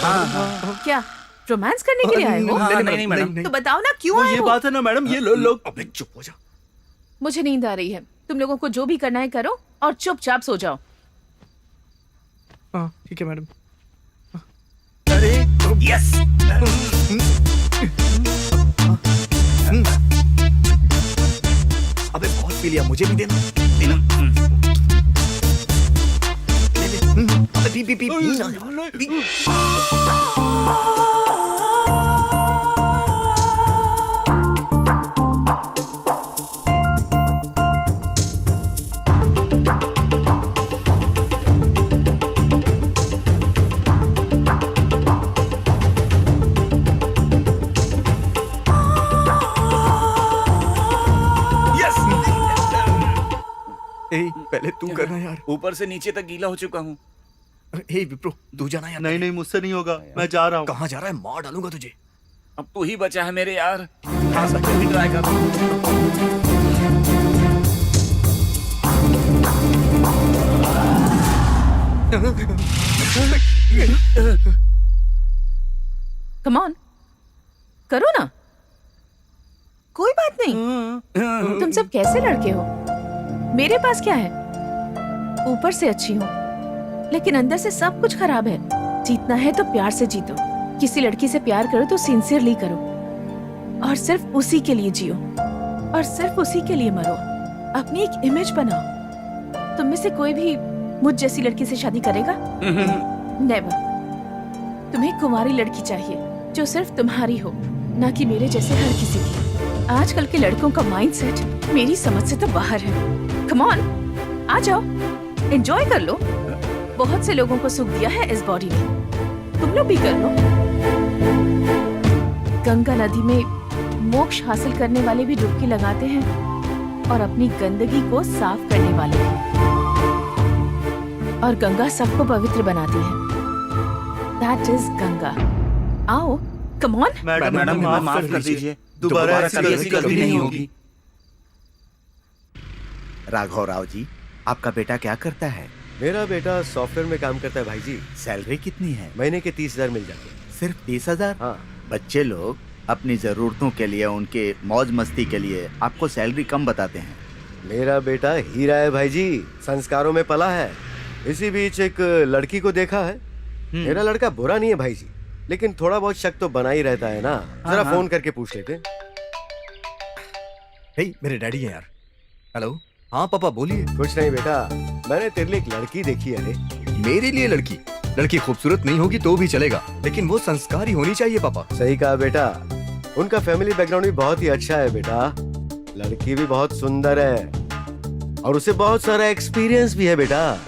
Speaker 1: क्या रोमांस करने के लिए आए हो?
Speaker 7: नहीं मैडम।
Speaker 1: तो बताओ ना क्यों आए
Speaker 6: ये
Speaker 1: हो?
Speaker 6: बात है ना मैडम, ये लोग।
Speaker 2: अबे चुप हो जा।
Speaker 1: मुझे नींद आ रही है। तुम लोगों को जो भी करना है करो और चुपचाप सो जाओ।
Speaker 2: हाँ ठीक है मैडम।
Speaker 7: अरे यस।
Speaker 2: अबे बहुत पी लिया, मुझे भी देना। अबे पी ना। पहले तू करना यार।
Speaker 7: ऊपर से नीचे तक गीला हो चुका हूँ।
Speaker 2: हे विप्रो, तू जाना यार।
Speaker 6: नहीं मुझसे नहीं होगा, मैं जा रहा हूँ।
Speaker 2: कहाँ जा रहा है? मार डालूंगा तुझे।
Speaker 7: अब तू ही बचा है मेरे यार। भी ट्राई कर।
Speaker 1: कम ऑन, करो ना, कोई बात नहीं। तुम सब कैसे लड़के हो? मेरे पास क्या है? ऊपर से अच्छी हूँ लेकिन अंदर से सब कुछ खराब है। जीतना है तो प्यार से जीतो। किसी लड़की से प्यार करो तो सिंसियरली करो और सिर्फ उसी के लिए जियो और सिर्फ उसी के लिए मरो। अपनी एक इमेज बनाओ। तुम में से कोई भी मुझ जैसी लड़की से शादी करेगा? नेवर। तुम्हें कुंवारी लड़की चाहिए जो सिर्फ तुम्हारी हो, ना कि मेरे जैसे हर किसी की। आजकल के लड़कों का माइंडसेट मेरी समझ से तो बाहर है। कम ऑन, आ जाओ, एंजॉय कर लो। बहुत से लोगों को सुख दिया है इस बॉडी ने, तुम लोग भी कर लो। गंगा नदी में मोक्ष हासिल करने वाले भी डुबकी लगाते हैं और अपनी गंदगी को साफ करने वाले भी। और गंगा सबको पवित्र बनाती है। That is Ganga. आओ, कम ऑन।
Speaker 6: मैडम
Speaker 7: माफ कर दीजिए,
Speaker 6: दोबारा
Speaker 7: ऐसी गलती नहीं होगी।
Speaker 8: राघव राव जी, आपका बेटा क्या करता है?
Speaker 10: मेरा बेटा सॉफ्टवेयर में काम करता है भाई जी।
Speaker 8: सैलरी कितनी है?
Speaker 10: महीने के 30,000 मिल जाते हैं।
Speaker 8: सिर्फ 30,000?
Speaker 10: हाँ।
Speaker 8: बच्चे लोग अपनी जरूरतों के लिए, उनके मौज मस्ती के लिए आपको सैलरी कम बताते हैं।
Speaker 10: मेरा बेटा हीरा है भाई जी, संस्कारों में पला है। इसी बीच एक लड़की को देखा है। मेरा लड़का बुरा नहीं है भाई जी, लेकिन थोड़ा बहुत शक तो बना ही रहता है ना। जरा
Speaker 8: हाँ।
Speaker 10: फोन करके पूछ लेते।
Speaker 2: हे, मेरे डैडी हैं यार। हेलो। हाँ पापा बोलिए।
Speaker 10: कुछ नहीं बेटा, मैंने तेरे लिए एक लड़की देखी है रे।
Speaker 2: मेरे लिए लड़की? लड़की खूबसूरत नहीं होगी तो भी चलेगा, लेकिन वो संस्कारी होनी चाहिए पापा।
Speaker 10: सही कहा बेटा, उनका फैमिली बैकग्राउंड भी बहुत ही अच्छा है बेटा। लड़की भी बहुत सुंदर है और उसे बहुत सारा एक्सपीरियंस भी है बेटा।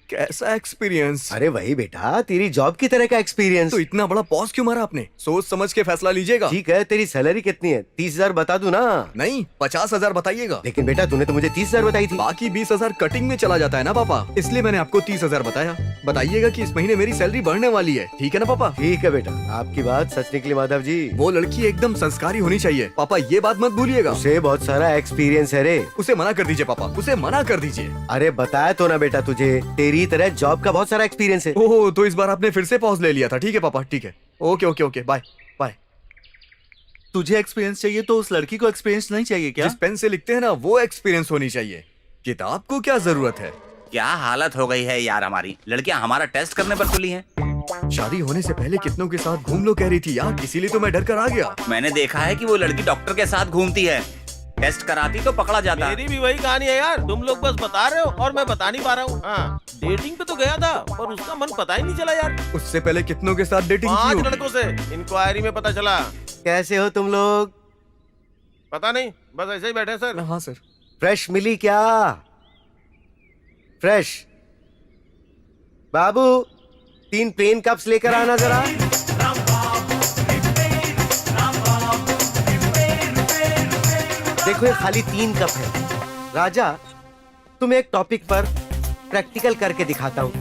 Speaker 2: कैसा एक्सपीरियंस?
Speaker 10: अरे वही बेटा, तेरी जॉब की तरह का एक्सपीरियंस।
Speaker 2: तो इतना बड़ा पॉज क्यों मारा आपने? सोच समझ के फैसला लीजिएगा।
Speaker 10: ठीक है, तेरी सैलरी कितनी है? 30,000 बता दूं ना?
Speaker 2: नहीं, 50,000 बताइएगा।
Speaker 10: लेकिन बेटा तूने तो मुझे 30,000 बताई थी।
Speaker 2: बाकी 20,000 कटिंग में चला जाता है ना पापा, इसलिए मैंने आपको 30,000 बताया। बताइएगा कि इस महीने मेरी सैलरी बढ़ने वाली है, ठीक है ना पापा?
Speaker 10: ठीक है बेटा, आपकी बात सच निकली माधव जी।
Speaker 2: वो लड़की एकदम संस्कारी होनी चाहिए पापा, ये बात मत भूलिएगा।
Speaker 10: उसे बहुत सारा एक्सपीरियंस है रे।
Speaker 2: उसे मना कर दीजिए पापा, उसे मना कर दीजिए।
Speaker 10: अरे बताया तो ना बेटा तुझे, तेरी तरह जॉब का बहुत सारा एक्सपीरियंस है।
Speaker 2: ओह, तो इस बार आपने फिर से पॉज ले लिया था। ठीक है पापा, ठीक है। Okay okay okay, bye bye.
Speaker 6: तुझे एक्सपीरियंस चाहिए तो उस लड़की को एक्सपीरियंस नहीं चाहिए क्या?
Speaker 2: जिस पेन से लिखते हैं ना, वो एक्सपीरियंस होनी चाहिए। किताब को क्या जरूरत है?
Speaker 7: क्या हालत हो गई है यार हमारी। लड़कियां हमारा टेस्ट करने पर तुली हैं।
Speaker 2: शादी होने से पहले कितनों के साथ घूम लो कह रही थी यार, इसीलिए तो मैं डर कर आ गया।
Speaker 7: मैंने देखा है कि वो लड़की डॉक्टर के साथ घूमती है, टेस्ट कराती तो पकड़ा जाता।
Speaker 5: मेरी भी वही कहानी है यार, तुम लोग बस बता रहे हो और मैं बता नहीं पा रहा हूँ। हाँ, डेटिंग पे तो गया था पर उसका मन पता ही नहीं चला यार।
Speaker 2: उससे पहले कितनों के साथ डेटिंग की
Speaker 5: 5
Speaker 2: होगी?
Speaker 5: लड़कों से इंक्वायरी में पता चला।
Speaker 10: कैसे हो तुम लोग?
Speaker 5: पता नहीं, बस ऐसे ही बैठे सर।
Speaker 2: हाँ सर।
Speaker 10: फ्रेश मिली क्या? फ्रेश? बाबू 3 प्लेन कप्स लेकर आना जरा। देखो ये खाली 3 कप है। राजा, तुम्हें एक टॉपिक पर प्रैक्टिकल करके दिखाता हूं।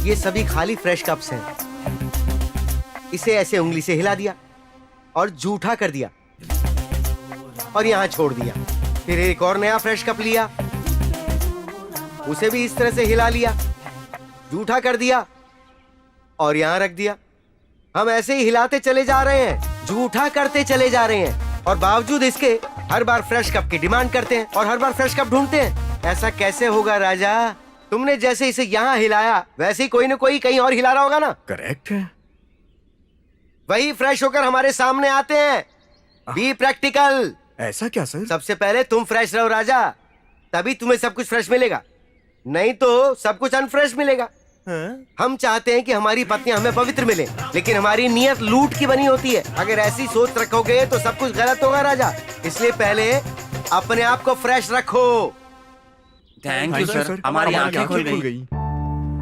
Speaker 10: ये सभी खाली फ्रेश कप्स हैं। इसे ऐसे उंगली से हिला दिया और जूठा कर दिया और यहां छोड़ दिया। फिर एक और नया फ्रेश कप लिया, उसे भी इस तरह से हिला लिया, जूठा कर दिया और यहां रख दिया। हम ऐसे ही हिलाते चले जा रहे हैं, जूठा करते चले जा रहे हैं और बावजूद इसके हर बार फ्रेश कप की डिमांड करते हैं और हर बार फ्रेश कप ढूंढते हैं। ऐसा कैसे होगा राजा? तुमने जैसे इसे यहाँ हिलाया वैसे ही कोई न कोई कहीं और हिला रहा होगा ना।
Speaker 2: करेक्ट है।
Speaker 10: वही फ्रेश होकर हमारे सामने आते हैं। Be practical.
Speaker 2: ऐसा क्या सर?
Speaker 10: सबसे पहले तुम फ्रेश रहो राजा, तभी तुम्हें सब कुछ फ्रेश मिलेगा, नहीं तो सब कुछ अनफ्रेश मिलेगा। हम चाहते हैं कि हमारी पत्नियां हमें पवित्र मिले, लेकिन हमारी नियत लूट की बनी होती है। अगर ऐसी सोच रखोगे तो सब कुछ गलत होगा राजा। इसलिए पहले अपने आप को फ्रेश रखो।
Speaker 7: थैंक यू सर, हमारी आंखें खुल गई।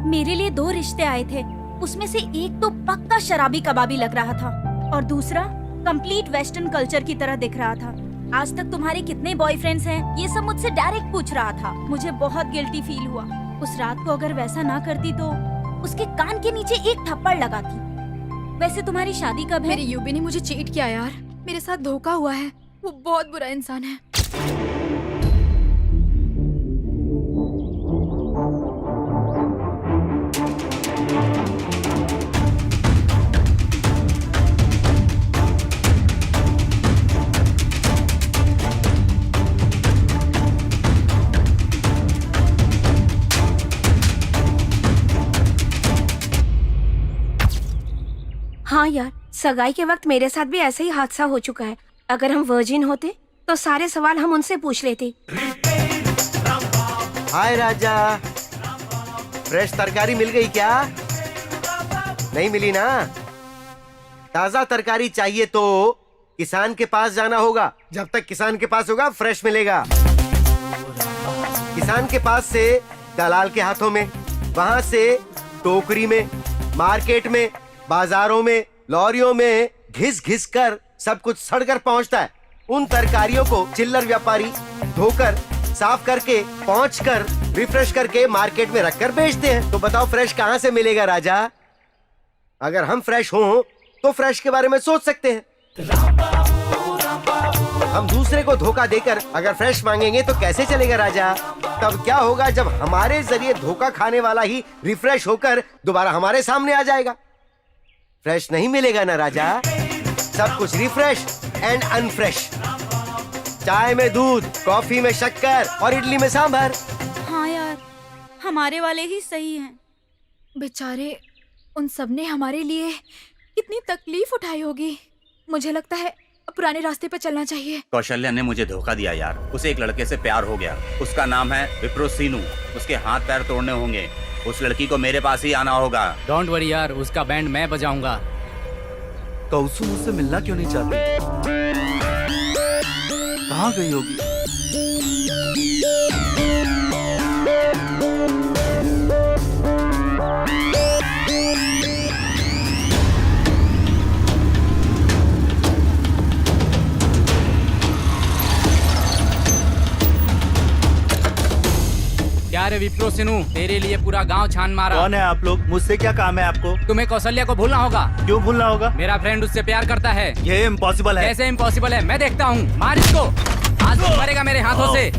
Speaker 3: मेरे लिए 2 रिश्ते आए थे, उसमें से एक तो पक्का शराबी कबाबी लग रहा था और दूसरा कंप्लीट वेस्टर्न कल्चर की तरह दिख रहा था। आज तक तुम्हारे कितने बॉयफ्रेंड्स हैं, ये सब मुझसे डायरेक्ट पूछ रहा था। मुझे बहुत गिल्टी फील हुआ। उस रात को अगर वैसा ना करती तो उसके कान के नीचे एक थप्पड़ लगाती। वैसे तुम्हारी शादी कब है?
Speaker 4: मेरी यूबी ने मुझे चीट किया यार, मेरे साथ धोखा हुआ है। वो बहुत बुरा इंसान है।
Speaker 12: हाँ यार, सगाई के वक्त मेरे साथ भी ऐसा ही हादसा हो चुका है। अगर हम वर्जिन होते तो सारे सवाल हम उनसे पूछ लेते।
Speaker 10: हाय राजा, फ्रेश तरकारी मिल गई क्या? नहीं मिली ना? ताजा तरकारी चाहिए तो किसान के पास जाना होगा। जब तक किसान के पास होगा फ्रेश मिलेगा। किसान के पास से दलाल के हाथों में, वहां से टोकरी में, मार्केट में, बाजारों में, लॉरियों में घिस घिस कर सब कुछ सड़कर पहुंचता है। उन तरकारियों को चिल्लर व्यापारी धोकर साफ करके पहुँच कर रिफ्रेश करके मार्केट में रखकर बेचते हैं। तो बताओ फ्रेश कहाँ से मिलेगा राजा? अगर हम फ्रेश हों तो फ्रेश के बारे में सोच सकते हैं। हम दूसरे को धोखा देकर अगर फ्रेश मांगेंगे तो कैसे चलेगा राजा? तब क्या होगा जब हमारे जरिए धोखा खाने वाला ही रिफ्रेश होकर दोबारा हमारे सामने आ जाएगा? फ्रेश नहीं मिलेगा ना राजा। सब कुछ रिफ्रेश एंड अनफ्रेश। चाय में दूध, कॉफी में शक्कर और इडली में सांभर।
Speaker 3: हाँ यार, हमारे वाले ही सही हैं।
Speaker 4: बेचारे, उन सब ने हमारे लिए कितनी तकलीफ उठाई होगी। मुझे लगता है पुराने रास्ते पर चलना चाहिए।
Speaker 7: कौशल्या ने मुझे धोखा दिया यार। उसे एक लड़के से प्यार हो गया। उसका नाम है विप्रो सीनू। उसके हाथ पैर तोड़ने होंगे। उस लड़की को मेरे पास ही आना होगा।
Speaker 11: डोंट वरी यार, उसका बैंड मैं बजाऊंगा।
Speaker 6: कौसु मुझसे मिलना क्यों नहीं चाहती? कहाँ गई होगी?
Speaker 11: क्या रे विप्रो सिनू, तेरे लिए पूरा गांव छान मारा।
Speaker 6: कौन है आप लोग? मुझसे क्या काम है आपको?
Speaker 11: तुम्हें कौशल्या को भूलना होगा।
Speaker 6: क्यों भूलना होगा?
Speaker 11: मेरा फ्रेंड उससे प्यार करता है।
Speaker 6: ये इम्पॉसिबल है।
Speaker 11: कैसे इम्पॉसिबल है? मैं देखता हूँ। मार इसको, आज तू मरेगा मेरे हाथों से।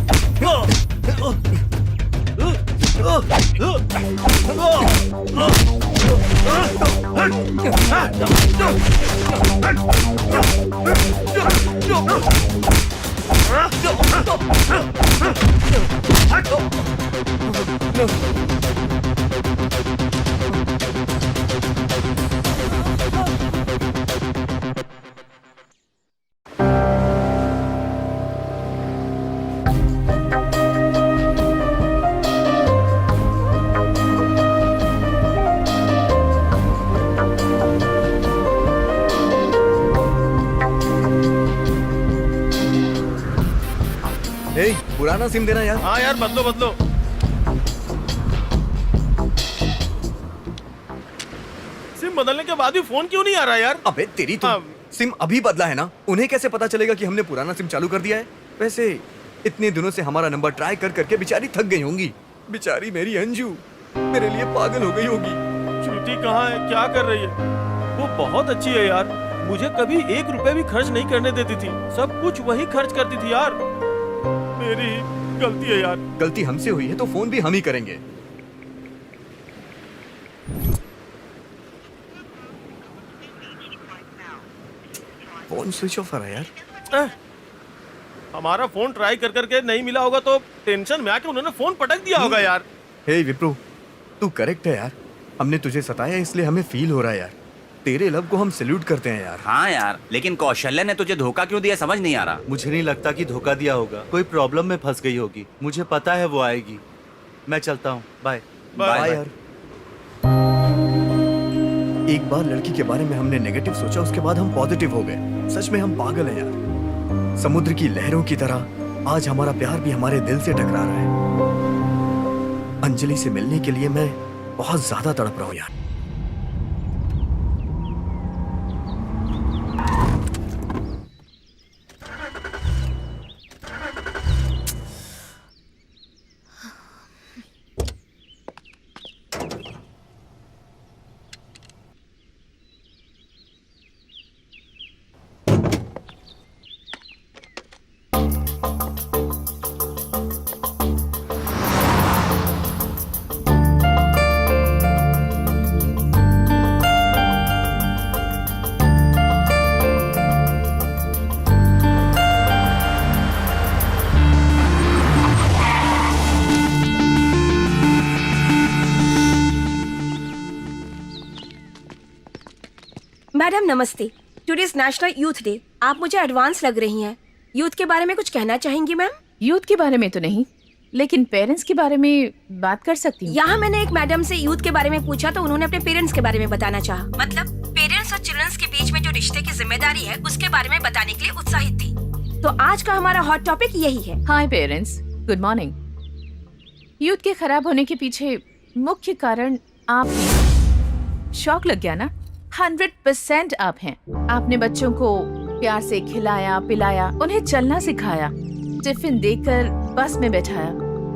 Speaker 2: ए, पुराना सिम देना यार।
Speaker 5: हाँ यार, बदलो बदलो। सिम बदलने के बाद भी फोन क्यों नहीं आ रहा यार?
Speaker 2: अबे तेरी तो सिम अभी बदला है ना, उन्हें कैसे पता चलेगा कि हमने पुराना सिम चालू कर दिया है? वैसे इतने दिनों से हमारा नंबर ट्राई कर करके बेचारी थक गई होंगी। बेचारी मेरी अंजू मेरे लिए पागल हो गई होगी।
Speaker 5: श्रुति कहाँ है? क्या कर रही है? वो बहुत अच्छी है यार। मुझे कभी 1 रुपए भी खर्च नहीं करने देती थी। सब कुछ वही खर्च करती थी यार। मेरी गलती है यार।
Speaker 2: गलती हमसे हुई है तो फोन भी हम ही करेंगे। फोन स्विच ऑफ आ रहा है यार।
Speaker 5: हमारा फोन ट्राई कर करके नहीं मिला होगा तो टेंशन में आके उन्होंने फोन पटक दिया होगा यार।
Speaker 2: हे विप्रो, तू करेक्ट है यार। हमने तुझे सताया इसलिए हमें फील हो रहा है यार। तेरे लव को हम सैल्यूट करते हैं यार।
Speaker 7: हाँ यार, लेकिन कौशल्या ने तुझे धोखा क्यों दिया समझ नहीं आ रहा।
Speaker 6: मुझे नहीं लगता कि धोखा दिया होगा। कोई प्रॉब्लम में फंस गई होगी। मुझे पता है वो आएगी। मैं चलता हूँ। बाय
Speaker 2: बाय यार। एक बार लड़की के बारे में हमने नेगेटिव सोचा, उसके बाद हम पॉजिटिव हो गए। सच में हम पागल हैं यार। समुद्र की लहरों की तरह आज हमारा प्यार भी हमारे दिल से टकरा रहा है। अंजलि से मिलने के लिए मैं बहुत ज्यादा तड़प रहा हूँ यार।
Speaker 12: मैडम नमस्ते। Today's national youth day. आप मुझे एडवांस लग रही हैं। यूथ के बारे में कुछ कहना चाहेंगी मैम?
Speaker 1: यूथ के बारे में तो नहीं, लेकिन पेरेंट्स के बारे में बात कर सकती हूँ।
Speaker 12: यहाँ मैंने एक मैडम से यूथ के बारे में पूछा तो उन्होंने अपने पेरेंट्स के बारे में बताना चाहा। मतलब पेरेंट्स और चिल्ड्रंस के बीच में जो रिश्ते की जिम्मेदारी है उसके बारे में बताने के लिए उत्साहित थी। तो आज का हमारा हॉट टॉपिक यही है।
Speaker 1: हाय पेरेंट्स, गुड मॉर्निंग। यूथ के खराब होने के पीछे मुख्य कारण आप हैं। शौक लग गया ना? 100% आप हैं। आपने बच्चों को प्यार से खिलाया पिलाया, उन्हें चलना सिखाया, टिफिन देकर बस में बैठाया,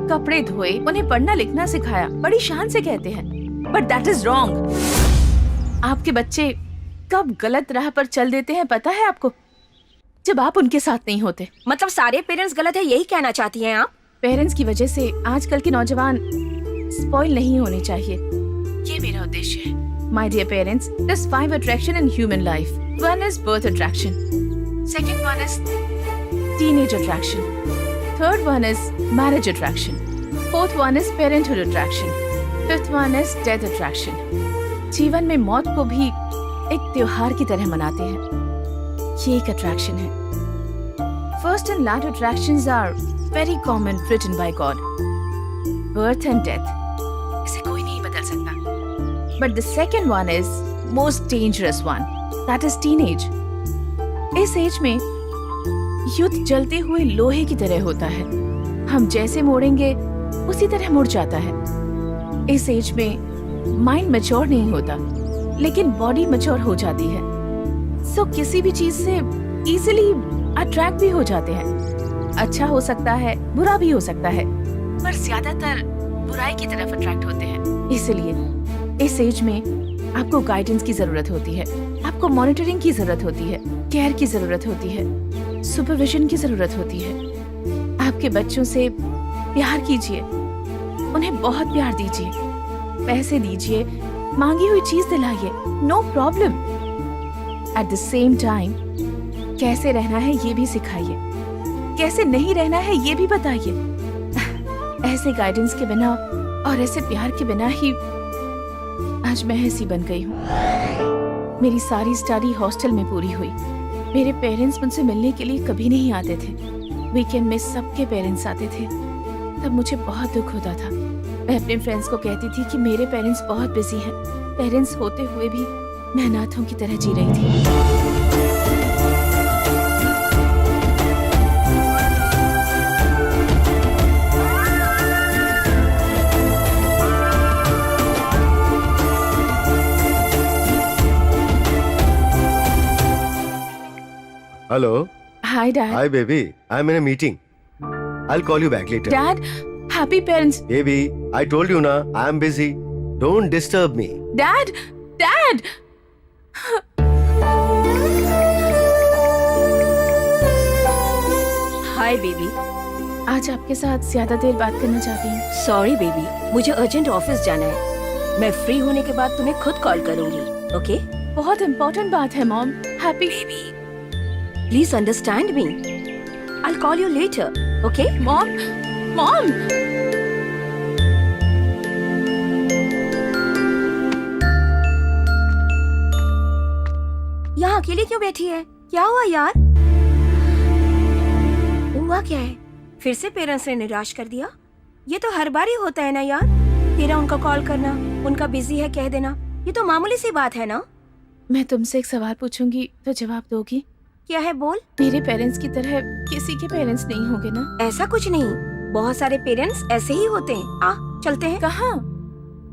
Speaker 1: कपड़े धोए, उन्हें पढ़ना लिखना सिखाया, बड़ी शान से कहते हैं, बट दैट इज रॉन्ग। आपके बच्चे कब गलत राह पर चल देते हैं पता है आपको? जब आप उनके साथ नहीं होते।
Speaker 12: मतलब सारे पेरेंट्स गलत है, यही कहना चाहती हैं आप?
Speaker 1: पेरेंट्स की वजह से आजकल के नौजवान स्पॉइल नहीं होने चाहिए, ये मेरा उद्देश्य है। My dear parents, there's 5 attraction in human life. One is birth attraction. Second one is teenage attraction. Third one is marriage attraction. Fourth one is parenthood attraction. Fifth one is death attraction. जीवन में मौत को भी एक त्योहार की तरह मनाते हैं। ये एक अट्रैक्शन है। First and last attractions are very common written by God. Birth and death. इसे कोई नहीं बदल सकता। But the second one is most dangerous one. That is teenage. इस एज में युद्ध जलते हुए लोहे की तरह होता है। हम जैसे मोड़ेंगे उसी तरह मुड़ जाता है। इस एज में माइंड मैच्योर नहीं होता, लेकिन बॉडी मैच्योर हो जाती है। सो किसी भी चीज से इजीली अट्रैक्ट भी हो जाते हैं। अच्छा हो सकता है, बुरा भी हो सकता है, पर ज्यादातर बुराई की तरफ अट्रैक्ट होते हैं। इसलिए इस एज में आपको गाइडेंस की जरूरत होती है, आपको मॉनिटरिंग की जरूरत होती है, केयर की जरूरत होती है, सुपरविजन की जरूरत होती है। आपके बच्चों से प्यार कीजिए, उन्हें बहुत प्यार दीजिए, पैसे दीजिए, मांगी हुई चीज दिलाइए, no problem. At the same time कैसे रहना है ये भी सिखाइए, कैसे नहीं रहना है ये भी बताइए। ऐसे गाइडेंस के बिना और ऐसे प्यार के बिना ही आज मैं ऐसी बन गई हूँ। मेरी सारी स्टडी हॉस्टल में पूरी हुई। मेरे पेरेंट्स मुझसे मिलने के लिए कभी नहीं आते थे। वीकेंड में सबके पेरेंट्स आते थे, तब मुझे बहुत दुख होता था। मैं अपने फ्रेंड्स को कहती थी कि मेरे पेरेंट्स बहुत बिजी हैं। पेरेंट्स होते हुए भी मैं अनाथों की तरह जी रही थी।
Speaker 10: Hello.
Speaker 1: Hi, Dad.
Speaker 10: Hi, baby. I'm in a meeting. I'll call you back later.
Speaker 1: Dad, happy parents.
Speaker 10: Baby, I told you na, I'm busy. Don't disturb me.
Speaker 1: Dad, Dad.
Speaker 12: Hi baby.
Speaker 1: आज आपके साथ ज्यादा देर बात करना चाहती हूँ।
Speaker 12: Sorry baby, मुझे urgent office जाना है। मैं फ्री होने के बाद तुम्हें खुद कॉल करूंगी, ओके?
Speaker 1: बहुत इम्पोर्टेंट बात है mom. Happy
Speaker 12: baby, please understand me. I'll call you later, okay?
Speaker 1: Mom, mom.
Speaker 12: यहाँ अकेले क्यों बैठी है? क्या हुआ यार? हुआ क्या है? फिर से पेरेंट्स ने निराश कर दिया? ये तो हर बार ही होता है ना यार। तेरा उनका कॉल करना, उनका बिजी है कह देना, ये तो मामूली सी बात है ना।
Speaker 1: मैं तुमसे एक सवाल पूछूंगी तो जवाब दोगी?
Speaker 12: क्या है बोल?
Speaker 1: मेरे पेरेंट्स की तरह किसी के पेरेंट्स नहीं होंगे ना?
Speaker 12: ऐसा कुछ नहीं, बहुत सारे पेरेंट्स ऐसे ही होते हैं। आ चलते हैं।
Speaker 1: कहाँ?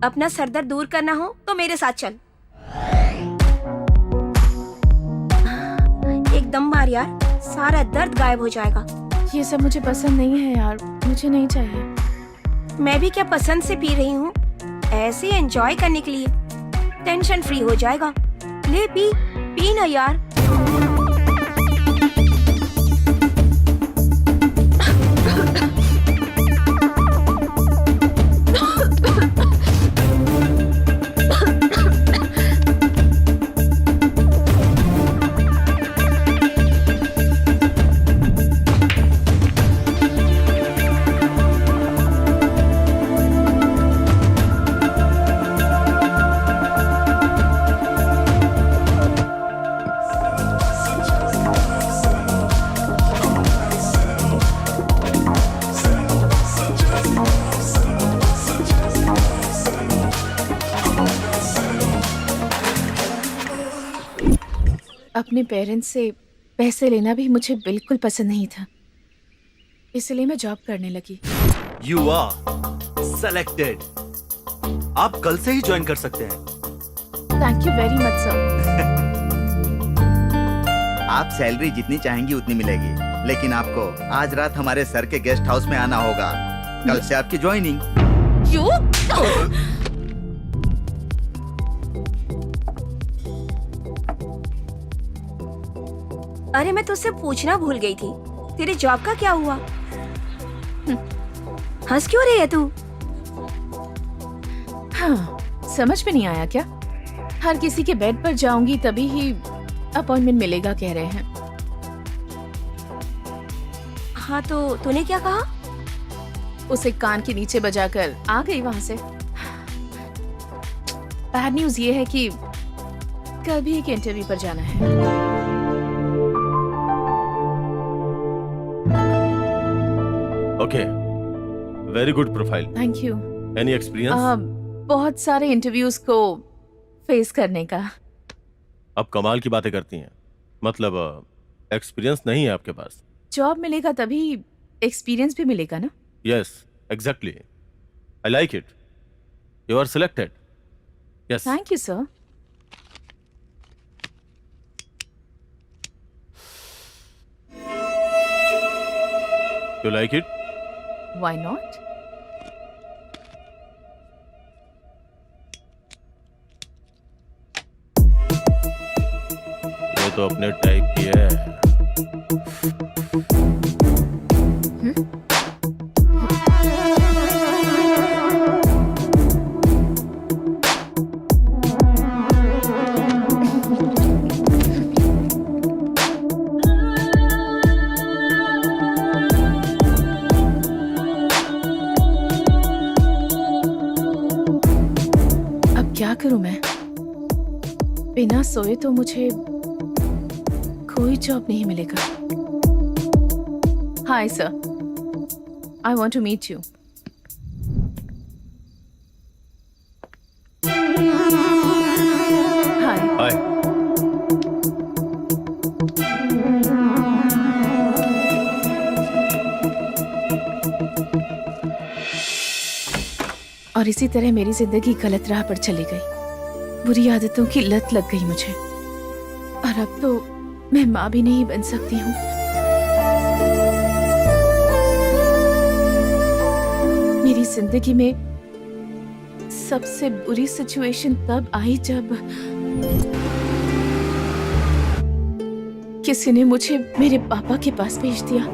Speaker 12: अपना सरदर्द दूर करना हो तो मेरे साथ चल। एकदम मार यार, सारा दर्द गायब हो जाएगा।
Speaker 1: ये सब मुझे पसंद नहीं है यार, मुझे नहीं चाहिए।
Speaker 12: मैं भी क्या पसंद से पी रही हूँ, ऐसे एंजॉय करने के लिए। टेंशन फ्री हो जाएगा। ले पी, पी ना यार।
Speaker 1: अपने पेरेंट्स से पैसे लेना भी मुझे बिल्कुल पसंद नहीं था, इसलिए मैं जॉब करने लगी।
Speaker 6: You are selected. आप कल से ही ज्वाइन कर सकते हैं।
Speaker 1: Thank you very much sir.
Speaker 8: आप सैलरी जितनी चाहेंगी उतनी मिलेगी। लेकिन आपको आज रात हमारे सर के गेस्ट हाउस में आना होगा। कल से आपकी ज्वाइनिंग।
Speaker 4: यू
Speaker 12: अरे मैं तुझसे पूछना भूल गई थी, तेरे जॉब का क्या हुआ? हंस क्यों रही है तू?
Speaker 1: हाँ, समझ में नहीं आया क्या? हर किसी के बेड पर जाऊंगी तभी ही अपॉइंटमेंट मिलेगा कह रहे हैं।
Speaker 12: हाँ तो तूने क्या कहा?
Speaker 1: उसे कान के नीचे बजाकर आ गई वहां से। बैड न्यूज ये है कि कल भी एक इंटरव्यू पर जाना है।
Speaker 5: Okay, very good profile.
Speaker 1: Thank you.
Speaker 5: Any experience?
Speaker 1: बहुत सारे इंटरव्यूज को फेस करने का।
Speaker 5: अब कमाल की बातें करती हैं। मतलब एक्सपीरियंस नहीं है आपके पास?
Speaker 1: जॉब मिलेगा तभी एक्सपीरियंस भी मिलेगा ना।
Speaker 5: Yes, exactly. I like it. You are selected. Yes.
Speaker 1: Thank you sir.
Speaker 5: You like it?
Speaker 1: Why not?
Speaker 5: ये तो अपने टाइप की है।
Speaker 1: अब क्या करूं मैं? बिना सोए तो मुझे कोई जॉब नहीं मिलेगा। Hi sir, I want to meet you. Hi.
Speaker 5: Hi.
Speaker 1: और इसी तरह मेरी जिंदगी गलत राह पर चली गई। बुरी आदतों की लत लग गई मुझे, और अब तो मैं माँ भी नहीं बन सकती हूँ। मेरी जिंदगी में सबसे बुरी सिचुएशन तब आई जब किसी ने मुझे मेरे पापा के पास भेज दिया।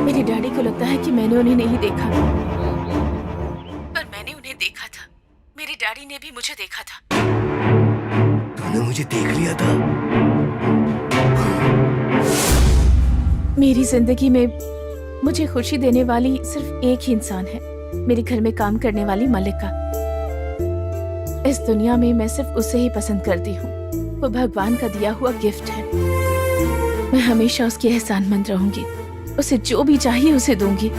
Speaker 1: मेरे डैडी को लगता है कि मैंने उन्हें नहीं देखा, पर मैंने उन्हें देखा था। मेरे डैडी ने भी मुझे देखा था।
Speaker 10: तूने मुझे देख लिया था?
Speaker 1: मेरी जिंदगी में मुझे खुशी देने वाली सिर्फ एक ही इंसान है, मेरे घर में काम करने वाली मलिका। इस दुनिया में मैं सिर्फ उसे ही पसंद करती हूँ। वो भगवान का दिया हुआ गिफ्ट है। मैं हमेशा उसकी एहसानमंद रहूंगी, उसे जो भी चाहिए उसे दूंगी।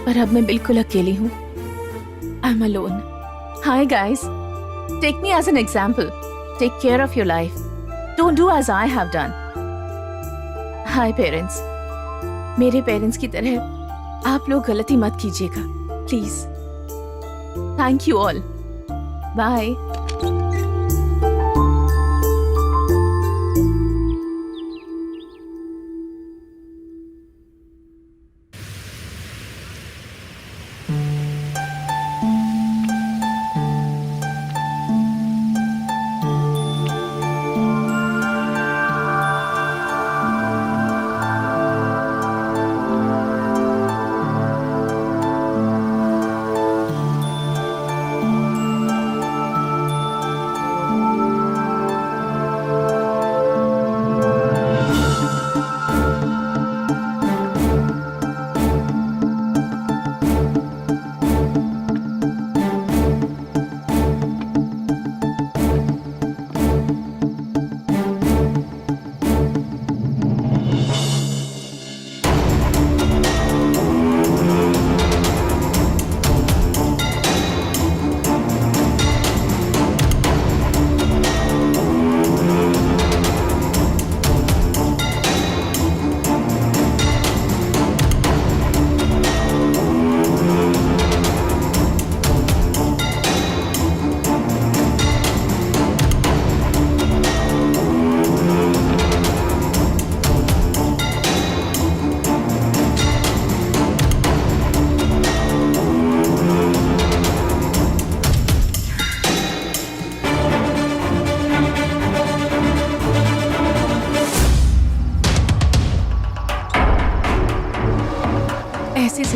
Speaker 1: पर अब मैं बिल्कुल अकेली हूँ। I am alone. Hi guys, take me as an example. Take care of your life. Don't do as I have done. Hi parents, मेरे पेरेंट्स की तरह आप लोग गलती मत कीजिएगा please. Thank you all. Bye.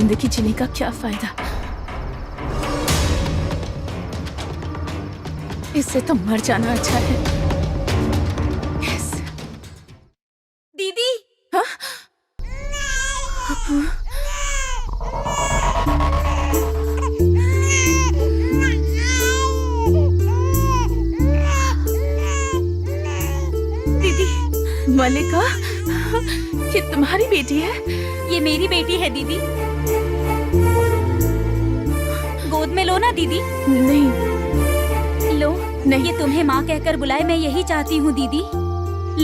Speaker 1: जिंदगी जीने का क्या फायदा? इससे तो मर जाना अच्छा है। Yes.
Speaker 3: दीदी
Speaker 1: दीदी, मलिका, ये तुम्हारी बेटी है?
Speaker 3: ये मेरी बेटी है दीदी। गोद में लो ना दीदी।
Speaker 1: नहीं
Speaker 3: लो
Speaker 1: नहीं।
Speaker 3: ये तुम्हें माँ कहकर बुलाए, मैं यही चाहती हूँ दीदी।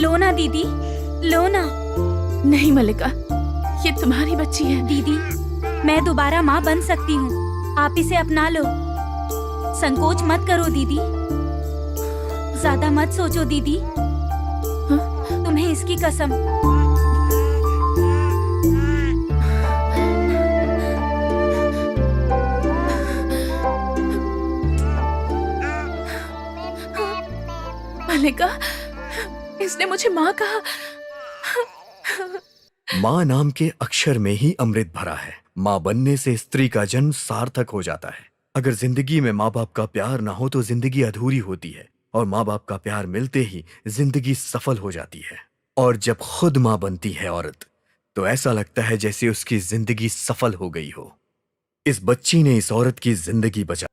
Speaker 3: लो ना दीदी, लो ना।
Speaker 1: नहीं मलिका, ये तुम्हारी बच्ची है।
Speaker 3: दीदी मैं दोबारा माँ बन सकती हूँ, आप इसे अपना लो। संकोच मत करो दीदी, ज्यादा मत सोचो दीदी। तुम्हें इसकी कसम।
Speaker 1: मलिका, इसने मुझे माँ कहा।
Speaker 2: माँ नाम के अक्षर में ही अमृत भरा है। माँ बनने से स्त्री का जन्म सार्थक हो जाता है। अगर जिंदगी में माँ बाप का प्यार ना हो तो जिंदगी अधूरी होती है, और माँ बाप का प्यार मिलते ही जिंदगी सफल हो जाती है। और जब खुद माँ बनती है औरत, तो ऐसा लगता है जैसे उसकी जिंदगी सफल हो गई हो। इस बच्ची ने इस औरत की जिंदगी बचा